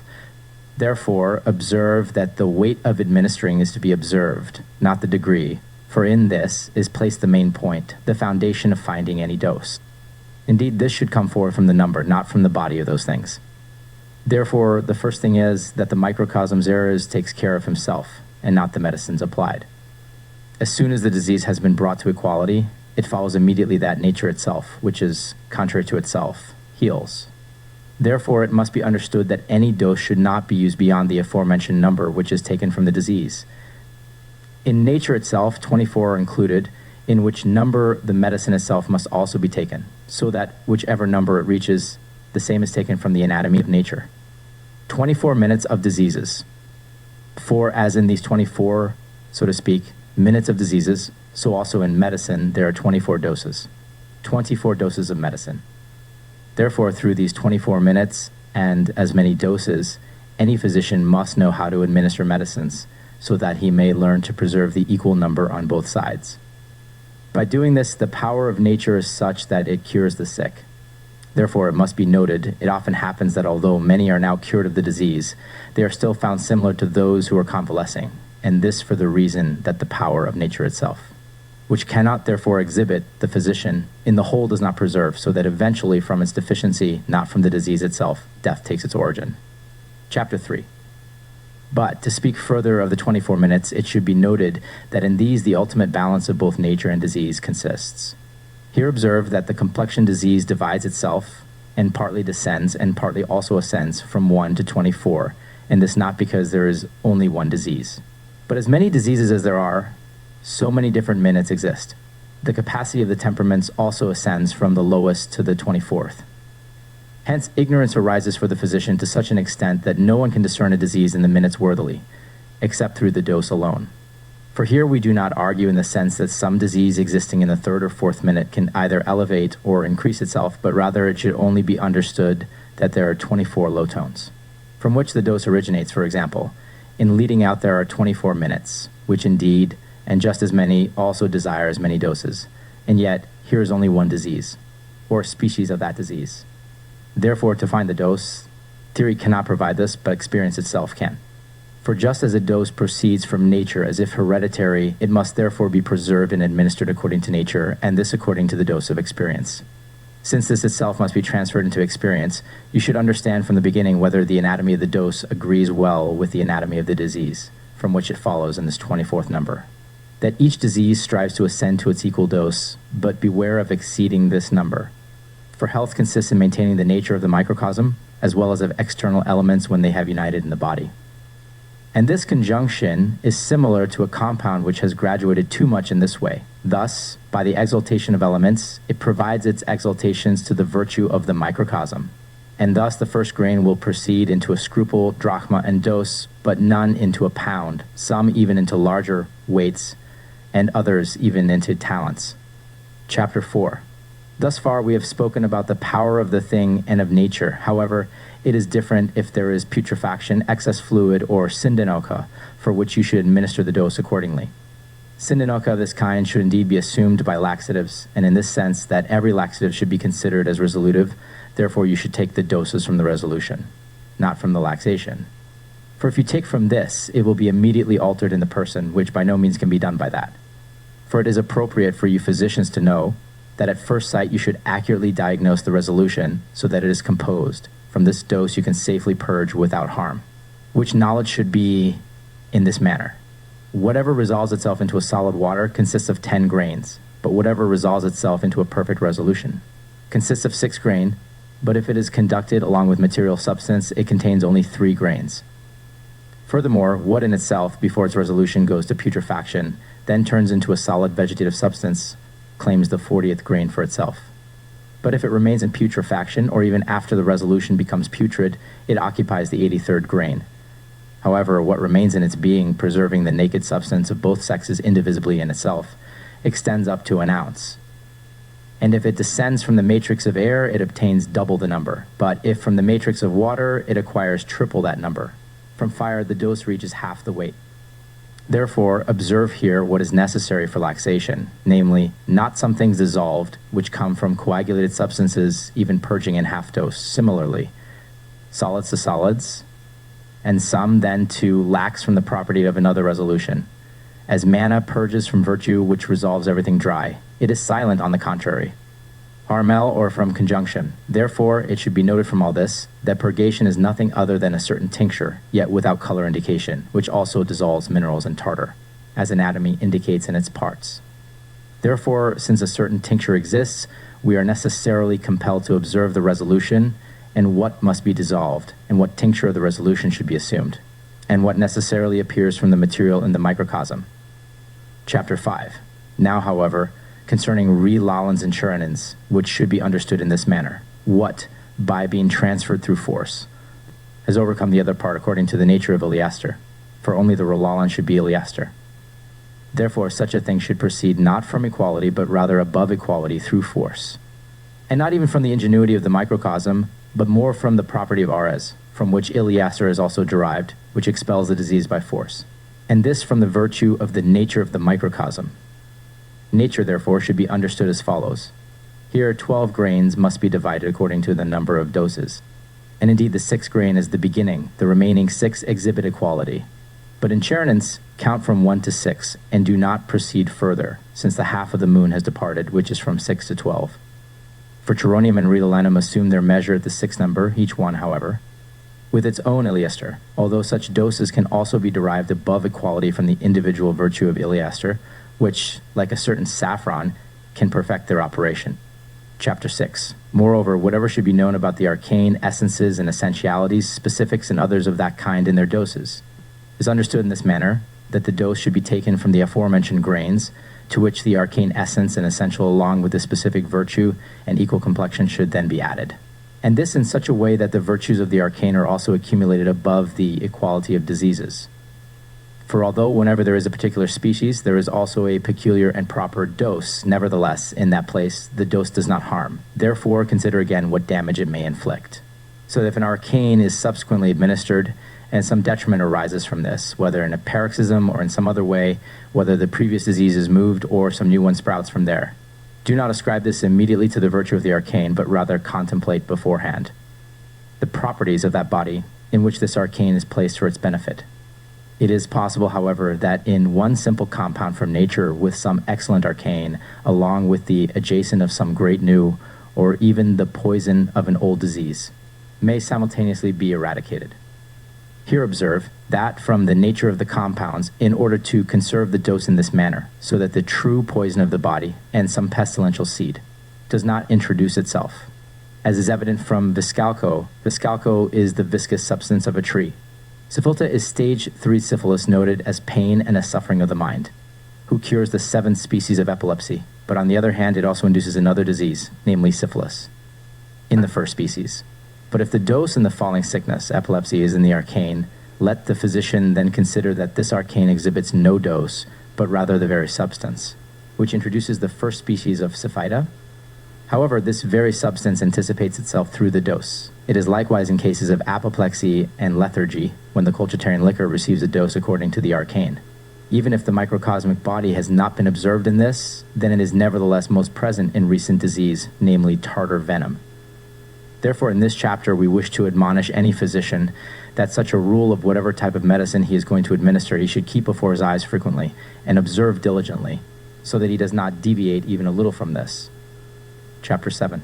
Therefore, observe that the weight of administering is to be observed, not the degree, for in this is placed the main point, the foundation of finding any dose. Indeed, this should come forward from the number, not from the body of those things. Therefore, the first thing is that the microcosm's errors takes care of himself, and not the medicines applied. As soon as the disease has been brought to equality, it follows immediately that nature itself, which is contrary to itself, heals. Therefore, it must be understood that any dose should not be used beyond the aforementioned number which is taken from the disease. In nature itself, 24 are included, in which number the medicine itself must also be taken, so that whichever number it reaches, The same is taken from the anatomy of nature. 24 minutes of diseases. For as in these 24, so to speak, minutes of diseases, so also in medicine there are 24 doses. 24 doses of medicine. Therefore, through these 24 minutes and as many doses, any physician must know how to administer medicines, so that he may learn to preserve the equal number on both sides. By doing this, the power of nature is such that it cures the sick. Therefore, it must be noted, it often happens that although many are now cured of the disease, they are still found similar to those who are convalescing, and this for the reason that the power of nature itself, which cannot therefore exhibit the physician, in the whole does not preserve, so that eventually from its deficiency, not from the disease itself, death takes its origin. Chapter 3. But to speak further of the 24 minutes, it should be noted that in these the ultimate balance of both nature and disease consists. Here observe that the complexion disease divides itself, and partly descends, and partly also ascends from 1 to 24, and this not because there is only one disease. But as many diseases as there are, so many different minutes exist. The capacity of the temperaments also ascends from the lowest to the 24th. Hence, ignorance arises for the physician to such an extent that no one can discern a disease in the minutes worthily, except through the dose alone. For here we do not argue in the sense that some disease existing in the 3rd or 4th minute can either elevate or increase itself, but rather it should only be understood that there are 24 low tones, from which the dose originates. For example, in leading out there are 24 minutes, which indeed, and just as many, also desire as many doses, and yet here is only one disease, or species of that disease. Therefore, to find the dose, theory cannot provide this, but experience itself can. For just as a dose proceeds from nature as if hereditary, it must therefore be preserved and administered according to nature, and this according to the dose of experience. Since this itself must be transferred into experience, you should understand from the beginning whether the anatomy of the dose agrees well with the anatomy of the disease, from which it follows in this 24th number. That each disease strives to ascend to its equal dose, but beware of exceeding this number. For health consists in maintaining the nature of the microcosm, as well as of external elements when they have united in the body. And this conjunction is similar to a compound which has graduated too much in this way. Thus, by the exaltation of elements, it provides its exaltations to the virtue of the microcosm. And thus the first grain will proceed into a scruple, drachma, and dose, but none into a pound, some even into larger weights, and others even into talents. Chapter 4. Thus far we have spoken about the power of the thing and of nature. However, it is different if there is putrefaction, excess fluid, or syndanoca, for which you should administer the dose accordingly. Syndanoca of this kind should indeed be assumed by laxatives, and in this sense that every laxative should be considered as resolutive, therefore you should take the doses from the resolution, not from the laxation. For if you take from this, it will be immediately altered in the person, which by no means can be done by that. For it is appropriate for you physicians to know that at first sight you should accurately diagnose the resolution so that it is composed. From this dose you can safely purge without harm, which knowledge should be in this manner. Whatever resolves itself into a solid water consists of 10 grains, but whatever resolves itself into a perfect resolution consists of 6 grain, but if it is conducted along with material substance, it contains only 3 grains. Furthermore, what in itself, before its resolution goes to putrefaction, then turns into a solid vegetative substance, claims the 40th grain for itself. But if it remains in putrefaction, or even after the resolution becomes putrid, it occupies the 83rd grain. However, what remains in its being, preserving the naked substance of both sexes indivisibly in itself, extends up to an ounce. And if it descends from the matrix of air, it obtains double the number. But if from the matrix of water, it acquires triple that number. From fire, the dose reaches half the weight. Therefore, observe here what is necessary for laxation, namely, not some things dissolved, which come from coagulated substances, even purging in half dose. Similarly, solids to solids, and some then to lax from the property of another resolution. As manna purges from virtue which resolves everything dry, it is silent on the contrary. Harmel or from conjunction. Therefore, it should be noted from all this that purgation is nothing other than a certain tincture, yet without color indication, which also dissolves minerals in tartar, as anatomy indicates in its parts. Therefore, since a certain tincture exists, we are necessarily compelled to observe the resolution and what must be dissolved, and what tincture of the resolution should be assumed, and what necessarily appears from the material in the microcosm. Chapter 5. Now, however, concerning relalins and churinins, which should be understood in this manner. What, by being transferred through force, has overcome the other part according to the nature of oleaster, for only the rollalon should be oleaster. Therefore, such a thing should proceed not from equality, but rather above equality through force. And not even from the ingenuity of the microcosm, but more from the property of ares, from which oleaster is also derived, which expels the disease by force. And this from the virtue of the nature of the microcosm. Nature, therefore, should be understood as follows. Here, 12 grains must be divided according to the number of doses. And indeed, the 6th grain is the beginning, the remaining 6 exhibit equality. But in Charinens, count from 1 to 6, and do not proceed further, since the half of the moon has departed, which is from 6 to 12. For Cheronium and Riedolenum assume their measure at the 6th number, each one, however, with its own oleaster, although such doses can also be derived above equality from the individual virtue of oleaster, which, like a certain saffron, can perfect their operation. Chapter 6. Moreover, whatever should be known about the arcane essences and essentialities, specifics, and others of that kind in their doses, is understood in this manner, that the dose should be taken from the aforementioned grains, to which the arcane essence and essential along with the specific virtue and equal complexion should then be added. And this in such a way that the virtues of the arcane are also accumulated above the equality of diseases. For although whenever there is a particular species, there is also a peculiar and proper dose, nevertheless, in that place, the dose does not harm. Therefore, consider again what damage it may inflict. So that if an arcane is subsequently administered, and some detriment arises from this, whether in a paroxysm or in some other way, whether the previous disease is moved or some new one sprouts from there, do not ascribe this immediately to the virtue of the arcane, but rather contemplate beforehand the properties of that body in which this arcane is placed for its benefit. It is possible, however, that in one simple compound from nature with some excellent arcane, along with the adjacent of some great new, or even the poison of an old disease, may simultaneously be eradicated. Here observe that from the nature of the compounds, in order to conserve the dose in this manner, so that the true poison of the body and some pestilential seed does not introduce itself. As is evident from viscalco, viscalco is the viscous substance of a tree. Syphilta is stage 3 syphilis noted as pain and a suffering of the mind, who cures the 7th species of epilepsy, but on the other hand it also induces another disease, namely syphilis, in the first species. But if the dose in the falling sickness, epilepsy, is in the arcane, let the physician then consider that this arcane exhibits no dose, but rather the very substance, which introduces the first species of syphida. However, this very substance anticipates itself through the dose. It is likewise in cases of apoplexy and lethargy, when the colchicarian liquor receives a dose according to the arcane. Even if the microcosmic body has not been observed in this, then it is nevertheless most present in recent disease, namely tartar venom. Therefore, in this chapter, we wish to admonish any physician that such a rule of whatever type of medicine he is going to administer, he should keep before his eyes frequently and observe diligently, so that he does not deviate even a little from this. Chapter 7.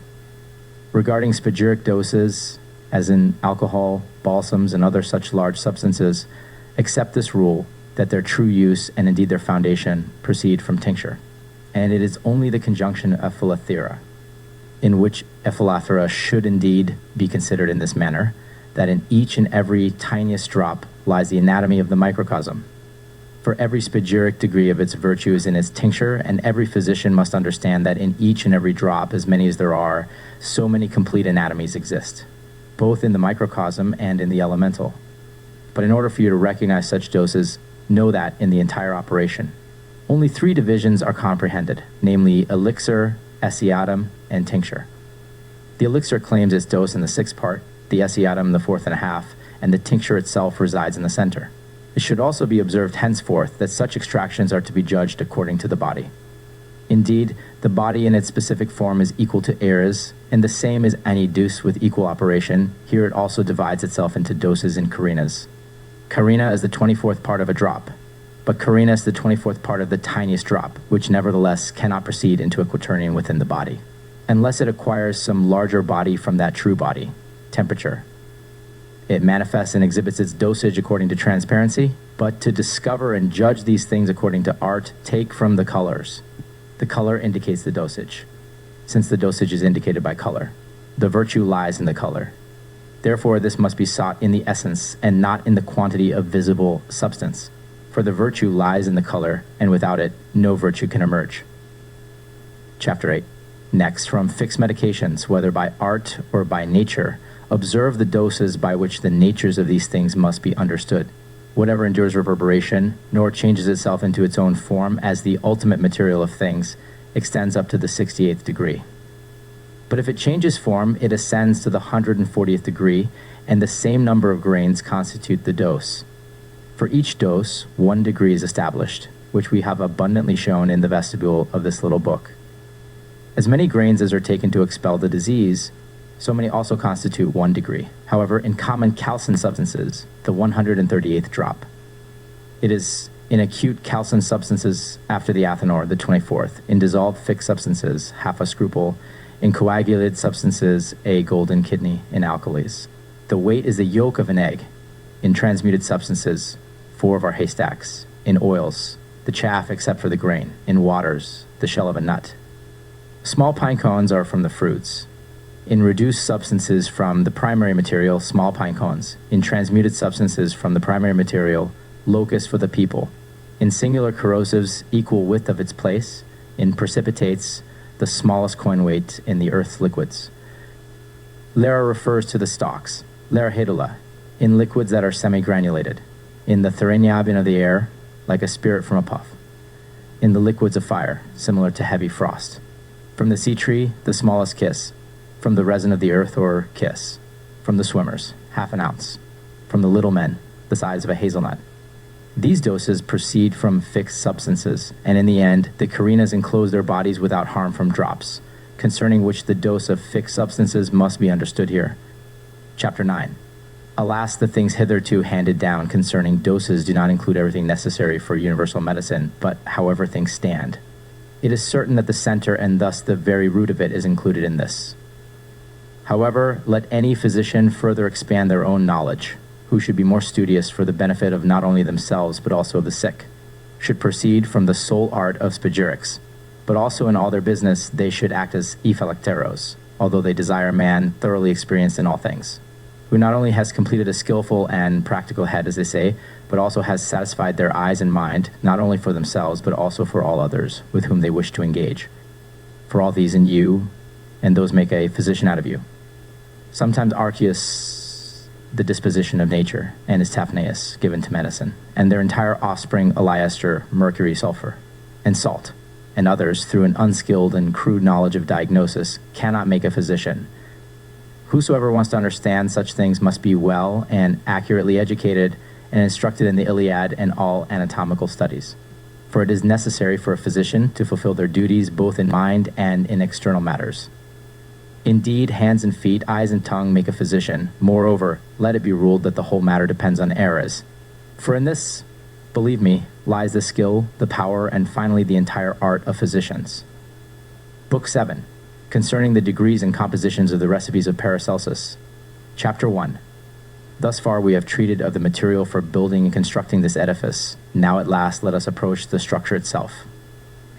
Regarding spagyric doses, as in alcohol, balsams, and other such large substances, accept this rule that their true use and indeed their foundation proceed from tincture. And it is only the conjunction of philothera, in which ephilathera should indeed be considered in this manner, that in each and every tiniest drop lies the anatomy of the microcosm. For every spagyric degree of its virtue is in its tincture, and every physician must understand that in each and every drop, as many as there are, so many complete anatomies exist, both in the microcosm and in the elemental. But in order for you to recognize such doses, know that in the entire operation, only 3 divisions are comprehended, namely elixir, essiatum, and tincture. The elixir claims its dose in the 6th part, the essiatum the 4th and a half, and the tincture itself resides in the center. It should also be observed henceforth that such extractions are to be judged according to the body. Indeed, the body in its specific form is equal to ares, and the same as any dose with equal operation. Here it also divides itself into doses and carinas. Carina is the 24th part of a drop, but carina is the 24th part of the tiniest drop, which nevertheless cannot proceed into a quaternion within the body, unless it acquires some larger body from that true body, temperature. It manifests and exhibits its dosage according to transparency, but to discover and judge these things according to art, take from the colors. The color indicates the dosage, since the dosage is indicated by color. The virtue lies in the color. Therefore, this must be sought in the essence and not in the quantity of visible substance, for the virtue lies in the color, and without it, no virtue can emerge. Chapter 8. Next, from fixed medications, whether by art or by nature, observe the doses by which the natures of these things must be understood. Whatever endures reverberation, nor changes itself into its own form as the ultimate material of things, extends up to the 68th degree. But if it changes form, it ascends to the 140th degree, and the same number of grains constitute the dose. For each dose, 1 degree is established, which we have abundantly shown in the vestibule of this little book. As many grains as are taken to expel the disease, so many also constitute 1 degree. However, in common calcined substances, the 138th drop. It is in acute calcined substances after the athanor, the 24th. In dissolved fixed substances, half a scruple. In coagulated substances, a golden kidney. In alkalis, the weight is the yolk of an egg. In transmuted substances, 4 of our haystacks. In oils, the chaff except for the grain. In waters, the shell of a nut. Small pine cones are from the fruits. In reduced substances from the primary material, small pine cones. In transmuted substances from the primary material, locus for the people. In singular corrosives, equal width of its place. In precipitates, the smallest coin weight in the earth's liquids. Lera refers to the stalks. Lera hedula, in liquids that are semi-granulated. In the thereniabin of the air, like a spirit from a puff. In the liquids of fire, similar to heavy frost. From the sea tree, the smallest kiss. From the resin of the earth or kiss. From the swimmers, half an ounce. From the little men, the size of a hazelnut. These doses proceed from fixed substances, and in the end, the carinas enclose their bodies without harm from drops, concerning which the dose of fixed substances must be understood here. Chapter 9. Alas, the things hitherto handed down concerning doses do not include everything necessary for universal medicine, but however things stand. It is certain that the center and thus the very root of it is included in this. However, let any physician further expand their own knowledge, who should be more studious for the benefit of not only themselves but also of the sick, should proceed from the sole art of spagyrics, but also in all their business they should act as ephylacteros, although they desire a man thoroughly experienced in all things, who not only has completed a skillful and practical head, as they say, but also has satisfied their eyes and mind, not only for themselves, but also for all others with whom they wish to engage. For all these in you, and those make a physician out of you. Sometimes Arceus, the disposition of nature, and his Taphnaeus, given to medicine, and their entire offspring, Eliester, mercury, sulfur, and salt, and others, through an unskilled and crude knowledge of diagnosis, cannot make a physician. Whosoever wants to understand such things must be well and accurately educated and instructed in the Iliad and all anatomical studies. For it is necessary for a physician to fulfill their duties both in mind and in external matters. Indeed, hands and feet, eyes and tongue make a physician. Moreover, let it be ruled that the whole matter depends on eras. For in this, believe me, lies the skill, the power, and finally the entire art of physicians. Book 7. Concerning the degrees and compositions of the recipes of Paracelsus. Chapter 1. Thus far we have treated of the material for building and constructing this edifice. Now at last let us approach the structure itself.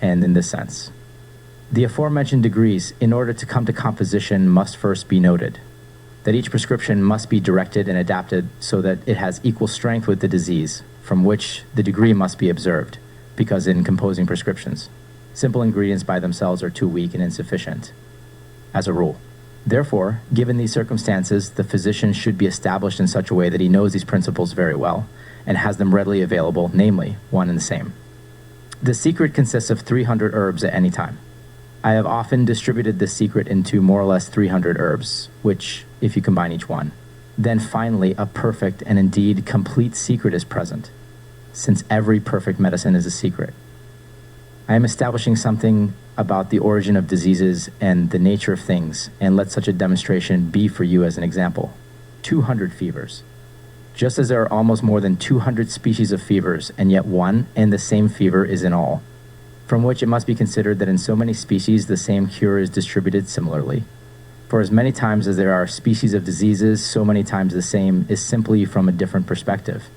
And in this sense. The aforementioned degrees, in order to come to composition, must first be noted. That each prescription must be directed and adapted so that it has equal strength with the disease, from which the degree must be observed, because in composing prescriptions, simple ingredients by themselves are too weak and insufficient, as a rule. Therefore, given these circumstances, the physician should be established in such a way that he knows these principles very well, and has them readily available, namely, one and the same. The secret consists of 300 herbs at any time. I have often distributed this secret into more or less 300 herbs, which, if you combine each one, then finally a perfect and indeed complete secret is present, since every perfect medicine is a secret. I am establishing something about the origin of diseases and the nature of things, and let such a demonstration be for you as an example. 200 fevers. Just as there are almost more than 200 species of fevers, and yet one and the same fever is in all, from which it must be considered that in so many species the same cure is distributed similarly. For as many times as there are species of diseases, so many times the same is simply from a different perspective.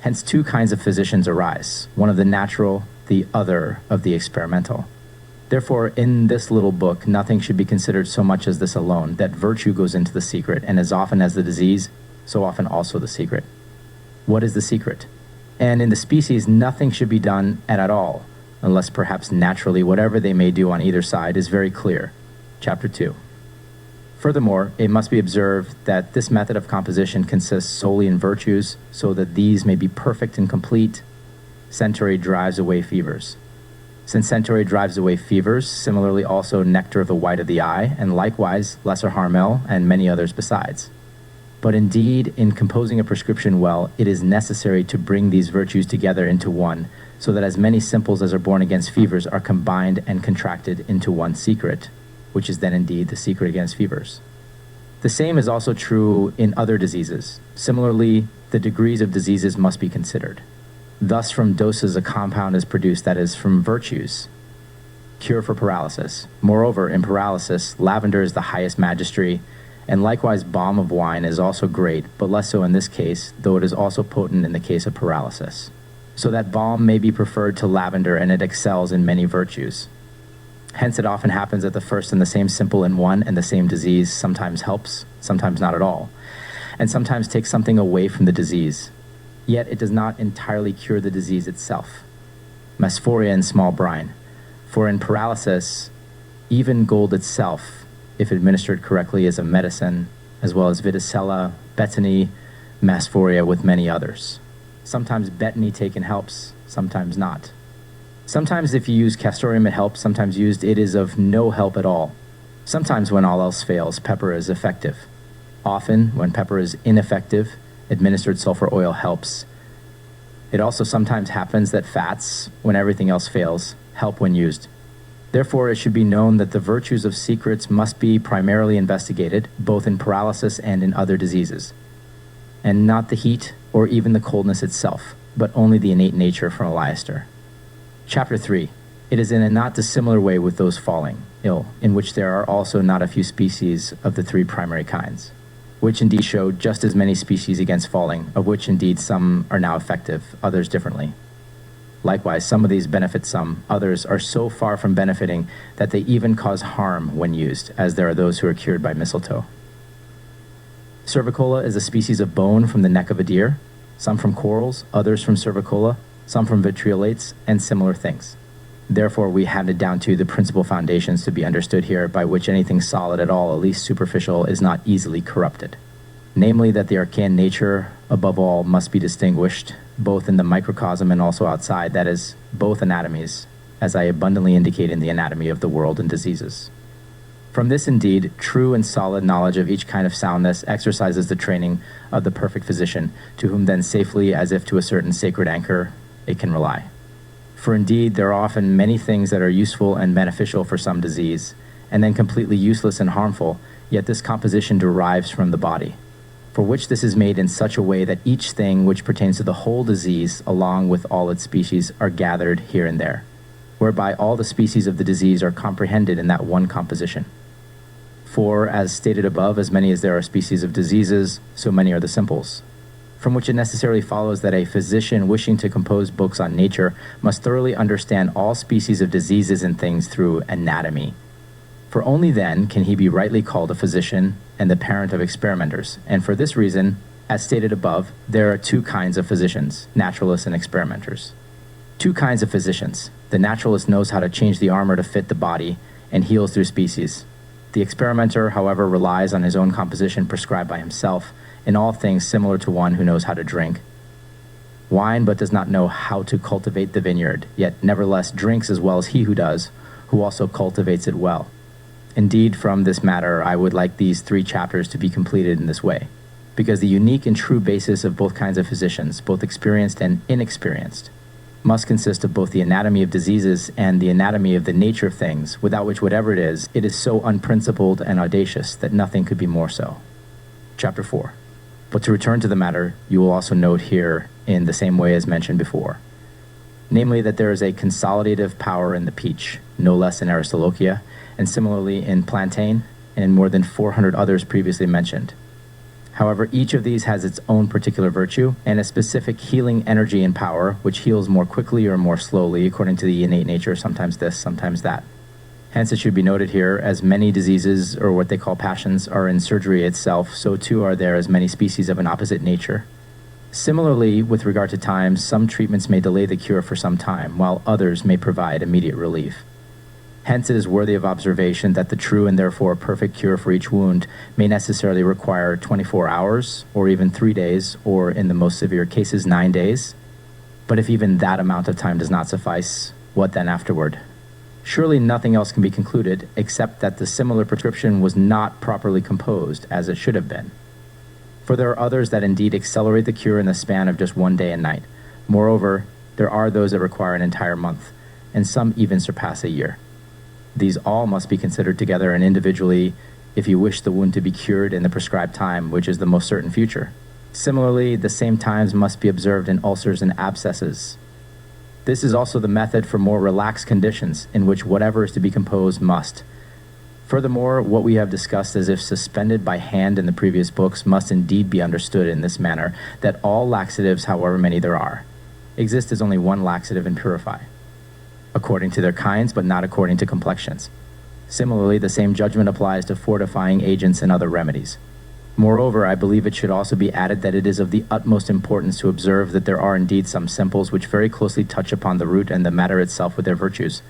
Hence 2 kinds of physicians arise, one of the natural, the other of the experimental. Therefore, in this little book, nothing should be considered so much as this alone, that virtue goes into the secret, and as often as the disease, so often also the secret. What is the secret? And in the species, nothing should be done at all, unless perhaps naturally whatever they may do on either side is very clear. Chapter 2. Furthermore, it must be observed that this method of composition consists solely in virtues, so that these may be perfect and complete. Centaury drives away fevers. Since centaury drives away fevers, similarly also nectar of the white of the eye, and likewise lesser harmel, and many others besides. But indeed, in composing a prescription well, it is necessary to bring these virtues together into one, so that as many simples as are born against fevers are combined and contracted into one secret, which is then indeed the secret against fevers. The same is also true in other diseases. Similarly, the degrees of diseases must be considered. Thus from doses a compound is produced that is from virtues. Cure for paralysis. Moreover, in paralysis, lavender is the highest magistery, and likewise balm of wine is also great, but less so in this case, though it is also potent in the case of paralysis. So that balm may be preferred to lavender, and it excels in many virtues. Hence it often happens that the first and the same simple in one and the same disease sometimes helps, sometimes not at all, and sometimes takes something away from the disease. Yet it does not entirely cure the disease itself. Masphoria in small brine. For in paralysis, even gold itself, if administered correctly, is a medicine, as well as Viticella, Betony, Masphoria, with many others. Sometimes Betony taken helps, sometimes not. Sometimes if you use castoreum it helps, sometimes used it is of no help at all. Sometimes when all else fails, pepper is effective. Often, when pepper is ineffective, administered sulfur oil helps. It also sometimes happens that fats, when everything else fails, help when used. Therefore, it should be known that the virtues of secrets must be primarily investigated, both in paralysis and in other diseases, and not the heat or even the coldness itself, but only the innate nature from Eliaster. Chapter 3. It is in a not dissimilar way with those falling ill, in which there are also not a few species of the three primary kinds, which indeed show just as many species against falling, of which indeed some are now effective, others differently. Likewise, some of these benefit some, others are so far from benefiting that they even cause harm when used, as there are those who are cured by mistletoe. Cervicola is a species of bone from the neck of a deer, some from corals, others from cervicola, some from vitriolates, and similar things. Therefore, we handed down to the principal foundations to be understood here, by which anything solid at all, at least superficial, is not easily corrupted. Namely, that the arcane nature, above all, must be distinguished, both in the microcosm and also outside, that is, both anatomies, as I abundantly indicate in the anatomy of the world and diseases. From this, indeed, true and solid knowledge of each kind of soundness exercises the training of the perfect physician, to whom then safely, as if to a certain sacred anchor, it can rely. For indeed, there are often many things that are useful and beneficial for some disease, and then completely useless and harmful, yet this composition derives from the body, for which this is made in such a way that each thing which pertains to the whole disease, along with all its species, are gathered here and there, whereby all the species of the disease are comprehended in that one composition. For, as stated above, as many as there are species of diseases, so many are the simples. From which it necessarily follows that a physician wishing to compose books on nature must thoroughly understand all species of diseases and things through anatomy. For only then can he be rightly called a physician and the parent of experimenters. And for this reason, as stated above, there are two kinds of physicians, naturalists and experimenters. Two kinds of physicians. The naturalist knows how to change the armor to fit the body and heals through species. The experimenter, however, relies on his own composition prescribed by himself, in all things similar to one who knows how to drink wine but does not know how to cultivate the vineyard, yet nevertheless drinks as well as he who does, who also cultivates it well. Indeed, from this matter, I would like these 3 chapters to be completed in this way, because the unique and true basis of both kinds of physicians, both experienced and inexperienced, must consist of both the anatomy of diseases and the anatomy of the nature of things, without which, whatever it is so unprincipled and audacious that nothing could be more so. Chapter 4. But to return to the matter, you will also note here in the same way as mentioned before, namely that there is a consolidative power in the peach, no less in Aristolochia, and similarly in plantain, and in more than 400 others previously mentioned. However, each of these has its own particular virtue, and a specific healing energy and power, which heals more quickly or more slowly, according to the innate nature, sometimes this, sometimes that. Hence it should be noted here, as many diseases, or what they call passions, are in surgery itself, so too are there as many species of an opposite nature, Similarly, with regard to time, some treatments may delay the cure for some time, while others may provide immediate relief. Hence, it is worthy of observation that the true and therefore perfect cure for each wound may necessarily require 24 hours, or even 3 days, or in the most severe cases, 9 days. But if even that amount of time does not suffice, what then afterward? Surely nothing else can be concluded except that the similar prescription was not properly composed as it should have been. For there are others that indeed accelerate the cure in the span of just 1 day and night. Moreover, there are those that require an entire month, and some even surpass a year. These all must be considered together and individually if you wish the wound to be cured in the prescribed time, which is the most certain future. Similarly, the same times must be observed in ulcers and abscesses. This is also the method for more relaxed conditions, in which whatever is to be composed must. Furthermore, what we have discussed as if suspended by hand in the previous books must indeed be understood in this manner, that all laxatives, however many there are, exist as only one laxative and purify, according to their kinds, but not according to complexions. Similarly, the same judgment applies to fortifying agents and other remedies. Moreover, I believe it should also be added that it is of the utmost importance to observe that there are indeed some simples which very closely touch upon the root and the matter itself with their virtues.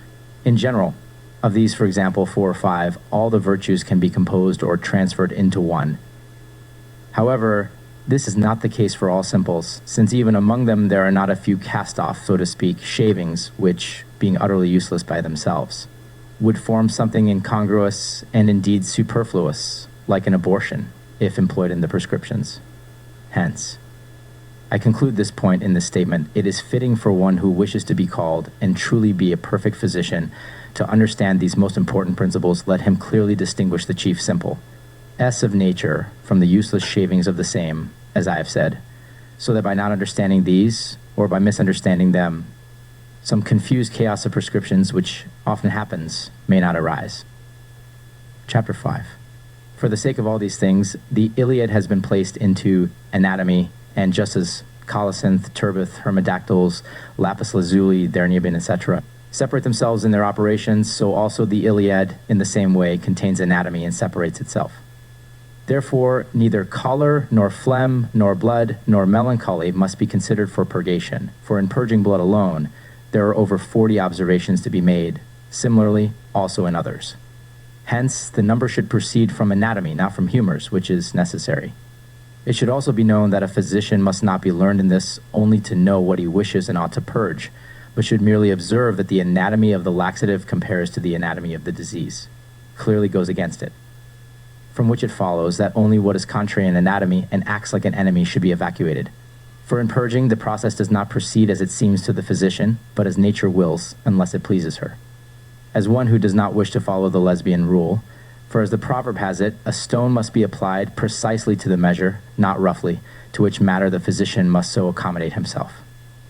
In general, of these, for example, 4 or 5, all the virtues can be composed or transferred into one. However, this is not the case for all simples, since even among them there are not a few cast-off, so to speak, shavings, which, being utterly useless by themselves, would form something incongruous and indeed superfluous, like an abortion, if employed in the prescriptions. Hence, I conclude this point in this statement: it is fitting for one who wishes to be called and truly be a perfect physician to understand these most important principles. Let him clearly distinguish the chief simple, S of nature, from the useless shavings of the same, as I have said, so that by not understanding these, or by misunderstanding them, some confused chaos of prescriptions, which often happens, may not arise. Chapter 5. For the sake of all these things, the Iliad has been placed into anatomy, and just as colocynth, turbith, hermidactyls, lapis lazuli, theriabin, etc., separate themselves in their operations, so also the Iliad, in the same way, contains anatomy and separates itself. Therefore, neither choler, nor phlegm, nor blood, nor melancholy must be considered for purgation, for in purging blood alone, there are over 40 observations to be made, similarly also in others. Hence, the number should proceed from anatomy, not from humors, which is necessary. It should also be known that a physician must not be learned in this only to know what he wishes and ought to purge, but should merely observe that the anatomy of the laxative compares to the anatomy of the disease, clearly goes against it. From which it follows that only what is contrary in anatomy and acts like an enemy should be evacuated. For in purging, the process does not proceed as it seems to the physician, but as nature wills, unless it pleases her. As one who does not wish to follow the lesbian rule, for as the proverb has it, a stone must be applied precisely to the measure, not roughly, to which matter the physician must so accommodate himself,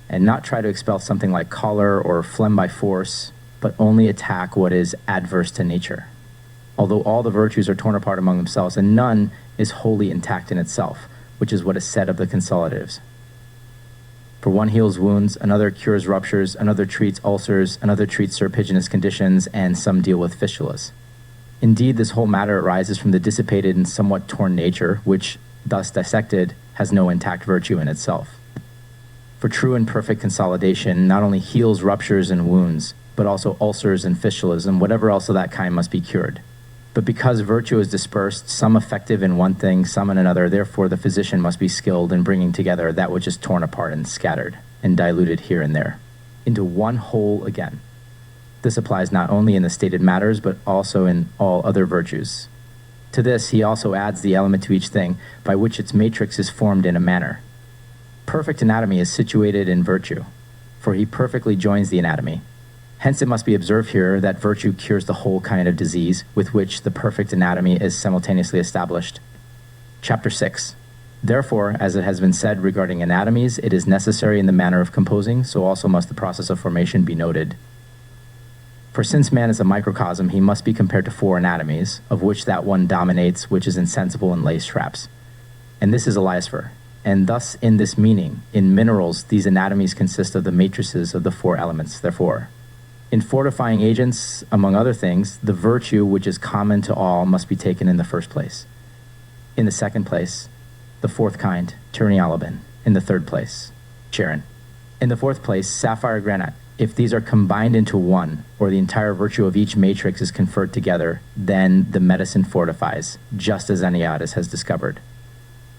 and not try to expel something like choler or phlegm by force, but only attack what is adverse to nature. Although all the virtues are torn apart among themselves, and none is wholly intact in itself, which is what is said of the consolatives. For one heals wounds, another cures ruptures, another treats ulcers, another treats serpiginous conditions, and some deal with fistulas. Indeed, this whole matter arises from the dissipated and somewhat torn nature, which, thus dissected, has no intact virtue in itself. For true and perfect consolidation not only heals ruptures and wounds, but also ulcers and fistulas, and whatever else of that kind must be cured. But because virtue is dispersed, some effective in one thing, some in another, therefore the physician must be skilled in bringing together that which is torn apart and scattered, and diluted here and there, into one whole again. This applies not only in the stated matters, but also in all other virtues. To this he also adds the element to each thing, by which its matrix is formed in a manner. Perfect anatomy is situated in virtue, for he perfectly joins the anatomy. Hence it must be observed here that virtue cures the whole kind of disease, with which the perfect anatomy is simultaneously established. Chapter 6. Therefore, as it has been said regarding anatomies, it is necessary in the manner of composing, so also must the process of formation be noted. For since man is a microcosm, he must be compared to 4 anatomies, of which that one dominates, which is insensible and lace traps. And this is a lyspher. And thus, in this meaning, in minerals, these anatomies consist of the matrices of the 4 elements, therefore. In fortifying agents, among other things, the virtue which is common to all must be taken in the first place. In the second place, the 4th kind, treitise. in the third place, Charon. In the fourth place, sapphire granite. If these are combined into one, or the entire virtue of each matrix is conferred together, then the medicine fortifies, just as Aniatis has discovered.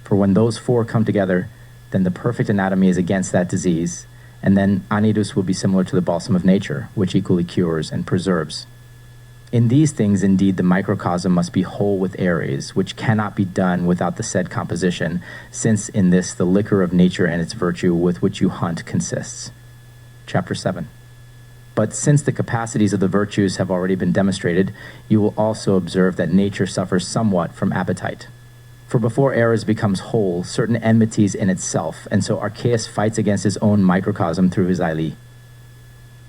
For when those four come together, then the perfect anatomy is against that disease, and then Anidus will be similar to the balsam of nature, which equally cures and preserves. In these things, indeed, the microcosm must be whole with Ares, which cannot be done without the said composition, since in this the liquor of nature and its virtue with which you hunt consists. Chapter 7. But since the capacities of the virtues have already been demonstrated, you will also observe that nature suffers somewhat from appetite. For before Ares becomes whole, certain enmities in itself, and so Archeus fights against his own microcosm through his Ili.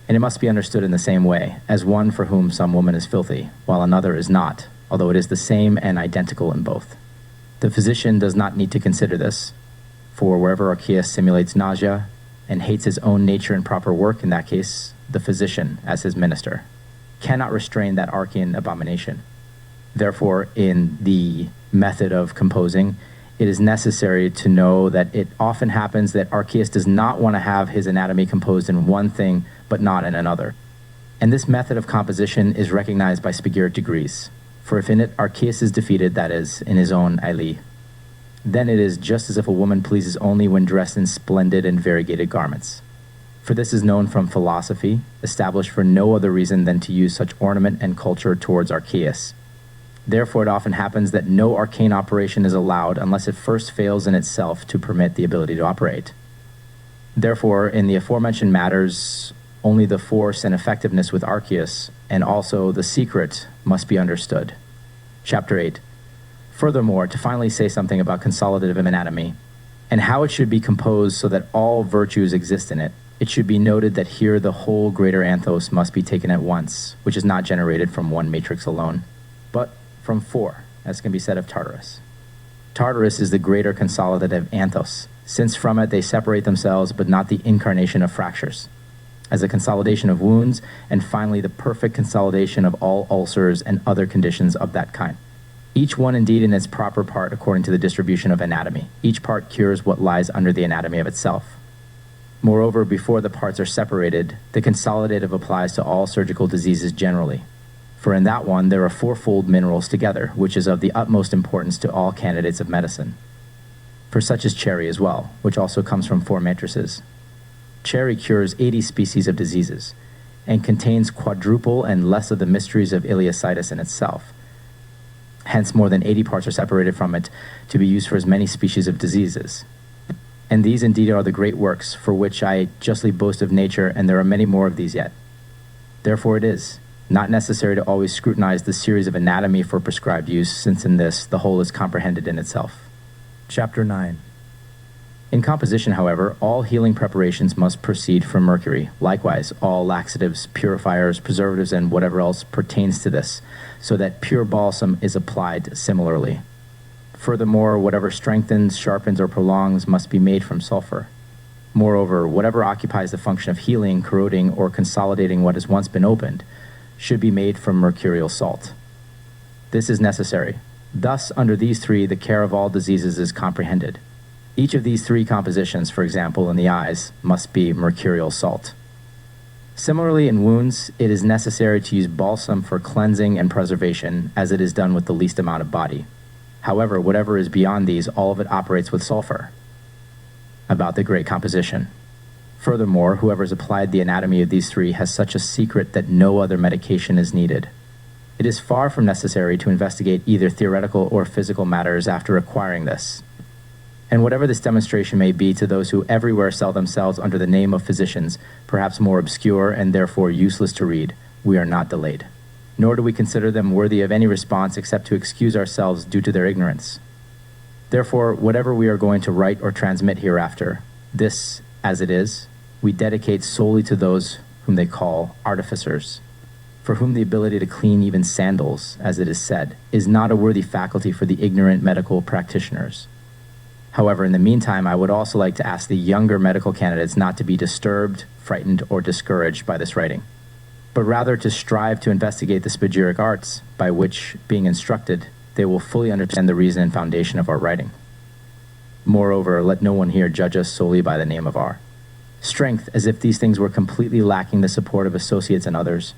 And it must be understood in the same way, as one for whom some woman is filthy, while another is not, although it is the same and identical in both. The physician does not need to consider this, for wherever Archeus simulates nausea, and hates his own nature and proper work, in that case, the physician, as his minister, cannot restrain that Archean abomination. Therefore, in the method of composing, it is necessary to know that it often happens that Archeus does not want to have his anatomy composed in one thing, but not in another. And this method of composition is recognized by Spagyric degrees. For if in it Archeus is defeated, that is, in his own Ili, then it is just as if a woman pleases only when dressed in splendid and variegated garments. For this is known from philosophy, established for no other reason than to use such ornament and culture towards Archeus. Therefore it often happens that no arcane operation is allowed unless it first fails in itself to permit the ability to operate. Therefore, in the aforementioned matters, only the force and effectiveness with Archeus, and also the secret, must be understood. Chapter 8. Furthermore, to finally say something about consolidative anatomy, and how it should be composed so that all virtues exist in it, it should be noted that here the whole greater anthos must be taken at once, which is not generated from one matrix alone, but from four, as can be said of Tartarus. Tartarus is the greater consolidative anthos, since from it they separate themselves, but not the incarnation of fractures, as a consolidation of wounds, and finally the perfect consolidation of all ulcers and other conditions of that kind. Each one indeed in its proper part according to the distribution of anatomy. Each part cures what lies under the anatomy of itself. Moreover, before the parts are separated, the consolidative applies to all surgical diseases generally. For in that one there are fourfold minerals together, which is of the utmost importance to all candidates of medicine. For such is cherry as well, which also comes from four matrices. Cherry cures 80 species of diseases, and contains quadruple and less of the mysteries of ileocytis in itself. Hence more than 80 parts are separated from it to be used for as many species of diseases. And these indeed are the great works for which I justly boast of nature, and there are many more of these yet. Therefore it is not necessary to always scrutinize the series of anatomy for prescribed use, since in this the whole is comprehended in itself. Chapter 9. In composition, however, all healing preparations must proceed from mercury. Likewise, all laxatives, purifiers, preservatives, and whatever else pertains to this, so that pure balsam is applied similarly. Furthermore, whatever strengthens, sharpens, or prolongs must be made from sulfur. Moreover, whatever occupies the function of healing, corroding, or consolidating what has once been opened, should be made from mercurial salt. This is necessary. Thus, under these three, the care of all diseases is comprehended. Each of these three compositions, for example, in the eyes, must be mercurial salt. Similarly, in wounds, it is necessary to use balsam for cleansing and preservation, as it is done with the least amount of body. However, whatever is beyond these, all of it operates with sulfur. About the great composition. Furthermore, whoever has applied the anatomy of these three has such a secret that no other medication is needed. It is far from necessary to investigate either theoretical or physical matters after acquiring this. And whatever this demonstration may be to those who everywhere sell themselves under the name of physicians, perhaps more obscure and therefore useless to read, we are not delayed. Nor do we consider them worthy of any response except to excuse ourselves due to their ignorance. Therefore, whatever we are going to write or transmit hereafter, this, as it is, we dedicate solely to those whom they call artificers, for whom the ability to clean even sandals, as it is said, is not a worthy faculty for the ignorant medical practitioners. However, in the meantime, I would also like to ask the younger medical candidates not to be disturbed, frightened, or discouraged by this writing, but rather to strive to investigate the spagyric arts, by which, being instructed, they will fully understand the reason and foundation of our writing. Moreover, let no one here judge us solely by the name of our strength, as if these things were completely lacking the support of associates and others.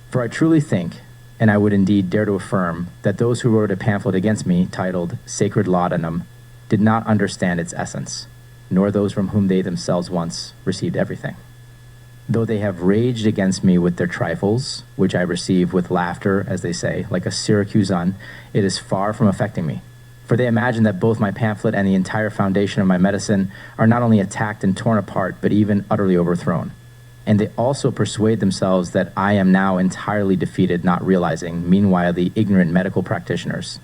For I truly think, and I would indeed dare to affirm, that those who wrote a pamphlet against me, titled Sacred Laudanum, did not understand its essence, nor those from whom they themselves once received everything. Though they have raged against me with their trifles, which I receive with laughter, as they say, like a Syracusan, it is far from affecting me. For they imagine that both my pamphlet and the entire foundation of my medicine are not only attacked and torn apart, but even utterly overthrown. And they also persuade themselves that I am now entirely defeated, not realizing, meanwhile, the ignorant medical practitioners.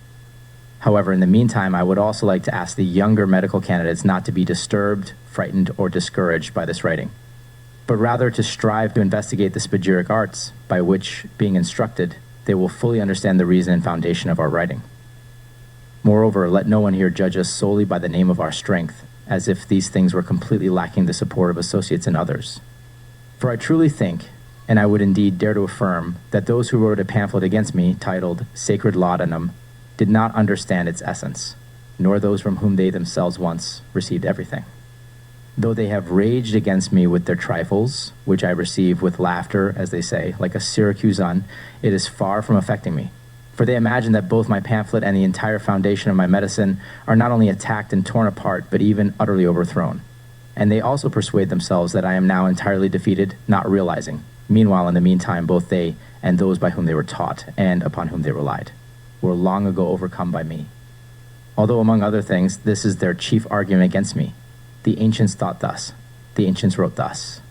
However, in the meantime, I would also like to ask the younger medical candidates not to be disturbed, frightened, or discouraged by this writing, but rather to strive to investigate the spagyric arts, by which, being instructed, they will fully understand the reason and foundation of our writing. Moreover, let no one here judge us solely by the name of our strength, as if these things were completely lacking the support of associates and others. For I truly think, and I would indeed dare to affirm, that those who wrote a pamphlet against me, titled Sacred Laudanum, did not understand its essence, nor those from whom they themselves once received everything. Though they have raged against me with their trifles, which I receive with laughter, as they say, like a Syracusan, it is far from affecting me. For they imagine that both my pamphlet and the entire foundation of my medicine are not only attacked and torn apart, but even utterly overthrown. And they also persuade themselves that I am now entirely defeated, not realizing, meanwhile, in the meantime, both they and those by whom they were taught and upon whom they relied were long ago overcome by me. Although, among other things, this is their chief argument against me. The ancients thought thus. The ancients wrote thus.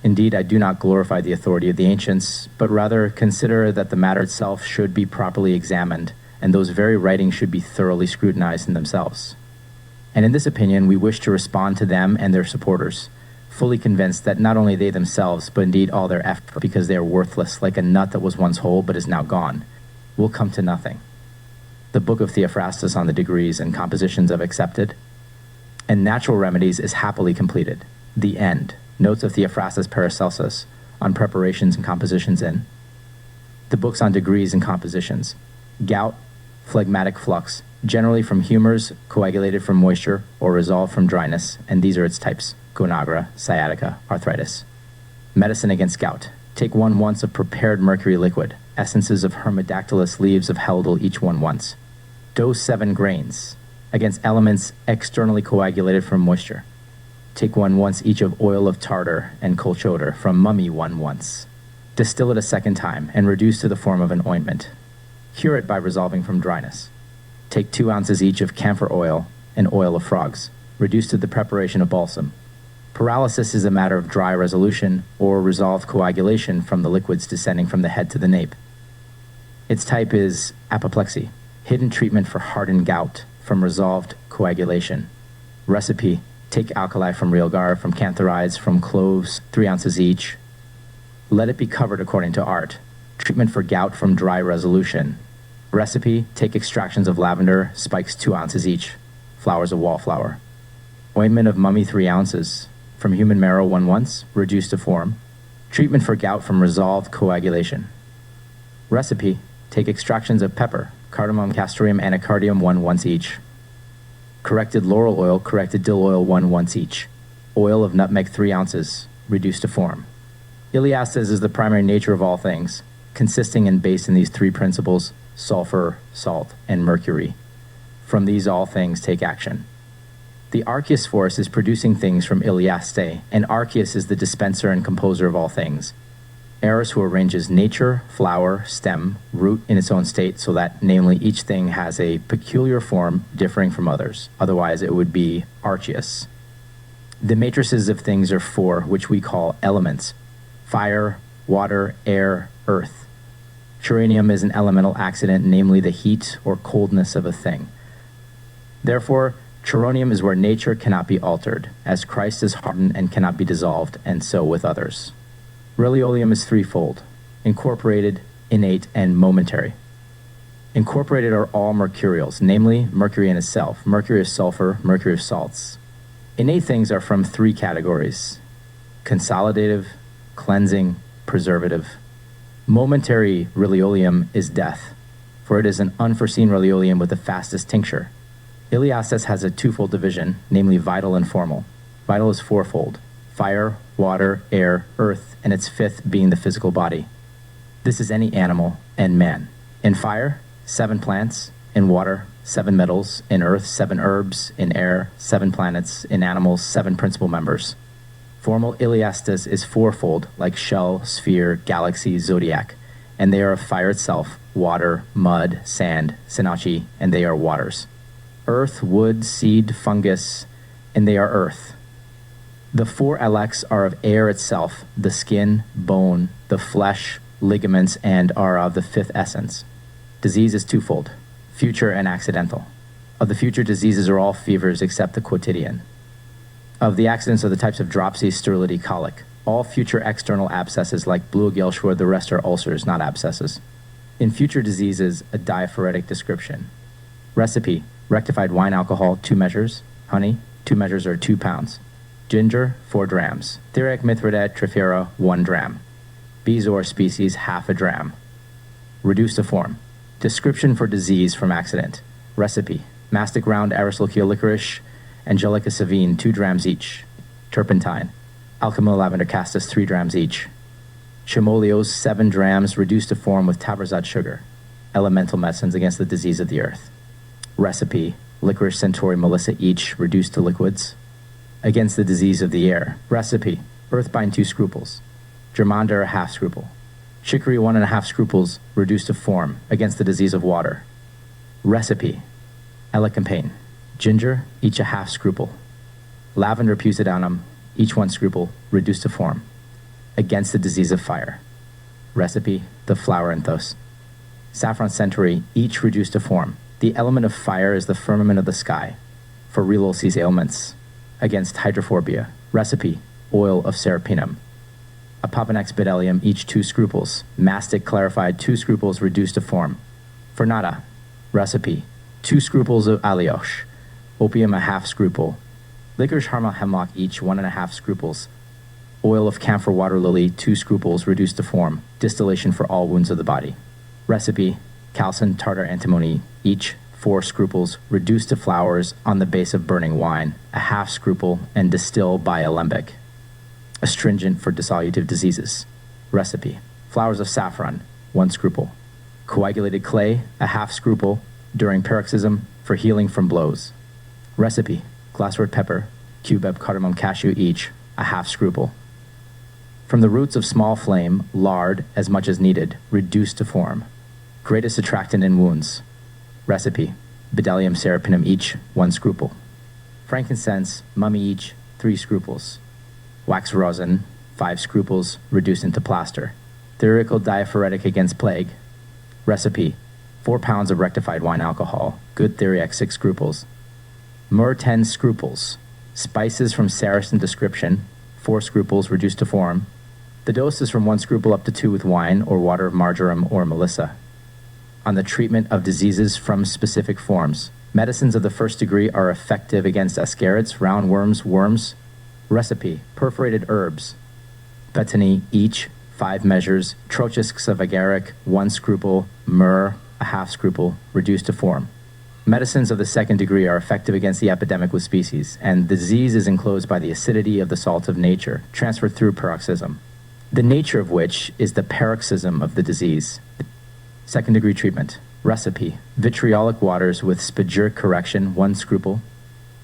Indeed, I do not glorify the authority of the ancients, but rather consider that the matter itself should be properly examined, and those very writings should be thoroughly scrutinized in themselves. And in this opinion, we wish to respond to them and their supporters, fully convinced that not only they themselves, but indeed all their effort, because they are worthless, like a nut that was once whole but is now gone, will come to nothing. The book of Theophrastus on the degrees and compositions of accepted, and natural remedies is happily completed. The end. Notes of Theophrastus Paracelsus on preparations and compositions in. The books on degrees and compositions. Gout, phlegmatic flux, generally from humors coagulated from moisture or resolved from dryness, and these are its types: gonagra, sciatica, arthritis. Medicine against gout. Take 1 once of prepared mercury liquid, essences of hermidactylus leaves of heldel, each 1 once. Dose 7 grains. Against elements externally coagulated from moisture. Take 1 once each of oil of tartar and colchoder, from mummy 1 once. Distill it a 2nd time, and reduce to the form of an ointment. Cure it by resolving from dryness. Take 2 ounces each of camphor oil and oil of frogs, reduced to the preparation of balsam. Paralysis is a matter of dry resolution, or resolved coagulation from the liquids descending from the head to the nape. Its type is apoplexy, hidden treatment for hardened gout, from resolved coagulation. Recipe: take alkali from realgar, from cantharides, from cloves, 3 ounces each. Let it be covered according to art. Treatment for gout from dry resolution. Recipe: take extractions of lavender, spikes 2 ounces each, flowers of wallflower. Ointment of mummy 3 ounces, from human marrow 1 once, reduced to form. Treatment for gout from resolved coagulation. Recipe: take extractions of pepper, cardamom, castoreum, anacardium 1 once each. Corrected laurel oil, corrected dill oil 1 once each. Oil of nutmeg 3 ounces, reduced to form. Iliastes is the primary nature of all things, consisting and based in these 3 principles: sulfur, salt, and mercury. From these all things take action. The Archeus force is producing things from Iliaste, and Archeus is the dispenser and composer of all things. Eros, who arranges nature, flower, stem, root in its own state, so that, namely, each thing has a peculiar form differing from others. Otherwise, it would be Archeus. The matrices of things are 4, which we call elements: fire, water, air, earth. Turanium is an elemental accident, namely the heat or coldness of a thing. Therefore, turonium is where nature cannot be altered, as Christ is hardened and cannot be dissolved, and so with others. Reliolium is 3-fold: incorporated, innate, and momentary. Incorporated are all mercurials, namely mercury in itself, mercury of sulfur, mercury of salts. Innate things are from 3 categories: consolidative, cleansing, preservative. Momentary reliolium is death, for it is an unforeseen reliolium with the fastest tincture. Iliastus has a twofold division, namely vital and formal. Vital is fourfold: fire, water, air, earth, and its fifth being the physical body. This is any animal and man. In fire, 7 plants; in water, 7 metals; in earth, 7 herbs; in air, 7 planets; in animals, 7 principal members. Formal Iliastus is fourfold, like shell, sphere, galaxy, zodiac, and they are of fire itself, water, mud, sand, sinachi, and they are waters. Earth, wood, seed, fungus, and they are earth. The 4 alex are of air itself, the skin, bone, the flesh, ligaments, and are of the 5th essence. Disease is twofold: future and accidental. Of the future, diseases are all fevers except the quotidian. Of the accidents are the types of dropsy, sterility, colic. All future external abscesses like Blue-Gelschwur, the rest are ulcers, not abscesses. In future diseases, a diaphoretic description. Recipe: rectified wine alcohol, 2 measures. Honey, 2 measures or 2 pounds. Ginger, 4 drams. Theriac mithridat trifera, 1 dram. Bezoar species, half a dram. Reduced to form. Description for disease from accident. Recipe: mastic round Aristochia licorice, Angelica savine, 2 drams each. Turpentine, alchemical lavender castus, 3 drams each. Chimolios, 7 drams, reduced to form with tabarzat sugar. Elemental medicines against the disease of the earth. Recipe: licorice, centauri, melissa each, reduced to liquids. Against the disease of the air. Recipe: earthbind, 2 scruples. Germander, a half scruple. Chicory, 1½ scruples, reduced to form, against the disease of water. Recipe: elecampane. Ginger, each a half scruple. Lavender pusidanum, each 1 scruple, reduced to form, against the disease of fire. Recipe: the flower anthos. Saffron, centauri, each reduced to form. The element of fire is the firmament of the sky, for relulces ailments, against hydrophobia. Recipe: oil of serapinum. Apopanax bdellium, each 2 scruples. Mastic clarified, 2 scruples, reduced to form. For nada. Recipe: 2 scruples of aliosh. Opium, a half scruple. Licorice, harmel, hemlock, each 1½ scruples. Oil of camphor, water lily, 2 scruples, reduced to form. Distillation for all wounds of the body. Recipe: calcin, tartar, antimony, each 4 scruples, reduced to flowers on the base of burning wine, a half scruple, and distill by alembic. Astringent for dissolutive diseases. Recipe: flowers of saffron, 1 scruple. Coagulated clay, a half scruple, during paroxysm, for healing from blows. Recipe: glasswort pepper, cubeb, cardamom, cashew, each a half scruple. From the roots of small flame, lard, as much as needed, reduced to form. Greatest attractant in wounds. Recipe: bdellium, serapinum, each 1 scruple. Frankincense, mummy, each 3 scruples. Wax rosin, 5 scruples, reduced into plaster. Theoretical diaphoretic against plague. Recipe: 4 pounds of rectified wine alcohol. Good theriac, 6 scruples. Myrrh, 10 scruples. Spices from Saracen description, 4 scruples, reduced to form. The dose is from 1 scruple up to 2 with wine or water of marjoram or melissa. On the treatment of diseases from specific forms. Medicines of the 1st degree are effective against ascarids, roundworms, worms. Recipe: perforated herbs. Betony, each 5 measures. Trochus xavagaric, 1 scruple. Myrrh, a half scruple, reduced to form. Medicines of the 2nd degree are effective against the epidemic with species, and the disease is enclosed by the acidity of the salt of nature, transferred through paroxysm, the nature of which is the paroxysm of the disease. 2nd degree treatment. Recipe: vitriolic waters with spagyric correction, 1 scruple.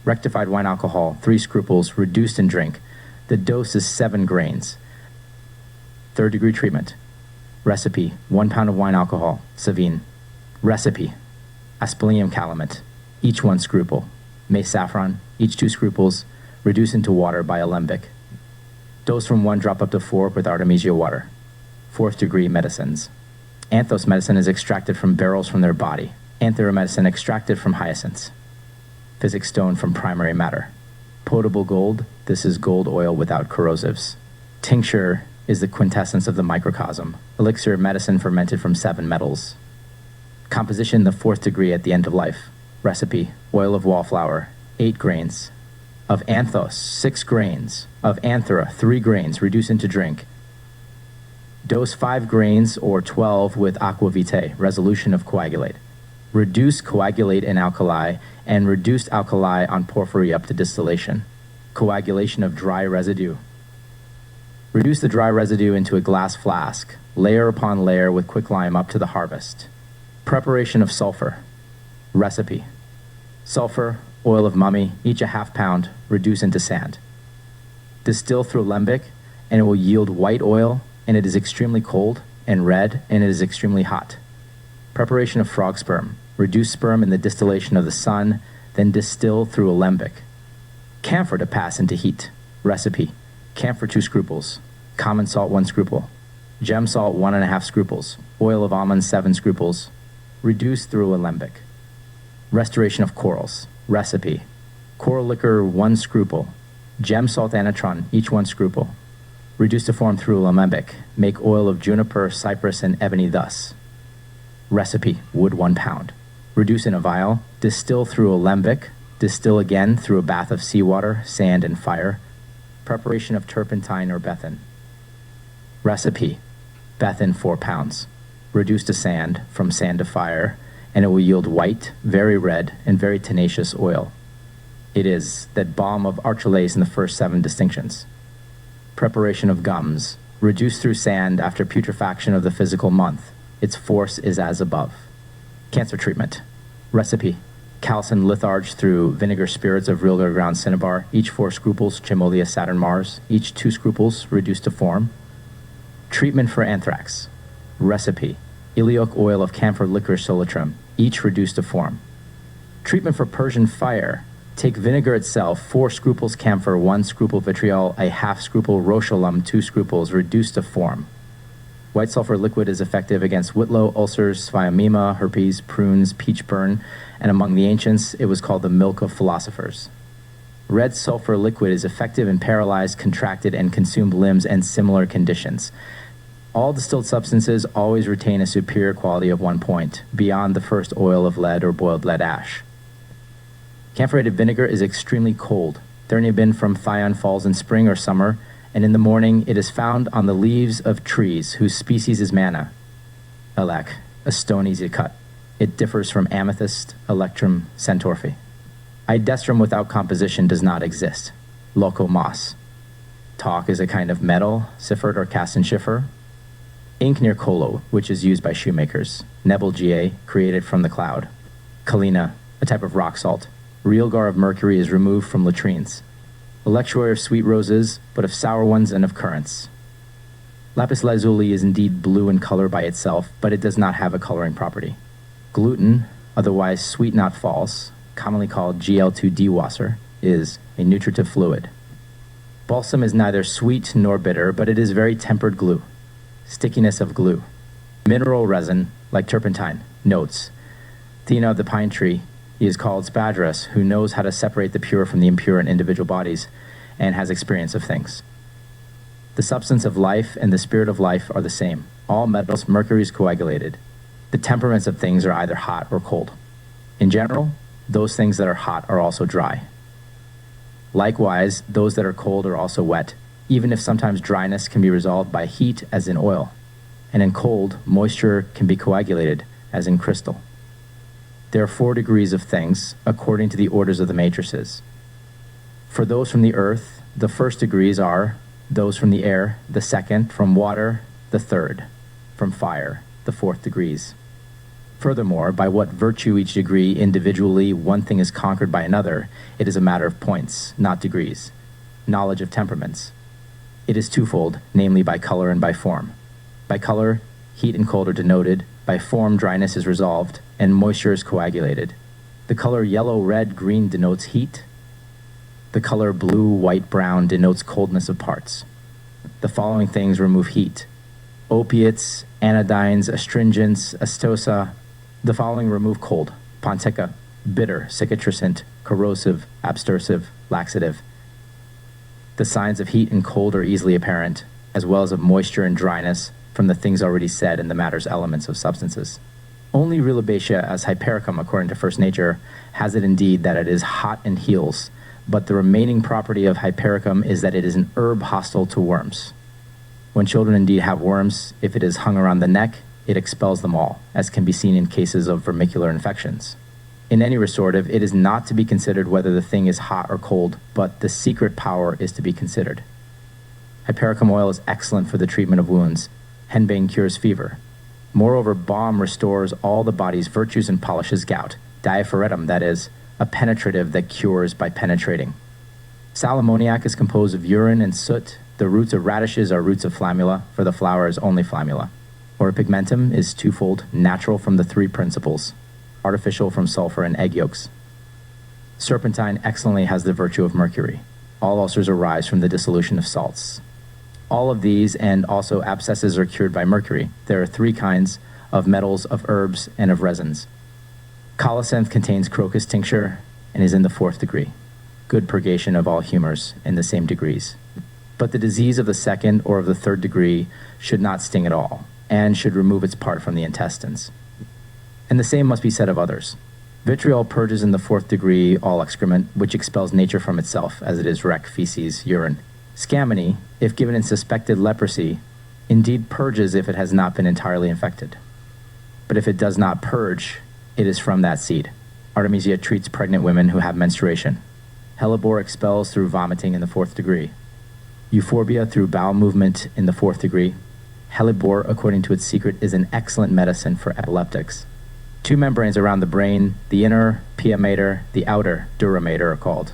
Rectified wine alcohol, 3 scruples, reduced in drink. The dose is 7 grains. 3rd degree treatment. Recipe: 1 pound of wine alcohol, savine. Recipe: Asplenium calumet, each 1 scruple. Mace saffron, each 2 scruples, reduced into water by alembic. Dose from 1 drop up to 4 with artemisia water. 4th degree medicines. Anthos medicine is extracted from beryls from their body. Anthera medicine extracted from hyacinths. Physic stone from primary matter. Potable gold, this is gold oil without corrosives. Tincture is the quintessence of the microcosm. Elixir, medicine fermented from 7 metals. Composition, the 4th degree at the end of life. Recipe: oil of wallflower, 8 grains. Of anthos, 6 grains. Of anthera, 3 grains, reduced into drink. Dose 5 grains or 12 with aqua vitae, resolution of coagulate. Reduce, coagulate in alkali, and reduced alkali on porphyry up to distillation. Coagulation of dry residue. Reduce the dry residue into a glass flask, layer upon layer with quicklime up to the harvest. Preparation of sulfur. Recipe. Sulfur, oil of mummy, each a ½ pound, reduce into sand. Distill through alembic, and it will yield white oil, and it is extremely cold, and red, and it is extremely hot. Preparation of frog sperm. Reduce sperm in the distillation of the sun, then distill through alembic. Camphor to pass into heat. Recipe. Camphor 2 scruples. Common salt 1 scruple. Gem salt 1½ scruples. Oil of almond 7 scruples. Reduce through alembic. Restoration of corals. Recipe. Coral liquor 1 scruple. Gem salt anatron, each 1 scruple. Reduce to form through alembic. Make oil of juniper, cypress, and ebony thus. Recipe. Wood 1 pound. Reduce in a vial. Distill through alembic. Distill again through a bath of seawater, sand, and fire. Preparation of turpentine or bethin. Recipe. Bethin 4 pounds. Reduce to sand, from sand to fire, and it will yield white, very red, and very tenacious oil. It is that balm of Archelaus in the first 7 distinctions. Preparation of gums. Reduce through sand after putrefaction of the physical month. Its force is as above. Cancer treatment. Recipe. Calcin litharge through vinegar spirits of realgar ground cinnabar, each 4 scruples, Chimolia Saturn Mars, each 2 scruples, reduced to form. Treatment for anthrax. Recipe. Ilioc oil of camphor liquor solitrum, each reduced to form. Treatment for Persian fire. Take vinegar itself, 4 scruples camphor, 1 scruple vitriol, a ½ scruple rochulum, 2 scruples, reduced to form. White sulfur liquid is effective against whitlow, ulcers, sphiomema, herpes, prunes, peach burn, and among the ancients, it was called the milk of philosophers. Red sulfur liquid is effective in paralyzed, contracted, and consumed limbs and similar conditions. All distilled substances always retain a superior quality of 1 point, beyond the first oil of lead or boiled lead ash. Camphorated vinegar is extremely cold. There may have been from Thion falls in spring or summer, and in the morning it is found on the leaves of trees whose species is manna. Elec, a stone easy to cut. It differs from amethyst, electrum, centorphy. Idestrum without composition does not exist. Loco moss. Talc is a kind of metal, siffert or cast in schiffer. Ink near Colo, which is used by shoemakers. Nebel GA, created from the cloud. Kalina, a type of rock salt. Realgar of mercury is removed from latrines. Electroy of sweet roses, but of sour ones and of currants. Lapis lazuli is indeed blue in color by itself, but it does not have a coloring property. Gluten, otherwise sweet not false, commonly called GL2-D-Wasser, is a nutritive fluid. Balsam is neither sweet nor bitter, but it is very tempered glue. Stickiness of glue. Mineral resin, like turpentine. Notes. Thena of the pine tree, he is called Spagyrics, who knows how to separate the pure from the impure in individual bodies and has experience of things. The substance of life and the spirit of life are the same. All metals, mercury is coagulated. The temperaments of things are either hot or cold. In general, those things that are hot are also dry. Likewise, those that are cold are also wet, even if sometimes dryness can be resolved by heat, as in oil, and in cold, moisture can be coagulated, as in crystal. There are 4 degrees of things, according to the orders of the matrices. For those from the earth, the first degrees are those from the air, the second, from water, the third, from fire, the 4th degrees. Furthermore, by what virtue each degree individually one thing is conquered by another, it is a matter of points, not degrees. Knowledge of temperaments. It is twofold, namely by color and by form. By color, heat and cold are denoted. By form, dryness is resolved, and moisture is coagulated. The color yellow, red, green denotes heat. The color blue, white, brown denotes coldness of parts. The following things remove heat: opiates, anodynes, astringents, astosa. The following remove cold: pontica, bitter, cicatrisant, corrosive, abstersive, laxative. The signs of heat and cold are easily apparent, as well as of moisture and dryness, from the things already said in the matter's elements of substances. Only Rheolobatia as hypericum, according to first nature, has it indeed that it is hot and heals, but the remaining property of hypericum is that it is an herb hostile to worms. When children indeed have worms, if it is hung around the neck, it expels them all, as can be seen in cases of vermicular infections. In any restorative, it is not to be considered whether the thing is hot or cold, but the secret power is to be considered. Hypericum oil is excellent for the treatment of wounds. Henbane cures fever. Moreover, balm restores all the body's virtues and polishes gout. Diaphoretum, that is, a penetrative that cures by penetrating. Sal ammoniac is composed of urine and soot. The roots of radishes are roots of flammula, for the flower is only flammula. Oripigmentum is twofold, natural from the three principles, artificial from sulfur and egg yolks. Serpentine excellently has the virtue of mercury. All ulcers arise from the dissolution of salts. All of these and also abscesses are cured by mercury. There are three kinds of metals, of herbs, and of resins. Colocynth contains crocus tincture and is in the 4th degree. Good purgation of all humors in the same degrees. But the disease of the 2nd or of the 3rd degree should not sting at all, and should remove its part from the intestines. And the same must be said of others. Vitriol purges in the 4th degree all excrement, which expels nature from itself, as it is rec, feces, urine. Scammony, if given in suspected leprosy, indeed purges if it has not been entirely infected. But if it does not purge, it is from that seed. Artemisia treats pregnant women who have menstruation. Hellebore expels through vomiting in the 4th degree. Euphorbia through bowel movement in the 4th degree. Hellebore, according to its secret, is an excellent medicine for epileptics. 2 membranes around the brain, the inner pia mater, the outer dura mater, are called.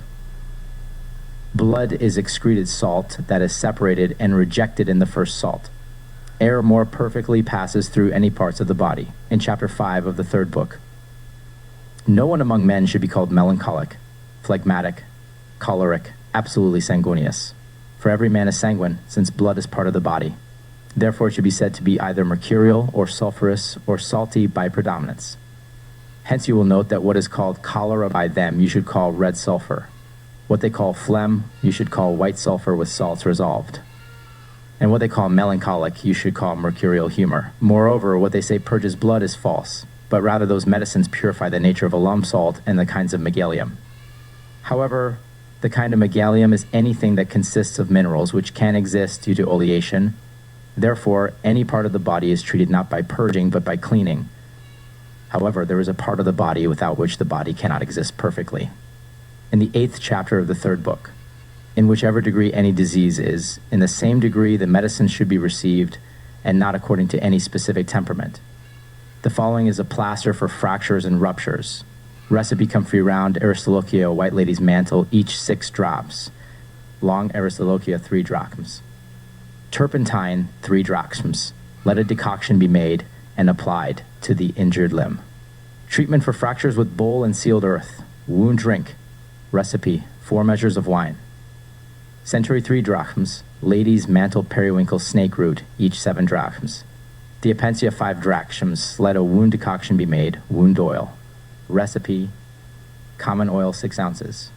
Blood is excreted salt that is separated and rejected in the first salt. Air more perfectly passes through any parts of the body, in chapter 5 of the 3rd book. No one among men should be called melancholic, phlegmatic, choleric, absolutely sanguineous. For every man is sanguine, since blood is part of the body. Therefore it should be said to be either mercurial or sulphurous or salty by predominance. Hence you will note that what is called cholera by them you should call red sulfur. What they call phlegm you should call white sulfur with salts resolved. And what they call melancholic you should call mercurial humor. Moreover, what they say purges blood is false, but rather those medicines purify the nature of alum salt and the kinds of megalium. However, the kind of megalium is anything that consists of minerals which can exist due to oleation. Therefore, any part of the body is treated not by purging but by cleaning. However, there is a part of the body without which the body cannot exist perfectly. In the 8th chapter of the 3rd book, in whichever degree any disease is, in the same degree the medicine should be received, and not according to any specific temperament. The following is a plaster for fractures and ruptures. Recipe comfrey round aristolochia, white lady's mantle, each 6 drops. Long aristolochia, 3 drachms. Turpentine, 3 drachms. Let a decoction be made and applied to the injured limb. Treatment for fractures with bowl and sealed earth. Wound drink. Recipe, 4 measures of wine. Century, 3 drachms. Lady's mantle periwinkle snake root, each 7 drachms. Diapensia, 5 drachms. Let a wound decoction be made. Wound oil. Recipe, common oil, 6 ounces.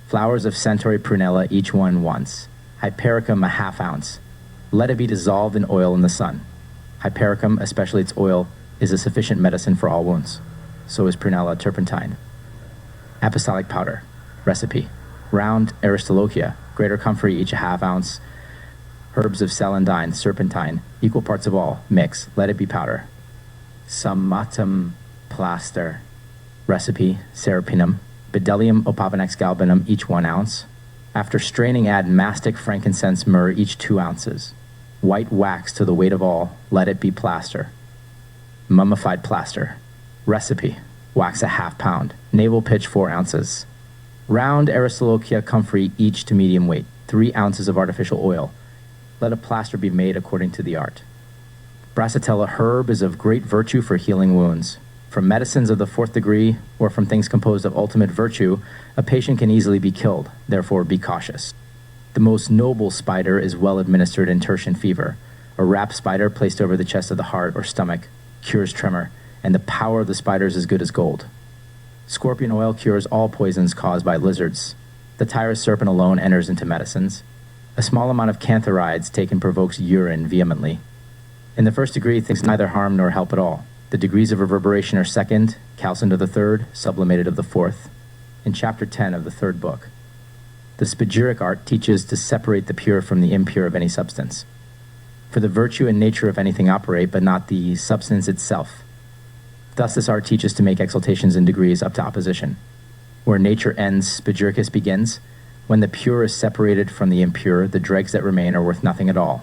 Flowers of Centauri prunella, each one once. Hypericum, a ½ ounce. Let it be dissolved in oil in the sun. Hypericum, especially its oil, is a sufficient medicine for all wounds. So is prunella, turpentine. Apostolic powder. Recipe, round aristolochia, greater comfrey, each ½ ounce. Herbs of celandine, serpentine, equal parts of all. Mix. Let it be powder. Summatum plaster. Recipe, serapinum. Bdellium opavanex galbanum, each 1 ounce. After straining, add mastic, frankincense, myrrh, each 2 ounces. White wax to the weight of all. Let it be plaster. Mummified plaster. Recipe, wax a ½ pound. Navel pitch, 4 ounces. Round aristolochia comfrey, each to medium weight. 3 ounces of artificial oil. Let a plaster be made according to the art. Bracitella herb is of great virtue for healing wounds. From medicines of the 4th degree, or from things composed of ultimate virtue, a patient can easily be killed, therefore be cautious. The most noble spider is well administered in tertian fever. A rap spider placed over the chest of the heart or stomach cures tremor, and the power of the spider is as good as gold. Scorpion oil cures all poisons caused by lizards. The tyrus serpent alone enters into medicines. A small amount of cantharides taken provokes urine vehemently. In the 1st degree, things neither harm nor help at all. The degrees of reverberation are 2nd, calcined of the 3rd, sublimated of the 4th. In chapter 10 of the 3rd book. The spagyric art teaches to separate the pure from the impure of any substance. For the virtue and nature of anything operate, but not the substance itself. Thus this art teaches to make exaltations in degrees up to opposition. Where nature ends, Spagyrics begins. When the pure is separated from the impure, the dregs that remain are worth nothing at all.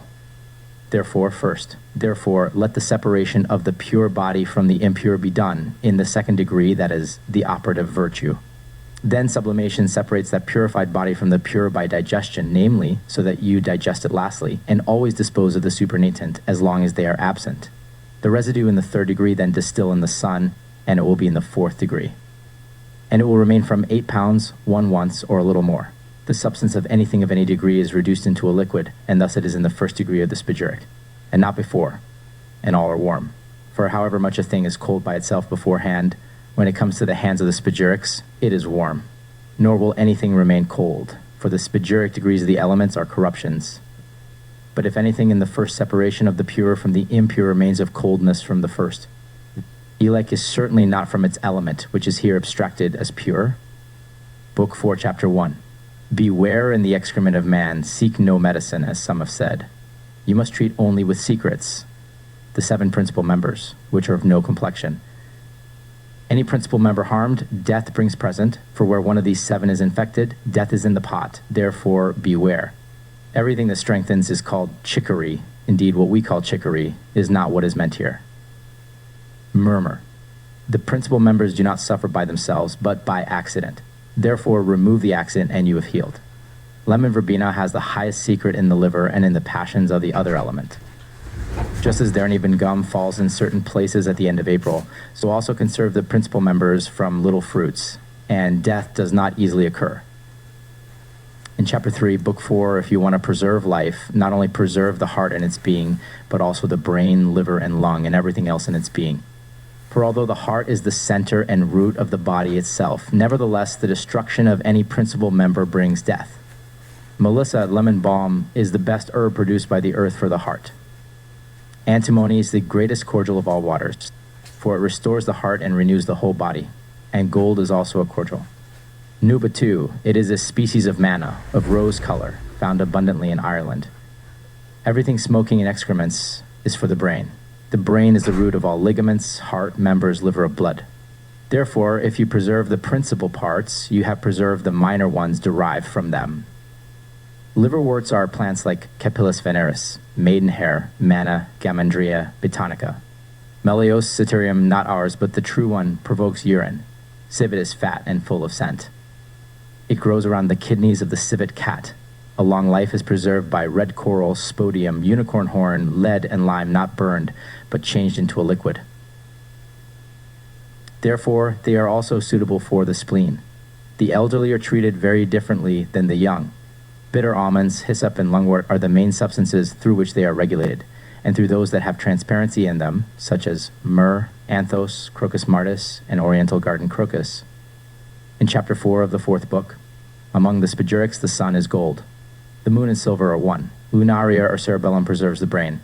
Therefore, let the separation of the pure body from the impure be done in the second degree, that is, the operative virtue. Then sublimation separates that purified body from the pure by digestion, namely, so that you digest it lastly, and always dispose of the supernatant as long as they are absent. The residue in the third degree then distill in the sun, and it will be in the fourth degree. And it will remain from 8 pounds, 1 once, or a little more. The substance of anything of any degree is reduced into a liquid, and thus it is in the first degree of the spagyric, and not before, and all are warm. For however much a thing is cold by itself beforehand, when it comes to the hands of the spagyrics, it is warm. Nor will anything remain cold, for the spagyric degrees of the elements are corruptions. But if anything in the first separation of the pure from the impure remains of coldness from the first, elec is certainly not from its element, which is here abstracted as pure. Book 4, Chapter 1. Beware in the excrement of man, seek no medicine, as some have said. You must treat only with secrets, the 7 principal members, which are of no complexion. Any principal member harmed, death brings present, for where one of these 7 is infected, death is in the pot, therefore beware. Everything that strengthens is called chicory. Indeed, what we call chicory is not what is meant here. Murmur. The principal members do not suffer by themselves, but by accident. Therefore, remove the accident and you have healed. Lemon verbena has the highest secret in the liver and in the passions of the other element. Just as Derneven gum falls in certain places at the end of April, so also conserve the principal members from little fruits, and death does not easily occur. In Chapter 3, Book 4, if you want to preserve life, not only preserve the heart and its being, but also the brain, liver, and lung, and everything else in its being. For although the heart is the center and root of the body itself, nevertheless the destruction of any principal member brings death. Melissa lemon balm is the best herb produced by the earth for the heart. Antimony is the greatest cordial of all waters, for it restores the heart and renews the whole body, and gold is also a cordial. Nuba too, it is a species of manna, of rose color, found abundantly in Ireland. Everything smoking in excrements is for the brain. The brain is the root of all ligaments, heart, members, liver of blood. Therefore, if you preserve the principal parts, you have preserved the minor ones derived from them. Liverworts are plants like Capillus veneris, maidenhair, manna, gamandria, bitonica. Melios satyrium, not ours, but the true one, provokes urine. Civet is fat and full of scent. It grows around the kidneys of the civet cat. A long life is preserved by red coral, spodium, unicorn horn, lead, and lime not burned, but changed into a liquid. Therefore, they are also suitable for the spleen. The elderly are treated very differently than the young. Bitter almonds, hyssop, and lungwort are the main substances through which they are regulated, and through those that have transparency in them, such as myrrh, anthos, crocus martis, and oriental garden crocus. In Chapter 4 of the 4th book, among the spagyrics the sun is gold. The moon and silver are one. Lunaria or cerebellum preserves the brain.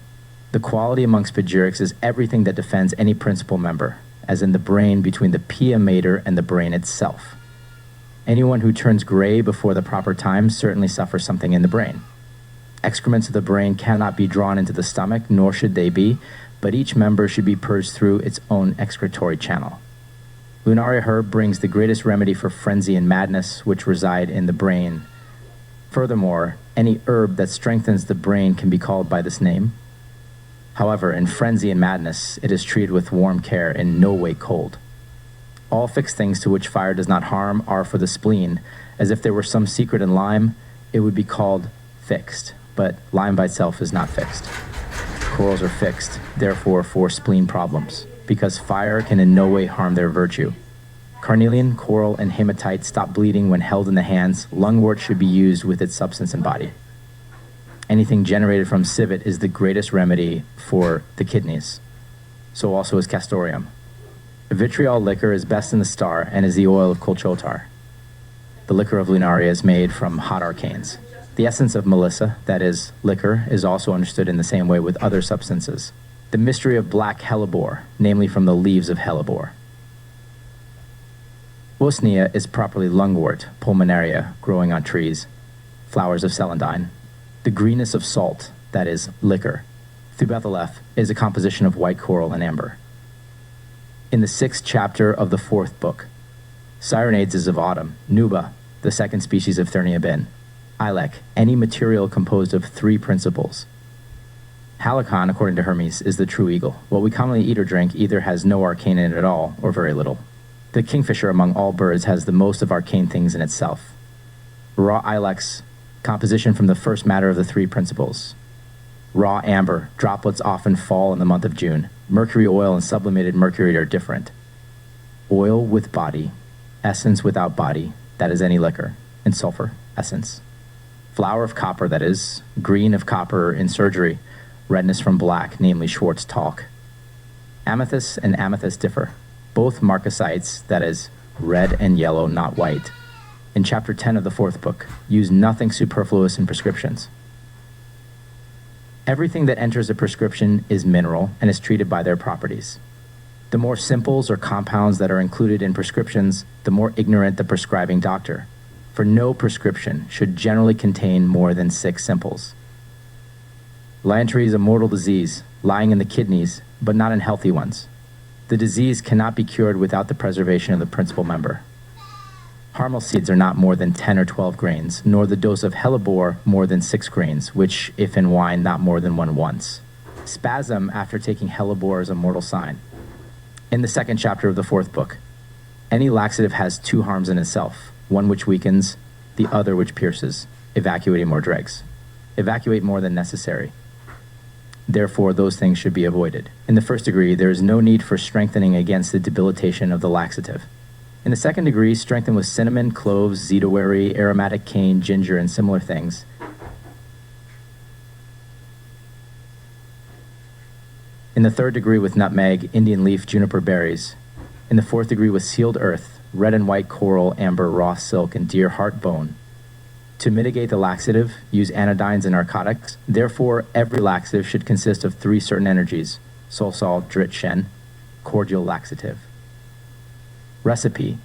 The quality among spagyrics is everything that defends any principal member, as in the brain between the pia mater and the brain itself. Anyone who turns gray before the proper time certainly suffers something in the brain. Excrements of the brain cannot be drawn into the stomach, nor should they be, but each member should be purged through its own excretory channel. Lunaria herb brings the greatest remedy for frenzy and madness which reside in the brain. Furthermore, any herb that strengthens the brain can be called by this name. However, in frenzy and madness, it is treated with warm care, in no way cold. All fixed things to which fire does not harm are for the spleen. As if there were some secret in lime, it would be called fixed, but lime by itself is not fixed. Corals are fixed, therefore for spleen problems, because fire can in no way harm their virtue. Carnelian, coral, and hematite stop bleeding when held in the hands. Lungwort should be used with its substance and body. Anything generated from civet is the greatest remedy for the kidneys. So also is castoreum. Vitriol liquor is best in the star and is the oil of colchotar. The liquor of lunaria is made from hot arcanes. The essence of melissa, that is, liquor, is also understood in the same way with other substances. The mystery of black hellebore, namely from the leaves of hellebore. Bosnia is properly lungwort, pulmonaria, growing on trees. Flowers of celandine. The greenness of salt, that is, liquor. Becklissov is a composition of white coral and amber. In the 6th chapter of the 4th book, Cyrenades is of autumn, Nuba, the second species of Therniabin, Ilek, any material composed of 3 principles. Halicon, according to Hermes, is the true eagle. What we commonly eat or drink either has no arcane in it at all, or very little. The kingfisher among all birds has the most of arcane things in itself. Raw ilex, composition from the first matter of the 3 principles. Raw amber, droplets often fall in the month of June. Mercury oil and sublimated mercury are different. Oil with body, essence without body, that is any liquor, and sulfur, essence. Flower of copper, that is, green of copper in surgery, redness from black, namely Schwarz talc. Amethyst and amethyst differ. Both marcasites, that is, red and yellow, not white. In chapter 10 of the 4th book, use nothing superfluous in prescriptions. Everything that enters a prescription is mineral and is treated by their properties. The more simples or compounds that are included in prescriptions, the more ignorant the prescribing doctor, for no prescription should generally contain more than 6 simples. Liantry is a mortal disease, lying in the kidneys, but not in healthy ones. The disease cannot be cured without the preservation of the principal member. Harmel seeds are not more than 10 or 12 grains, nor the dose of hellebore more than 6 grains, which, if in wine, not more than 1 once. Spasm after taking hellebore is a mortal sign. In the 2nd chapter of the 4th book, any laxative has 2 harms in itself, one which weakens, the other which pierces, evacuating more dregs. Evacuate more than necessary. Therefore, those things should be avoided. In the 1st degree, there is no need for strengthening against the debilitation of the laxative. In the 2nd degree, strengthen with cinnamon, cloves, zedowary, aromatic cane, ginger, and similar things. In the 3rd degree with nutmeg, Indian leaf, juniper berries. In the 4th degree with sealed earth, red and white coral, amber, raw silk, and deer heart bone. To mitigate the laxative, use anodynes and narcotics. Therefore, every laxative should consist of 3 certain energies: sol, drit, shen, cordial laxative. Recipe: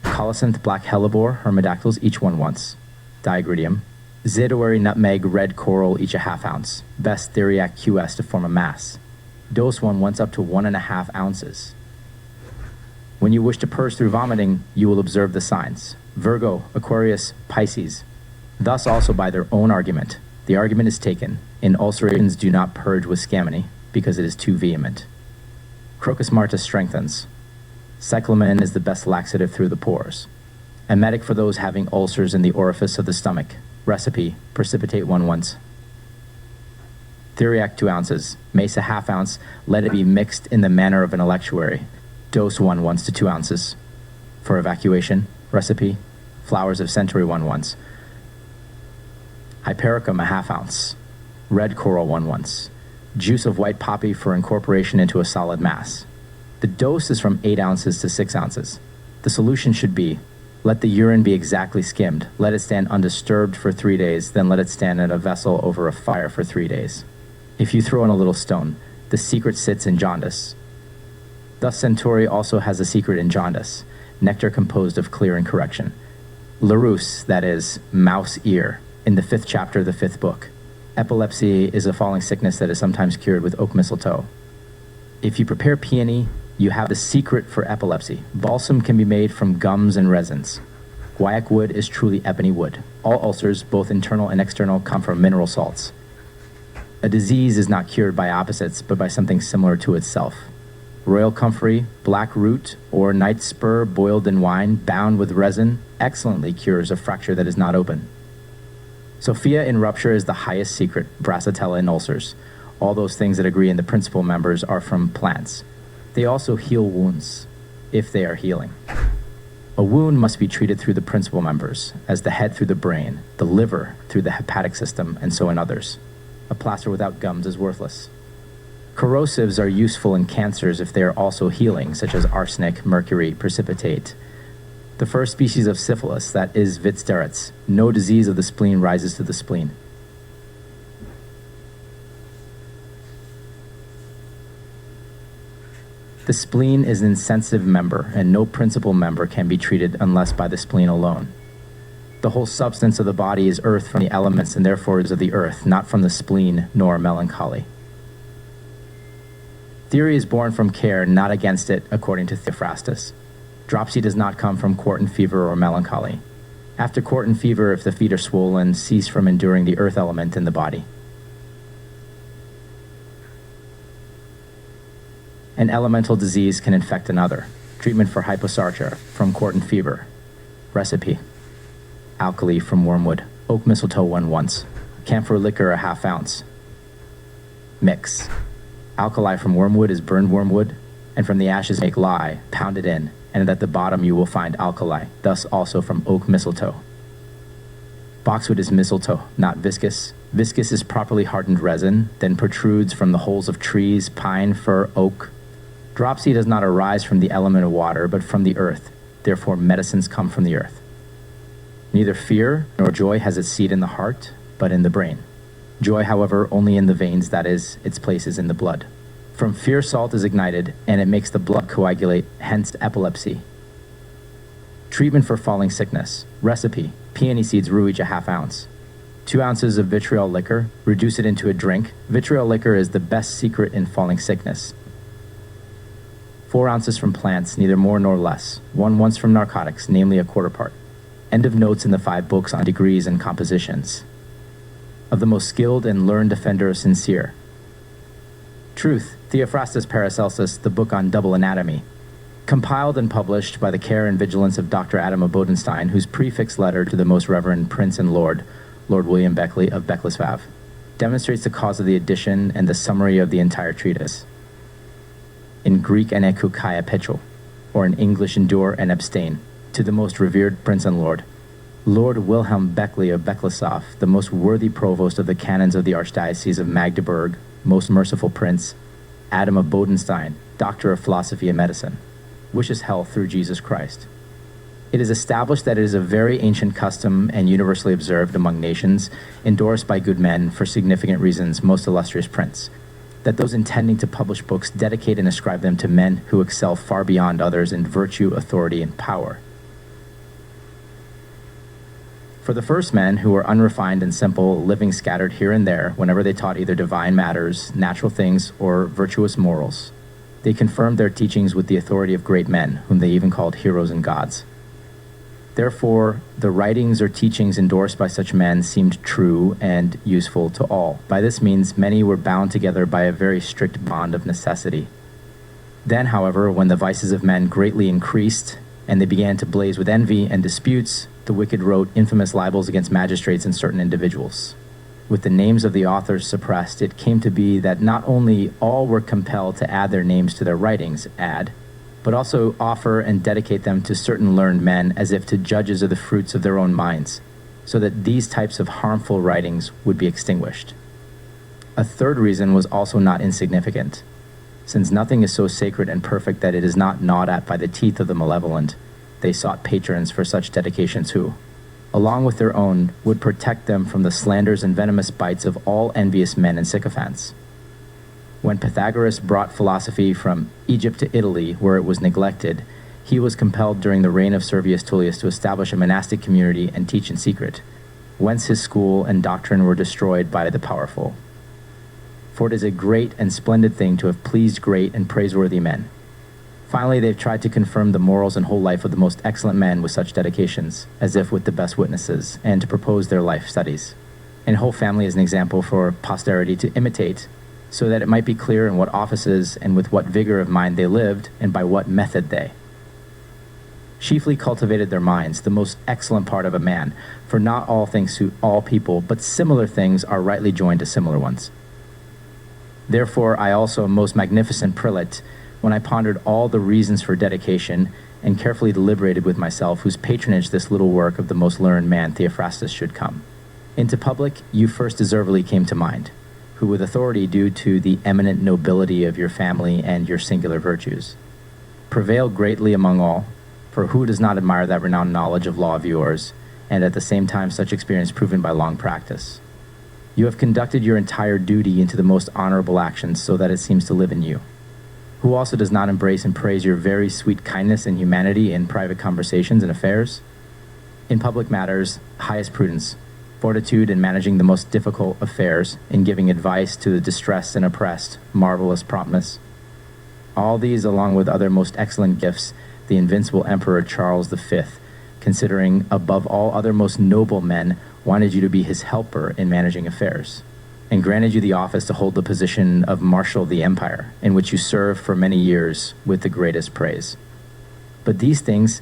colocynth black hellebore, hermidactyls, each 1 once. Diagridium: zedowary nutmeg, red coral, each a ½ ounce. Best theriac QS to form a mass. Dose 1 once up to 1½ ounces. When you wish to purge through vomiting, you will observe the signs: Virgo, Aquarius, Pisces. Thus also by their own argument. The argument is taken: in ulcerations do not purge with scammony, because it is too vehement. Crocus martis strengthens. Cyclamen is the best laxative through the pores. Emetic for those having ulcers in the orifice of the stomach. Recipe: precipitate 1 once. Theriac 2 ounces. Mace a ½ ounce. Let it be mixed in the manner of an electuary. Dose 1 once to 2 ounces. For evacuation. Recipe: flowers of centaury 1 once. Hypericum a ½ ounce. Red coral 1 once. Juice of white poppy for incorporation into a solid mass. The dose is from 8 ounces to 6 ounces. The solution should be: let the urine be exactly skimmed, let it stand undisturbed for 3 days, then let it stand in a vessel over a fire for 3 days. If you throw in a little stone, the secret sits in jaundice. Thus Centauri also has a secret in jaundice, nectar composed of clear and correction. Larousse, that is, mouse ear, in the 5th chapter of the 5th book. Epilepsy is a falling sickness that is sometimes cured with oak mistletoe. If you prepare peony, you have the secret for epilepsy. Balsam can be made from gums and resins. Guaiac wood is truly ebony wood. All ulcers, both internal and external, come from mineral salts. A disease is not cured by opposites, but by something similar to itself. Royal comfrey, black root, or night spur boiled in wine, bound with resin, excellently cures a fracture that is not open. Sophia in rupture is the highest secret, brassatella in ulcers. All those things that agree in the principal members are from plants. They also heal wounds, if they are healing. A wound must be treated through the principal members, as the head through the brain, the liver through the hepatic system, and so in others. A plaster without gums is worthless. Corrosives are useful in cancers if they are also healing, such as arsenic, mercury, precipitate. The first species of syphilis, that is Vitsterites, no disease of the spleen rises to the spleen. The spleen is an insensitive member, and no principal member can be treated unless by the spleen alone. The whole substance of the body is earth from the elements, and therefore is of the earth, not from the spleen nor melancholy. Theory is born from care, not against it, according to Theophrastus. Dropsy does not come from quartan fever or melancholy. After quartan fever, if the feet are swollen, cease from enduring the earth element in the body. An elemental disease can infect another. Treatment for hyposarcha from quartan fever. Recipe: alkali from wormwood, oak mistletoe 1 ounce, camphor liquor 1/2 ounce. Mix: alkali from wormwood is burned wormwood, and from the ashes make lye, pound it in, and at the bottom you will find alkali, thus also from oak mistletoe. Boxwood is mistletoe, not viscous. Viscous is properly hardened resin, then protrudes from the holes of trees, pine, fir, oak. Dropsy does not arise from the element of water, but from the earth. Therefore, medicines come from the earth. Neither fear nor joy has its seat in the heart, but in the brain. Joy, however, only in the veins, that is, its place is in the blood. From fear, salt is ignited, and it makes the blood coagulate, hence epilepsy. Treatment for falling sickness. Recipe: peony seeds rue each 1/2 ounce. 2 ounces of vitriol liquor, reduce it into a drink. Vitriol liquor is the best secret in falling sickness. 4 ounces from plants, neither more nor less. 1 once from narcotics, namely a quarter part. End of notes in the 5 books on degrees and compositions. Of the most skilled and learned defender of sincere. Truth: Theophrastus Paracelsus, the book on double anatomy. Compiled and published by the care and vigilance of Dr. Adam of Bodenstein, whose prefix letter to the Most Reverend Prince and Lord William Beckli of Becklissov, demonstrates the cause of the addition and the summary of the entire treatise. In Greek, enekukai pecho, or in English, endure and abstain, to the most revered Prince and Lord Wilhelm Beckli of Becklissov, the most worthy provost of the canons of the Archdiocese of Magdeburg, most merciful Prince, Adam of Bodenstein, Doctor of Philosophy and Medicine, wishes health through Jesus Christ. It is established that it is a very ancient custom and universally observed among nations, endorsed by good men for significant reasons, most illustrious Prince, that those intending to publish books dedicate and ascribe them to men who excel far beyond others in virtue, authority, and power. For the first men, who were unrefined and simple, living scattered here and there, whenever they taught either divine matters, natural things, or virtuous morals, they confirmed their teachings with the authority of great men, whom they even called heroes and gods. Therefore, the writings or teachings endorsed by such men seemed true and useful to all. By this means, many were bound together by a very strict bond of necessity. Then, however, when the vices of men greatly increased, and they began to blaze with envy and disputes, the wicked wrote infamous libels against magistrates and certain individuals. With the names of the authors suppressed, it came to be that not only all were compelled to add their names to their writings, but also offer and dedicate them to certain learned men as if to judges of the fruits of their own minds, so that these types of harmful writings would be extinguished. A third reason was also not insignificant. Since nothing is so sacred and perfect that it is not gnawed at by the teeth of the malevolent, they sought patrons for such dedications who, along with their own, would protect them from the slanders and venomous bites of all envious men and sycophants. When Pythagoras brought philosophy from Egypt to Italy, where it was neglected, he was compelled during the reign of Servius Tullius to establish a monastic community and teach in secret, whence his school and doctrine were destroyed by the powerful. For it is a great and splendid thing to have pleased great and praiseworthy men. Finally, they've tried to confirm the morals and whole life of the most excellent men with such dedications, as if with the best witnesses, and to propose their life studies, and whole family as an example for posterity to imitate, so that it might be clear in what offices and with what vigor of mind they lived, and by what method they chiefly cultivated their minds, the most excellent part of a man, for not all things suit all people, but similar things are rightly joined to similar ones. Therefore, I also, most magnificent prelate, when I pondered all the reasons for dedication, and carefully deliberated with myself whose patronage this little work of the most learned man Theophrastus should come. Into public, you first deservedly came to mind, who with authority due to the eminent nobility of your family and your singular virtues, prevail greatly among all, for who does not admire that renowned knowledge of law of yours, and at the same time such experience proven by long practice. You have conducted your entire duty into the most honorable actions, so that it seems to live in you. Who also does not embrace and praise your very sweet kindness and humanity in private conversations and affairs? In public matters, highest prudence, fortitude in managing the most difficult affairs, in giving advice to the distressed and oppressed, marvelous promptness, All these, along with other most excellent gifts, the invincible Emperor Charles V, considering above all other most noble men, wanted you to be his helper in managing affairs, and granted you the office to hold the position of Marshal of the Empire, in which you served for many years with the greatest praise. But these things,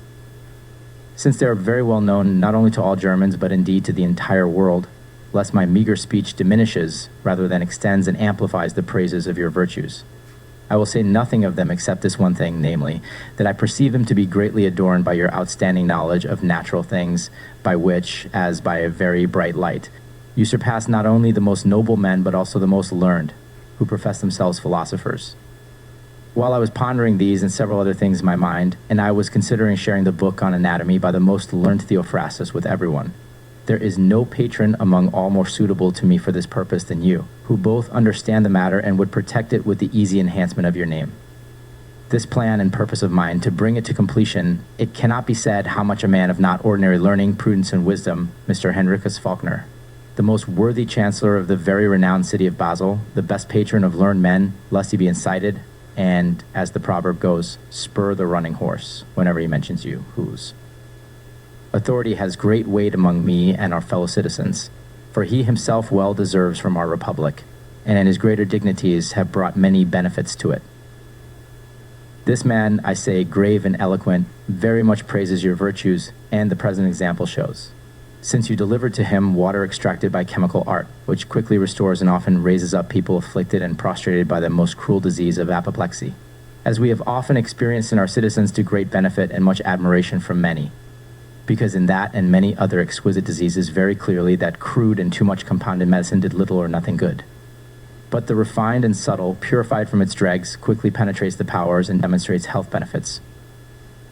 since they are very well known not only to all Germans, but indeed to the entire world, lest my meager speech diminishes rather than extends and amplifies the praises of your virtues, I will say nothing of them except this one thing, namely, that I perceive them to be greatly adorned by your outstanding knowledge of natural things, by which, as by a very bright light, you surpass not only the most noble men, but also the most learned, who profess themselves philosophers. While I was pondering these and several other things in my mind, and I was considering sharing the book on anatomy by the most learned Theophrastus with everyone, there is no patron among all more suitable to me for this purpose than you, who both understand the matter and would protect it with the easy enhancement of your name. This plan and purpose of mine, to bring it to completion, it cannot be said how much a man of not ordinary learning, prudence, and wisdom, Mr. Henricus Faulkner, the most worthy chancellor of the very renowned city of Basel, the best patron of learned men, lest he be incited, and, as the proverb goes, spur the running horse, whenever he mentions you, whose authority has great weight among me and our fellow citizens, for he himself well deserves from our republic, and in his greater dignities have brought many benefits to it. This man, I say, grave and eloquent, very much praises your virtues, and the present example shows, since you delivered to him water extracted by chemical art, which quickly restores and often raises up people afflicted and prostrated by the most cruel disease of apoplexy, as we have often experienced in our citizens to great benefit and much admiration from many, because in that and many other exquisite diseases very clearly that crude and too much compounded medicine did little or nothing good. But the refined and subtle, purified from its dregs, quickly penetrates the powers and demonstrates health benefits.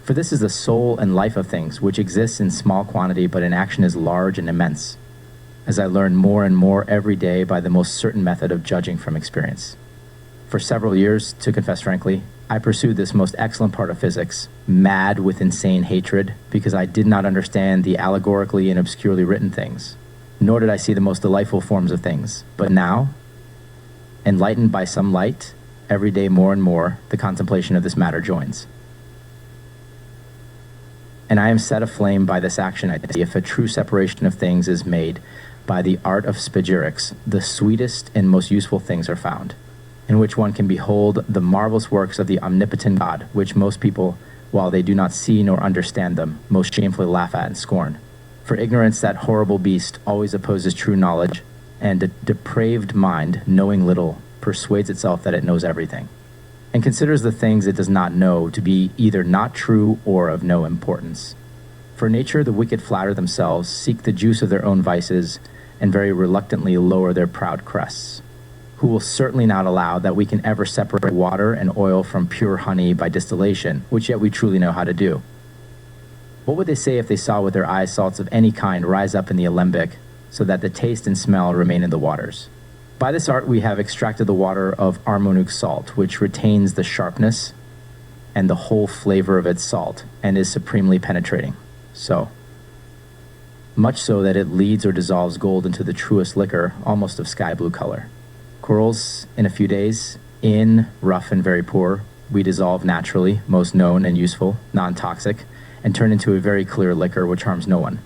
For this is the soul and life of things, which exists in small quantity but in action is large and immense, as I learn more and more every day by the most certain method of judging from experience. For several years, to confess frankly, I pursued this most excellent part of physics, mad with insane hatred, because I did not understand the allegorically and obscurely written things, nor did I see the most delightful forms of things. But now, enlightened by some light, every day more and more, the contemplation of this matter joins. And I am set aflame by this action. If a true separation of things is made by the art of Spagyrics, the sweetest and most useful things are found, in which one can behold the marvelous works of the omnipotent God, which most people, while they do not see nor understand them, most shamefully laugh at and scorn. For ignorance, that horrible beast, always opposes true knowledge, and a depraved mind, knowing little, persuades itself that it knows everything, and considers the things it does not know to be either not true or of no importance. For nature, the wicked flatter themselves, seek the juice of their own vices, and very reluctantly lower their proud crests, who will certainly not allow that we can ever separate water and oil from pure honey by distillation, which yet we truly know how to do. What would they say if they saw with their eyes salts of any kind rise up in the alembic, so that the taste and smell remain in the waters? By this art we have extracted the water of Armonic salt, which retains the sharpness and the whole flavor of its salt, and is supremely penetrating. So much so that it leads or dissolves gold into the truest liquor, almost of sky blue color. Corals, in a few days, in, rough and very poor, we dissolve naturally, most known and useful, non-toxic, and turn into a very clear liquor which harms no one,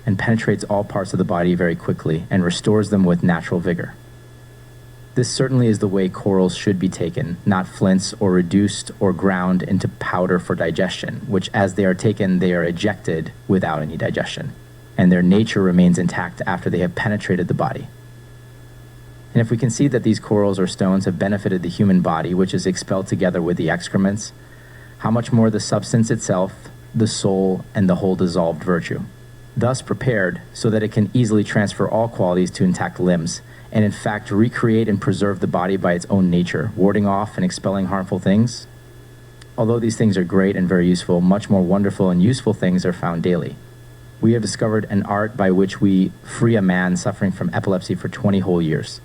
and penetrates all parts of the body very quickly, and restores them with natural vigor. This certainly is the way corals should be taken, not flints or reduced or ground into powder for digestion, which as they are taken, they are ejected without any digestion, and their nature remains intact after they have penetrated the body. And if we can see that these corals or stones have benefited the human body, which is expelled together with the excrements, how much more the substance itself, the soul, and the whole dissolved virtue, thus prepared so that it can easily transfer all qualities to intact limbs, and in fact recreate and preserve the body by its own nature, warding off and expelling harmful things? Although these things are great and very useful, much more wonderful and useful things are found daily. We have discovered an art by which we free a man suffering from epilepsy for 20 whole years.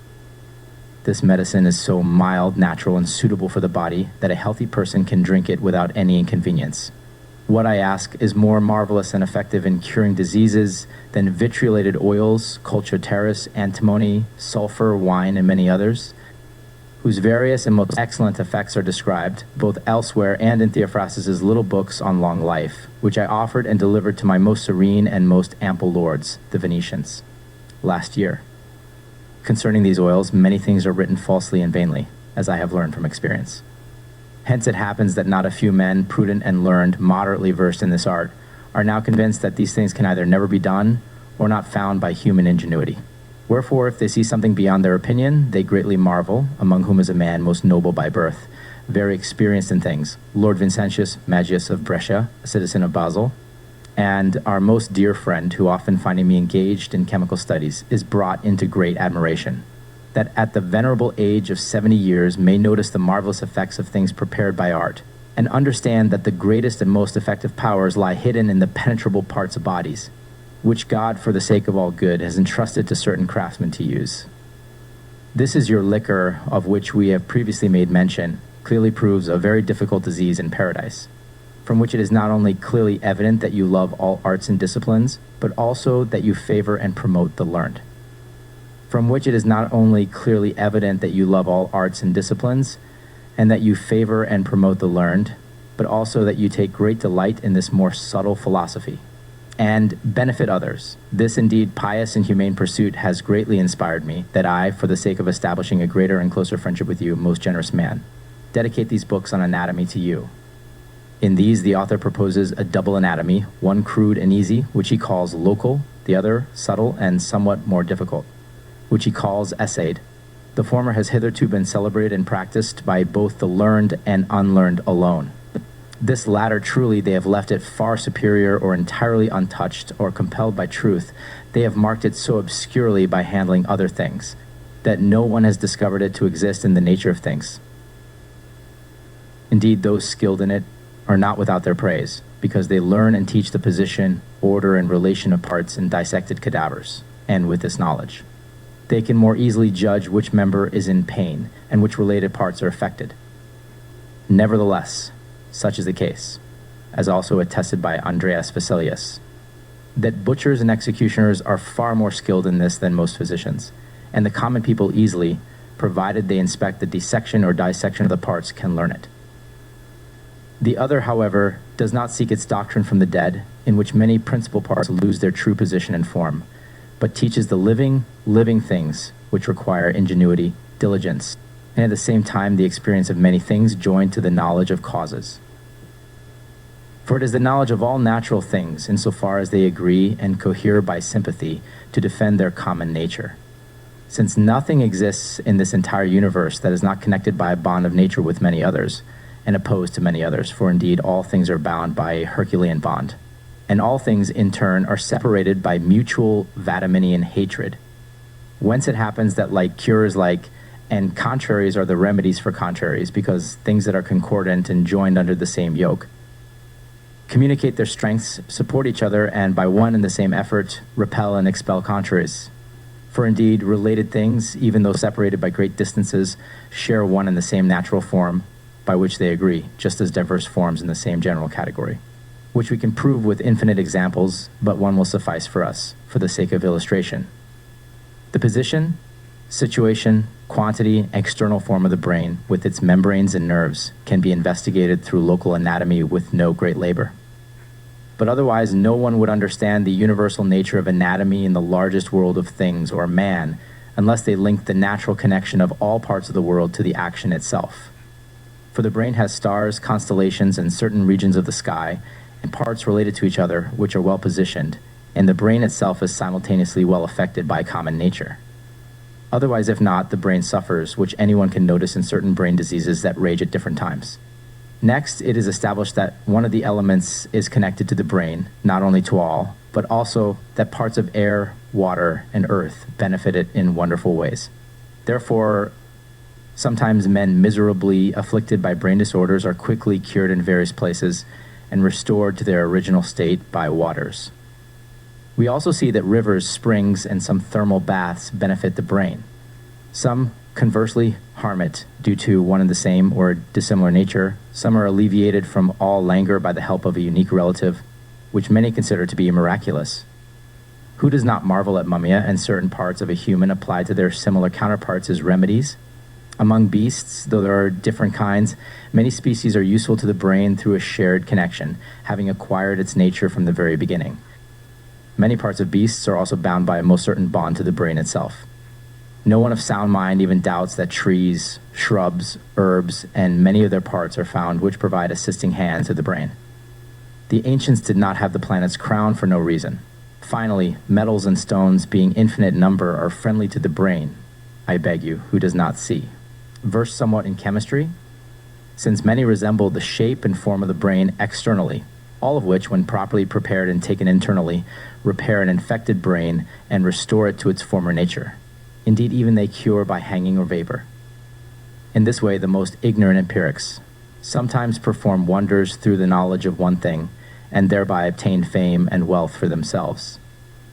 This medicine is so mild, natural, and suitable for the body that a healthy person can drink it without any inconvenience. What I ask is more marvelous and effective in curing diseases than vitriolated oils, culture terrace, antimony, sulfur, wine, and many others. whose various and most excellent effects are described, both elsewhere and in Theophrastus's little books on long life, which I offered and delivered to my most serene and most ample lords, the Venetians, last year. Concerning these oils, many things are written falsely and vainly, as I have learned from experience. Hence it happens that not a few men, prudent and learned, moderately versed in this art, are now convinced that these things can either never be done or not found by human ingenuity. Wherefore, if they see something beyond their opinion, they greatly marvel, among whom is a man most noble by birth, very experienced in things, Lord Vincentius Magius of Brescia, a citizen of Basel, and our most dear friend, who often finding me engaged in chemical studies, is brought into great admiration, that at the venerable age of 70 years may notice the marvelous effects of things prepared by art, and understand that the greatest and most effective powers lie hidden in the penetrable parts of bodies, which God, for the sake of all good, has entrusted to certain craftsmen to use. This is your liquor, of which we have previously made mention, clearly proves a very difficult disease in paradise, from which it is not only clearly evident that you love all arts and disciplines, but also that you favor and promote the learned. From which it is not only clearly evident that you love all arts and disciplines, and that you favor and promote the learned, but also that you take great delight in this more subtle philosophy, and benefit others. This indeed pious and humane pursuit has greatly inspired me, that I, for the sake of establishing a greater and closer friendship with you, most generous man, dedicate these books on anatomy to you. In these, the author proposes a double anatomy, one crude and easy, which he calls local, the other subtle and somewhat more difficult, which he calls essayed. The former has hitherto been celebrated and practiced by both the learned and unlearned alone. This latter, truly, they have left it far superior or entirely untouched or compelled by truth. They have marked it so obscurely by handling other things, that no one has discovered it to exist in the nature of things. Indeed, those skilled in it are not without their praise, because they learn and teach the position, order, and relation of parts in dissected cadavers, and with this knowledge, they can more easily judge which member is in pain, and which related parts are affected. Nevertheless, such is the case, as also attested by Andreas Vesalius, that butchers and executioners are far more skilled in this than most physicians, and the common people easily, provided they inspect the dissection or dissection of the parts, can learn it. The other, however, does not seek its doctrine from the dead, in which many principal parts lose their true position and form, but teaches the living things which require ingenuity, diligence, and at the same time the experience of many things joined to the knowledge of causes. For it is the knowledge of all natural things, insofar as they agree and cohere by sympathy to defend their common nature. Since nothing exists in this entire universe that is not connected by a bond of nature with many others, and opposed to many others, for indeed all things are bound by a Herculean bond, and all things in turn are separated by mutual Vatiminian hatred. Whence it happens that like cures like, and contraries are the remedies for contraries, because things that are concordant and joined under the same yoke communicate their strengths, support each other, and by one and the same effort repel and expel contraries. For indeed, related things, even though separated by great distances, share one and the same natural form by which they agree, just as diverse forms in the same general category, which we can prove with infinite examples, but one will suffice for us, for the sake of illustration. The position, situation, quantity, external form of the brain, with its membranes and nerves, can be investigated through local anatomy with no great labor. But otherwise, no one would understand the universal nature of anatomy in the largest world of things, or man, unless they linked the natural connection of all parts of the world to the action itself. For the brain has stars, constellations, and certain regions of the sky, and parts related to each other, which are well positioned, and the brain itself is simultaneously well affected by common nature. Otherwise, if not, the brain suffers, which anyone can notice in certain brain diseases that rage at different times. Next, it is established that one of the elements is connected to the brain, not only to all, but also that parts of air, water, and earth benefit it in wonderful ways. Therefore, sometimes men miserably afflicted by brain disorders are quickly cured in various places and restored to their original state by waters. We also see that rivers, springs, and some thermal baths benefit the brain. Some, conversely, harm it due to one and the same or dissimilar nature. Some are alleviated from all languor by the help of a unique relative, which many consider to be miraculous. Who does not marvel at mummia and certain parts of a human applied to their similar counterparts as remedies? Among beasts, though there are different kinds, many species are useful to the brain through a shared connection, having acquired its nature from the very beginning. Many parts of beasts are also bound by a most certain bond to the brain itself. No one of sound mind even doubts that trees, shrubs, herbs, and many of their parts are found which provide assisting hands to the brain. The ancients did not have the planet's crown for no reason. Finally, metals and stones, being infinite number, are friendly to the brain, I beg you, who does not see. Versed somewhat in chemistry, since many resemble the shape and form of the brain externally, all of which, when properly prepared and taken internally, repair an infected brain and restore it to its former nature. Indeed, even they cure by hanging or vapor. In this way, the most ignorant empirics sometimes perform wonders through the knowledge of one thing, and thereby obtain fame and wealth for themselves.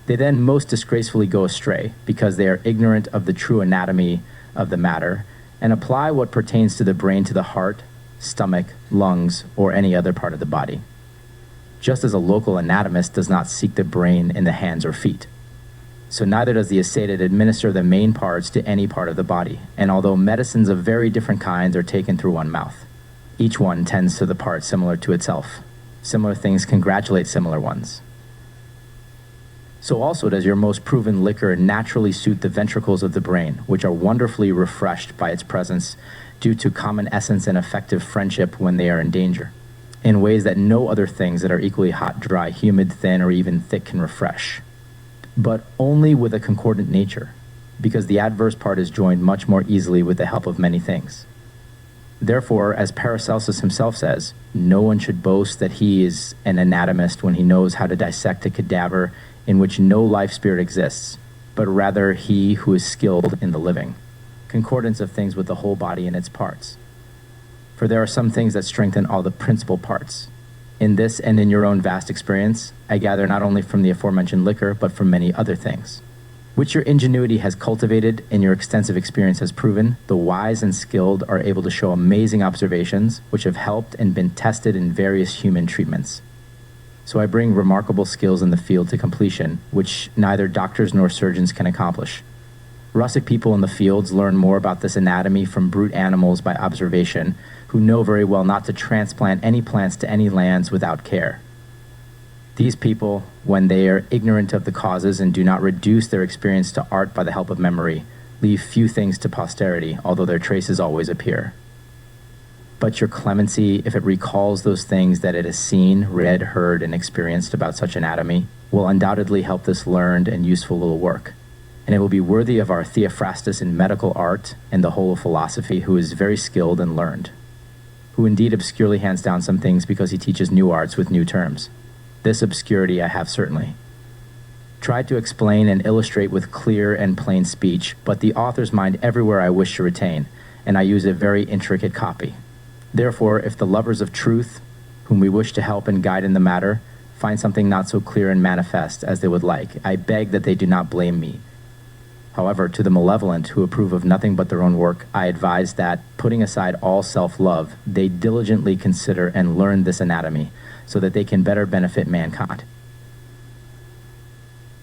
They then most disgracefully go astray, because they are ignorant of the true anatomy of the matter, and apply what pertains to the brain to the heart, stomach, lungs, or any other part of the body. Just as a local anatomist does not seek the brain in the hands or feet, so neither does the ascetic administer the main parts to any part of the body, and although medicines of very different kinds are taken through one mouth, each one tends to the part similar to itself. Similar things congratulate similar ones. So also does your most proven liquor naturally suit the ventricles of the brain, which are wonderfully refreshed by its presence due to common essence and effective friendship when they are in danger, in ways that no other things that are equally hot, dry, humid, thin, or even thick can refresh. But only with a concordant nature, because the adverse part is joined much more easily with the help of many things. Therefore, as Paracelsus himself says, no one should boast that he is an anatomist when he knows how to dissect a cadaver in which no life spirit exists, but rather he who is skilled in the living. Concordance of things with the whole body and its parts. For there are some things that strengthen all the principal parts. In this and in your own vast experience, I gather not only from the aforementioned liquor, but from many other things, which your ingenuity has cultivated and your extensive experience has proven. The wise and skilled are able to show amazing observations, which have helped and been tested in various human treatments. So I bring remarkable skills in the field to completion, which neither doctors nor surgeons can accomplish. Rustic people in the fields learn more about this anatomy from brute animals by observation, who know very well not to transplant any plants to any lands without care. These people, when they are ignorant of the causes and do not reduce their experience to art by the help of memory, leave few things to posterity, although their traces always appear. But your clemency, if it recalls those things that it has seen, read, heard, and experienced about such anatomy, will undoubtedly help this learned and useful little work. And it will be worthy of our Theophrastus in medical art and the whole of philosophy, who is very skilled and learned, who indeed obscurely hands down some things because he teaches new arts with new terms. This obscurity I have certainly. Tried to explain and illustrate with clear and plain speech, but the author's mind everywhere I wish to retain, and I use a very intricate copy. Therefore, if the lovers of truth, whom we wish to help and guide in the matter, find something not so clear and manifest as they would like, I beg that they do not blame me. However, to the malevolent who approve of nothing but their own work, I advise that, putting aside all self-love, they diligently consider and learn this anatomy, so that they can better benefit mankind.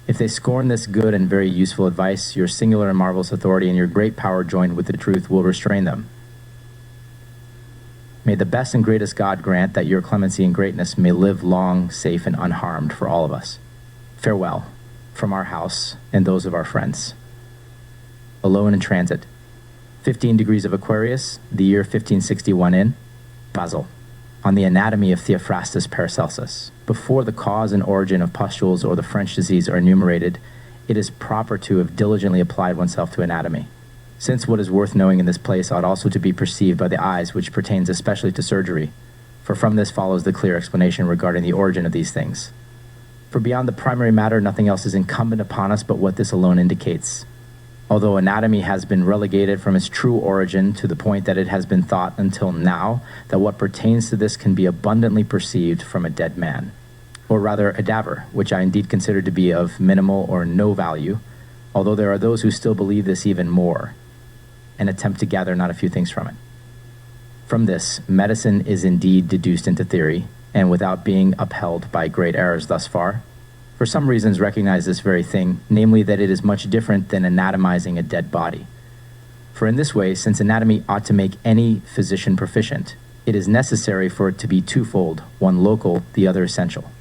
If they scorn this good and very useful advice, your singular and marvelous authority and your great power joined with the truth will restrain them. May the best and greatest God grant that your clemency and greatness may live long, safe, and unharmed for all of us. Farewell, from our house and those of our friends. Alone in transit. 15 degrees of Aquarius, the year 1561 in Basel. On the anatomy of Theophrastus Paracelsus. Before the cause and origin of pustules or the French disease are enumerated, it is proper to have diligently applied oneself to anatomy, since what is worth knowing in this place ought also to be perceived by the eyes, which pertains especially to surgery, for from this follows the clear explanation regarding the origin of these things. For beyond the primary matter, nothing else is incumbent upon us but what this alone indicates. Although anatomy has been relegated from its true origin to the point that it has been thought until now that what pertains to this can be abundantly perceived from a dead man, or rather a cadaver, which I indeed consider to be of minimal or no value, although there are those who still believe this even more, and attempt to gather not a few things from it. From this, medicine is indeed deduced into theory, and without being upheld by great errors thus far, for some reasons recognize this very thing, namely that it is much different than anatomizing a dead body. For in this way, since anatomy ought to make any physician proficient, it is necessary for it to be twofold, one local, the other essential.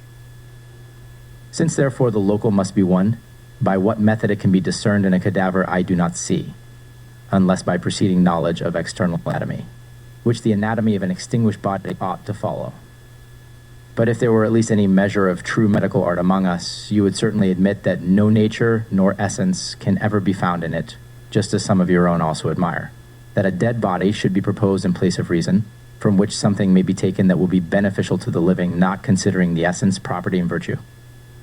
Since therefore the local must be one, by what method it can be discerned in a cadaver I do not see, unless by preceding knowledge of external anatomy, which the anatomy of an extinguished body ought to follow. But if there were at least any measure of true medical art among us, you would certainly admit that no nature nor essence can ever be found in it, just as some of your own also admire. That a dead body should be proposed in place of reason, from which something may be taken that will be beneficial to the living, not considering the essence, property, and virtue,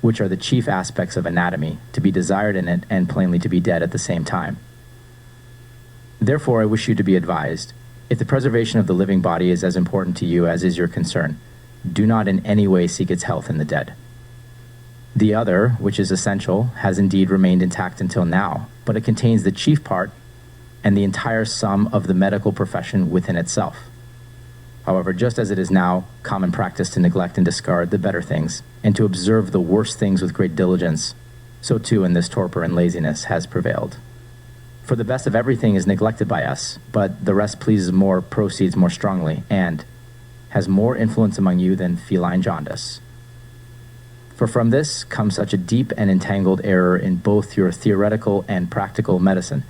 which are the chief aspects of anatomy, to be desired in it and plainly to be dead at the same time. Therefore, I wish you to be advised, if the preservation of the living body is as important to you as is your concern, do not in any way seek its health in the dead. The other, which is essential, has indeed remained intact until now, but it contains the chief part and the entire sum of the medical profession within itself. However, just as it is now common practice to neglect and discard the better things, and to observe the worst things with great diligence, so too in this torpor and laziness has prevailed. For the best of everything is neglected by us, but the rest pleases more, proceeds more strongly, and has more influence among you than feline jaundice. For from this comes such a deep and entangled error in both your theoretical and practical medicine,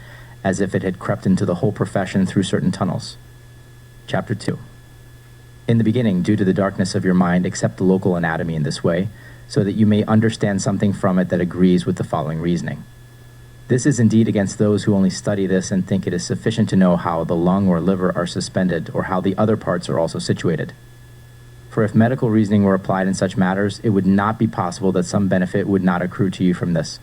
as if it had crept into the whole profession through certain tunnels. Chapter 2. In the beginning, due to the darkness of your mind, accept the local anatomy in this way, so that you may understand something from it that agrees with the following reasoning. This is indeed against those who only study this and think it is sufficient to know how the lung or liver are suspended, or how the other parts are also situated. For if medical reasoning were applied in such matters, it would not be possible that some benefit would not accrue to you from this.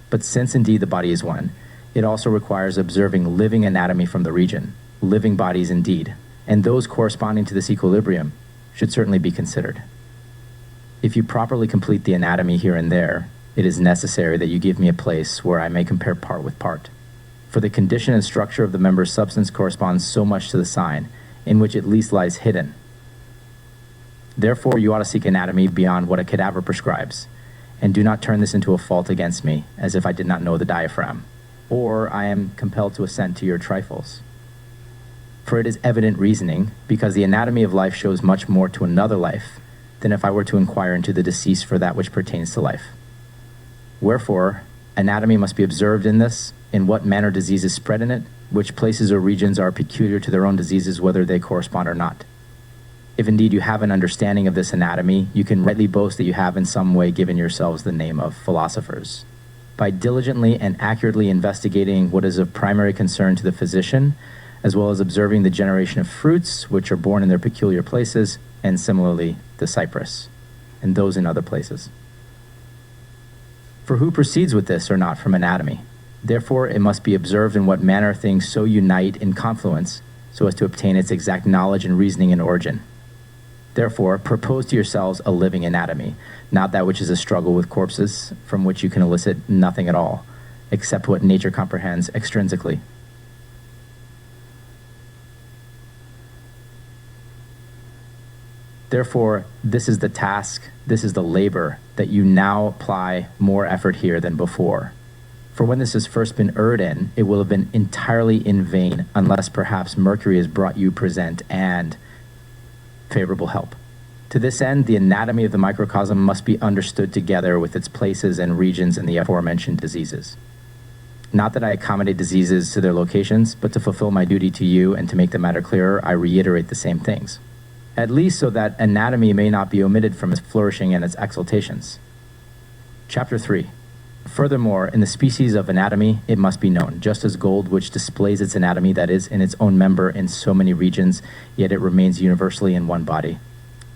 But since indeed the body is one, it also requires observing living anatomy from the region, living bodies indeed, and those corresponding to this equilibrium should certainly be considered. If you properly complete the anatomy here and there, it is necessary that you give me a place where I may compare part with part. For the condition and structure of the member's substance corresponds so much to the sign, in which it least lies hidden. Therefore you ought to seek anatomy beyond what a cadaver prescribes, and do not turn this into a fault against me, as if I did not know the diaphragm, or I am compelled to assent to your trifles. For it is evident reasoning, because the anatomy of life shows much more to another life than if I were to inquire into the deceased for that which pertains to life. Wherefore, anatomy must be observed in this, in what manner diseases spread in it, which places or regions are peculiar to their own diseases, whether they correspond or not. If indeed you have an understanding of this anatomy, you can rightly boast that you have in some way given yourselves the name of philosophers. By diligently and accurately investigating what is of primary concern to the physician, as well as observing the generation of fruits, which are born in their peculiar places, and similarly the cypress, and those in other places. For who proceeds with this or not from anatomy? Therefore it must be observed in what manner things so unite in confluence, so as to obtain its exact knowledge and reasoning in origin. Therefore, propose to yourselves a living anatomy, not that which is a struggle with corpses, from which you can elicit nothing at all, except what nature comprehends extrinsically. Therefore, this is the task, this is the labor, that you now apply more effort here than before. For when this has first been erred in, it will have been entirely in vain, unless perhaps Mercury has brought you present and favorable help. To this end, the anatomy of the microcosm must be understood together with its places and regions in the aforementioned diseases. Not that I accommodate diseases to their locations, but to fulfill my duty to you and to make the matter clearer, I reiterate the same things. At least so that anatomy may not be omitted from its flourishing and its exaltations. Chapter 3. Furthermore, in the species of anatomy, it must be known, just as gold, which displays its anatomy, that is, in its own member in so many regions, yet it remains universally in one body,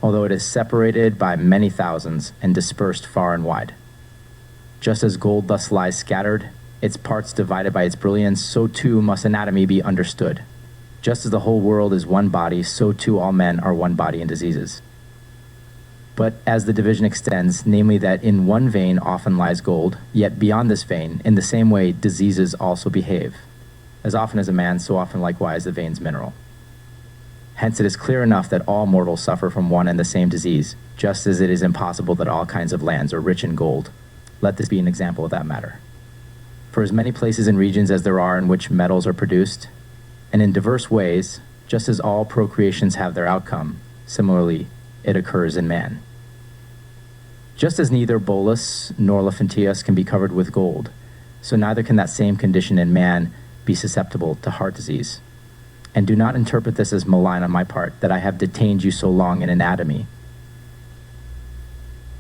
although it is separated by many thousands and dispersed far and wide. Just as gold thus lies scattered, its parts divided by its brilliance, so too must anatomy be understood. Just as the whole world is one body, so too all men are one body in diseases. But as the division extends, namely that in one vein often lies gold, yet beyond this vein, in the same way diseases also behave. As often as a man, so often likewise the veins mineral. Hence it is clear enough that all mortals suffer from one and the same disease, just as it is impossible that all kinds of lands are rich in gold. Let this be an example of that matter. For as many places and regions as there are in which metals are produced, And in diverse ways, just as all procreations have their outcome, similarly, it occurs in man. Just as neither bolus nor elephantias can be covered with gold, so neither can that same condition in man be susceptible to heart disease. And do not interpret this as malign on my part, that I have detained you so long in anatomy,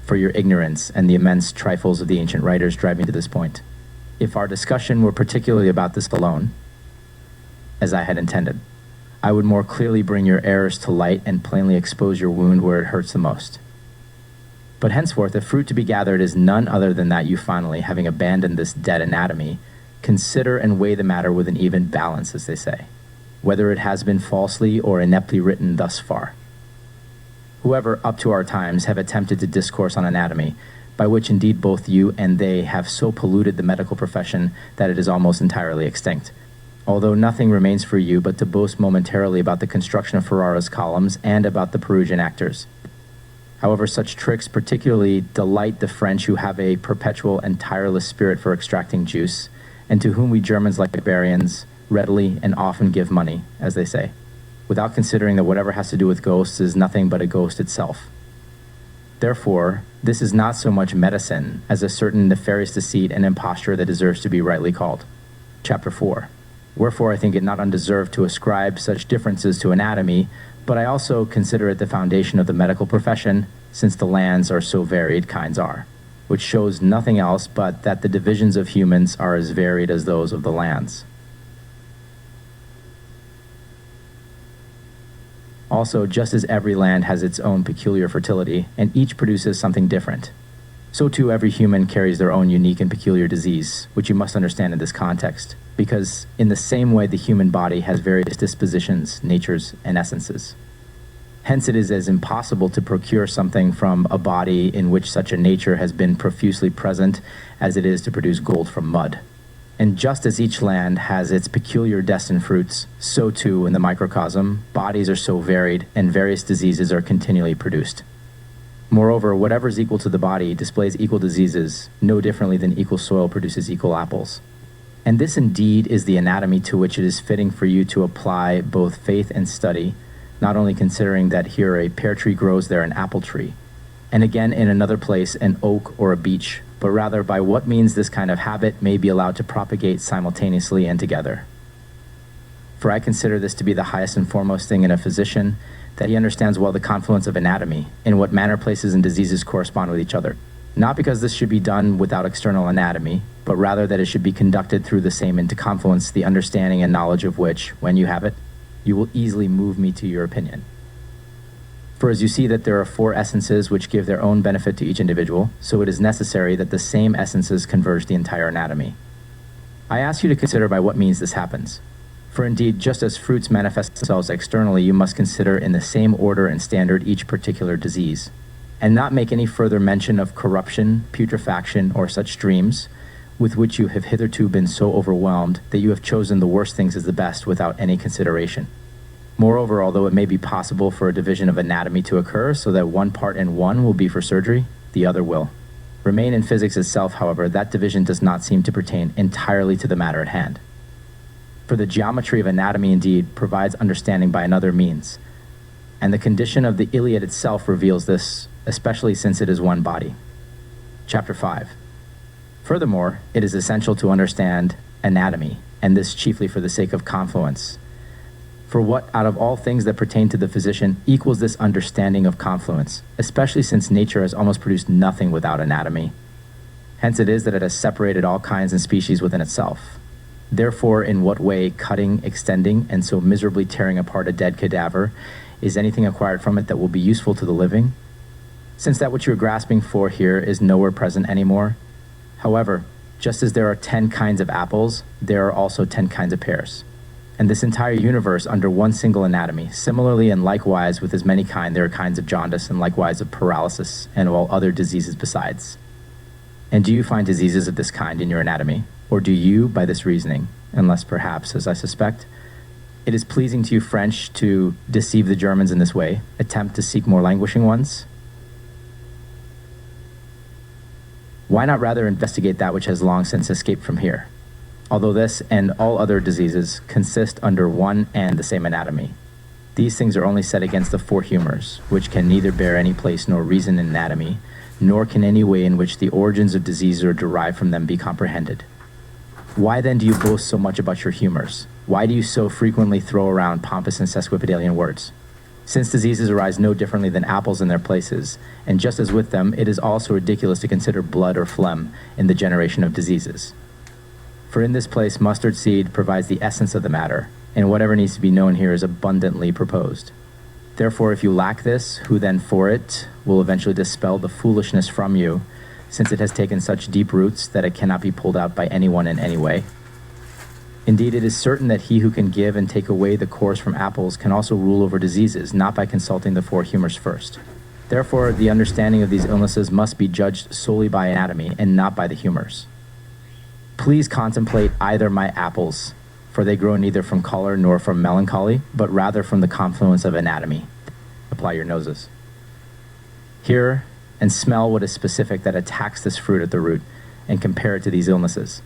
for your ignorance and the immense trifles of the ancient writers drive me to this point. If our discussion were particularly about this alone, as I had intended, I would more clearly bring your errors to light and plainly expose your wound where it hurts the most. But henceforth, if fruit to be gathered is none other than that you finally, having abandoned this dead anatomy, consider and weigh the matter with an even balance, as they say, whether it has been falsely or ineptly written thus far. Whoever, up to our times, have attempted to discourse on anatomy, by which indeed both you and they have so polluted the medical profession that it is almost entirely extinct, although nothing remains for you but to boast momentarily about the construction of Ferrara's columns and about the Perugian actors. However, such tricks particularly delight the French, who have a perpetual and tireless spirit for extracting juice, and to whom we Germans, like barbarians, readily and often give money, as they say, without considering that whatever has to do with ghosts is nothing but a ghost itself. Therefore, this is not so much medicine as a certain nefarious deceit and imposture that deserves to be rightly called. Chapter 4. Wherefore I think it not undeserved to ascribe such differences to anatomy, but I also consider it the foundation of the medical profession, since the lands are so varied, kinds are, which shows nothing else but that the divisions of humans are as varied as those of the lands. Also, just as every land has its own peculiar fertility, and each produces something different, so too every human carries their own unique and peculiar disease, which you must understand in this context, because in the same way the human body has various dispositions, natures, and essences. Hence it is as impossible to procure something from a body in which such a nature has been profusely present as it is to produce gold from mud. And just as each land has its peculiar destined fruits, so too in the microcosm, bodies are so varied and various diseases are continually produced. Moreover, whatever is equal to the body displays equal diseases, no differently than equal soil produces equal apples. And this indeed is the anatomy to which it is fitting for you to apply both faith and study, not only considering that here a pear tree grows there an apple tree, and again in another place an oak or a beech, but rather by what means this kind of habit may be allowed to propagate simultaneously and together. For I consider this to be the highest and foremost thing in a physician, that he understands well the confluence of anatomy, in what manner places and diseases correspond with each other. Not because this should be done without external anatomy, but rather that it should be conducted through the same into confluence, the understanding and knowledge of which, when you have it, you will easily move me to your opinion. For as you see that there are 4 essences which give their own benefit to each individual, so it is necessary that the same essences converge the entire anatomy. I ask you to consider by what means this happens. For indeed, just as fruits manifest themselves externally, you must consider in the same order and standard each particular disease, and not make any further mention of corruption, putrefaction, or such dreams, with which you have hitherto been so overwhelmed that you have chosen the worst things as the best without any consideration. Moreover, although it may be possible for a division of anatomy to occur so that one part in one will be for surgery, the other will remain in physics itself. However, that division does not seem to pertain entirely to the matter at hand. For the geometry of anatomy indeed provides understanding by another means, and the condition of the Iliad itself reveals this, especially since it is one body. Chapter 5. Furthermore, it is essential to understand anatomy, and this chiefly for the sake of confluence. For what out of all things that pertain to the physician equals this understanding of confluence, especially since nature has almost produced nothing without anatomy? Hence it is that it has separated all kinds and species within itself. Therefore, in what way cutting, extending, and so miserably tearing apart a dead cadaver is anything acquired from it that will be useful to the living? Since that which you are grasping for here is nowhere present anymore. However, just as there are 10 kinds of apples, there are also 10 kinds of pears. And this entire universe under one single anatomy. Similarly and likewise with as many kinds, there are kinds of jaundice and likewise of paralysis and all other diseases besides. And do you find diseases of this kind in your anatomy? Or do you, by this reasoning, unless perhaps, as I suspect, it is pleasing to you French to deceive the Germans in this way, attempt to seek more languishing ones? Why not rather investigate that which has long since escaped from here? although this and all other diseases consist under one and the same anatomy. These things are only set against the four humors, which can neither bear any place nor reason in anatomy, nor can any way in which the origins of disease are derived from them be comprehended. Why then do you boast so much about your humors? Why do you so frequently throw around pompous and sesquipedalian words? Since diseases arise no differently than apples in their places, and just as with them, it is also ridiculous to consider blood or phlegm in the generation of diseases. For in this place mustard seed provides the essence of the matter, and whatever needs to be known here is abundantly proposed. Therefore, if you lack this, who then for it will eventually dispel the foolishness from you, since it has taken such deep roots that it cannot be pulled out by anyone in any way? Indeed, it is certain that he who can give and take away the cores from apples can also rule over diseases, not by consulting the four humors first. Therefore, the understanding of these illnesses must be judged solely by anatomy and not by the humors. Please contemplate either my apples, for they grow neither from color nor from melancholy, but rather from the confluence of anatomy. Apply your noses. Hear and smell what is specific that attacks this fruit at the root, and compare it to these illnesses.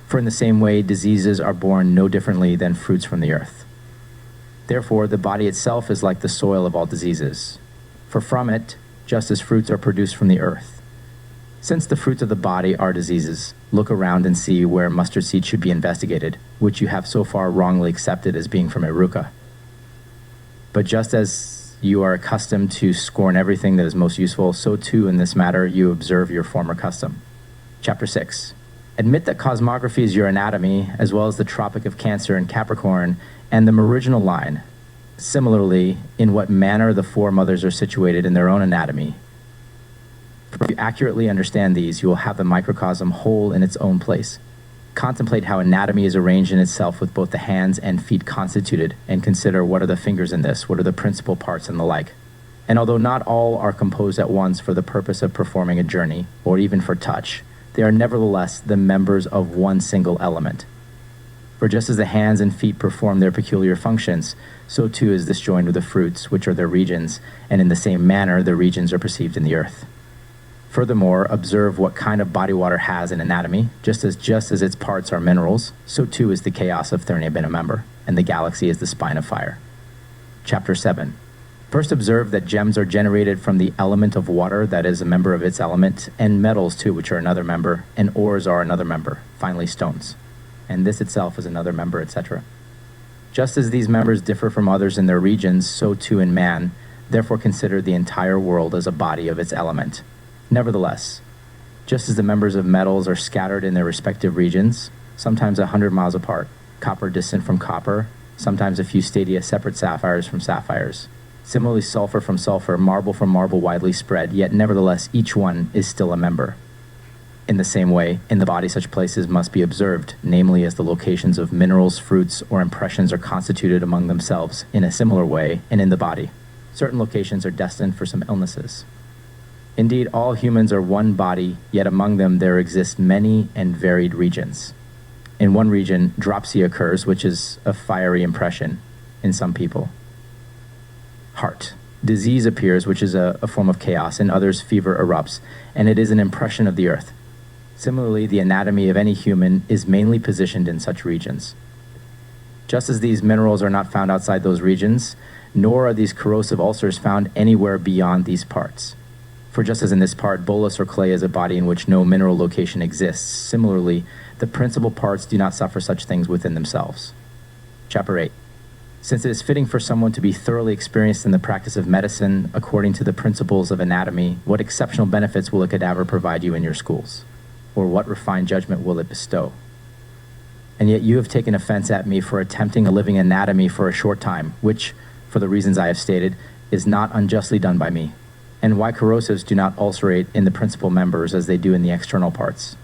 For in the same way, diseases are born no differently than fruits from the earth. Therefore, the body itself is like the soil of all diseases, for from it, just as fruits are produced from the earth. Since the fruits of the body are diseases, look around and see where mustard seed should be investigated, which you have so far wrongly accepted as being from Eruca. But just as you are accustomed to scorn everything that is most useful, so too in this matter you observe your former custom. Chapter 6. Admit that cosmography is your anatomy, as well as the Tropic of Cancer and Capricorn, and the meridianal line. Similarly, in what manner the four mothers are situated in their own anatomy. For if you accurately understand these, you will have the microcosm whole in its own place. Contemplate how anatomy is arranged in itself with both the hands and feet constituted, and consider what are the fingers in this, what are the principal parts, and the like. And although not all are composed at once for the purpose of performing a journey, or even for touch, they are nevertheless the members of one single element. For just as the hands and feet perform their peculiar functions, so too is this joined with the fruits, which are their regions, and in the same manner the regions are perceived in the earth. Furthermore, observe what kind of body water has an anatomy, just as its parts are minerals, so too is the chaos of Thernia been a member, and the galaxy is the spine of fire. Chapter 7. First observe that gems are generated from the element of water, that is a member of its element, and metals too, which are another member, and ores are another member, finally stones. And this itself is another member, etc. Just as these members differ from others in their regions, so too in man, therefore consider the entire world as a body of its element. Nevertheless, just as the members of metals are scattered in their respective regions, sometimes 100 miles apart, copper distant from copper, sometimes a few stadia separate sapphires from sapphires, similarly sulfur from sulfur, marble from marble widely spread, yet nevertheless each one is still a member. In the same way, in the body such places must be observed, namely as the locations of minerals, fruits, or impressions are constituted among themselves in a similar way, and in the body. Certain locations are destined for some illnesses. Indeed, all humans are one body, yet among them there exist many and varied regions. In one region, dropsy occurs, which is a fiery impression in some people. Heart. Disease appears, which is a form of chaos. In others, fever erupts, and it is an impression of the earth. Similarly, the anatomy of any human is mainly positioned in such regions. Just as these minerals are not found outside those regions, nor are these corrosive ulcers found anywhere beyond these parts. For just as in this part, bolus or clay is a body in which no mineral location exists, similarly, the principal parts do not suffer such things within themselves. Chapter 8. Since it is fitting for someone to be thoroughly experienced in the practice of medicine according to the principles of anatomy, what exceptional benefits will a cadaver provide you in your schools? Or what refined judgment will it bestow? And yet you have taken offense at me for attempting a living anatomy for a short time, which, for the reasons I have stated, is not unjustly done by me. And why corrosives do not ulcerate in the principal members as they do in the external parts.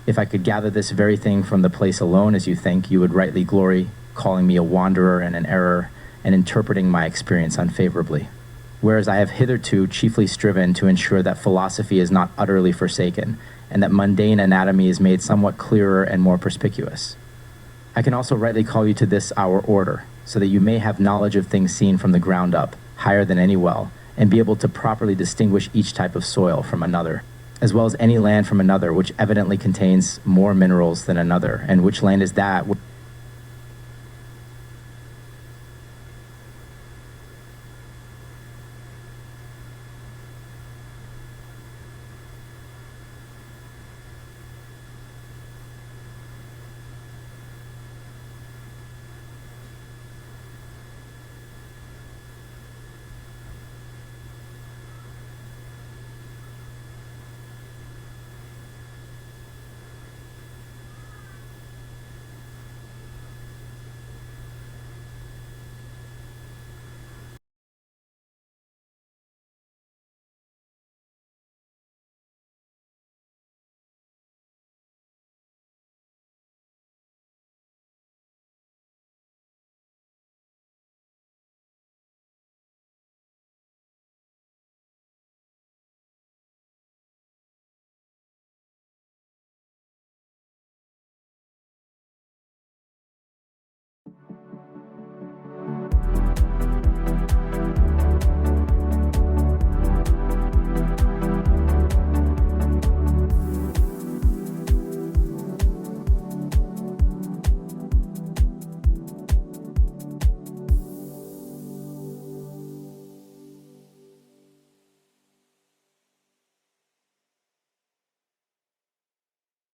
If I could gather this very thing from the place alone, as you think, you would rightly glory, calling me a wanderer and an error, and interpreting my experience unfavorably. Whereas I have hitherto chiefly striven to ensure that philosophy is not utterly forsaken, and that mundane anatomy is made somewhat clearer and more perspicuous. I can also rightly call you to this our order, so that you may have knowledge of things seen from the ground up, higher than any well, and be able to properly distinguish each type of soil from another. as well as any land from another, which evidently contains more minerals than another, and which land is that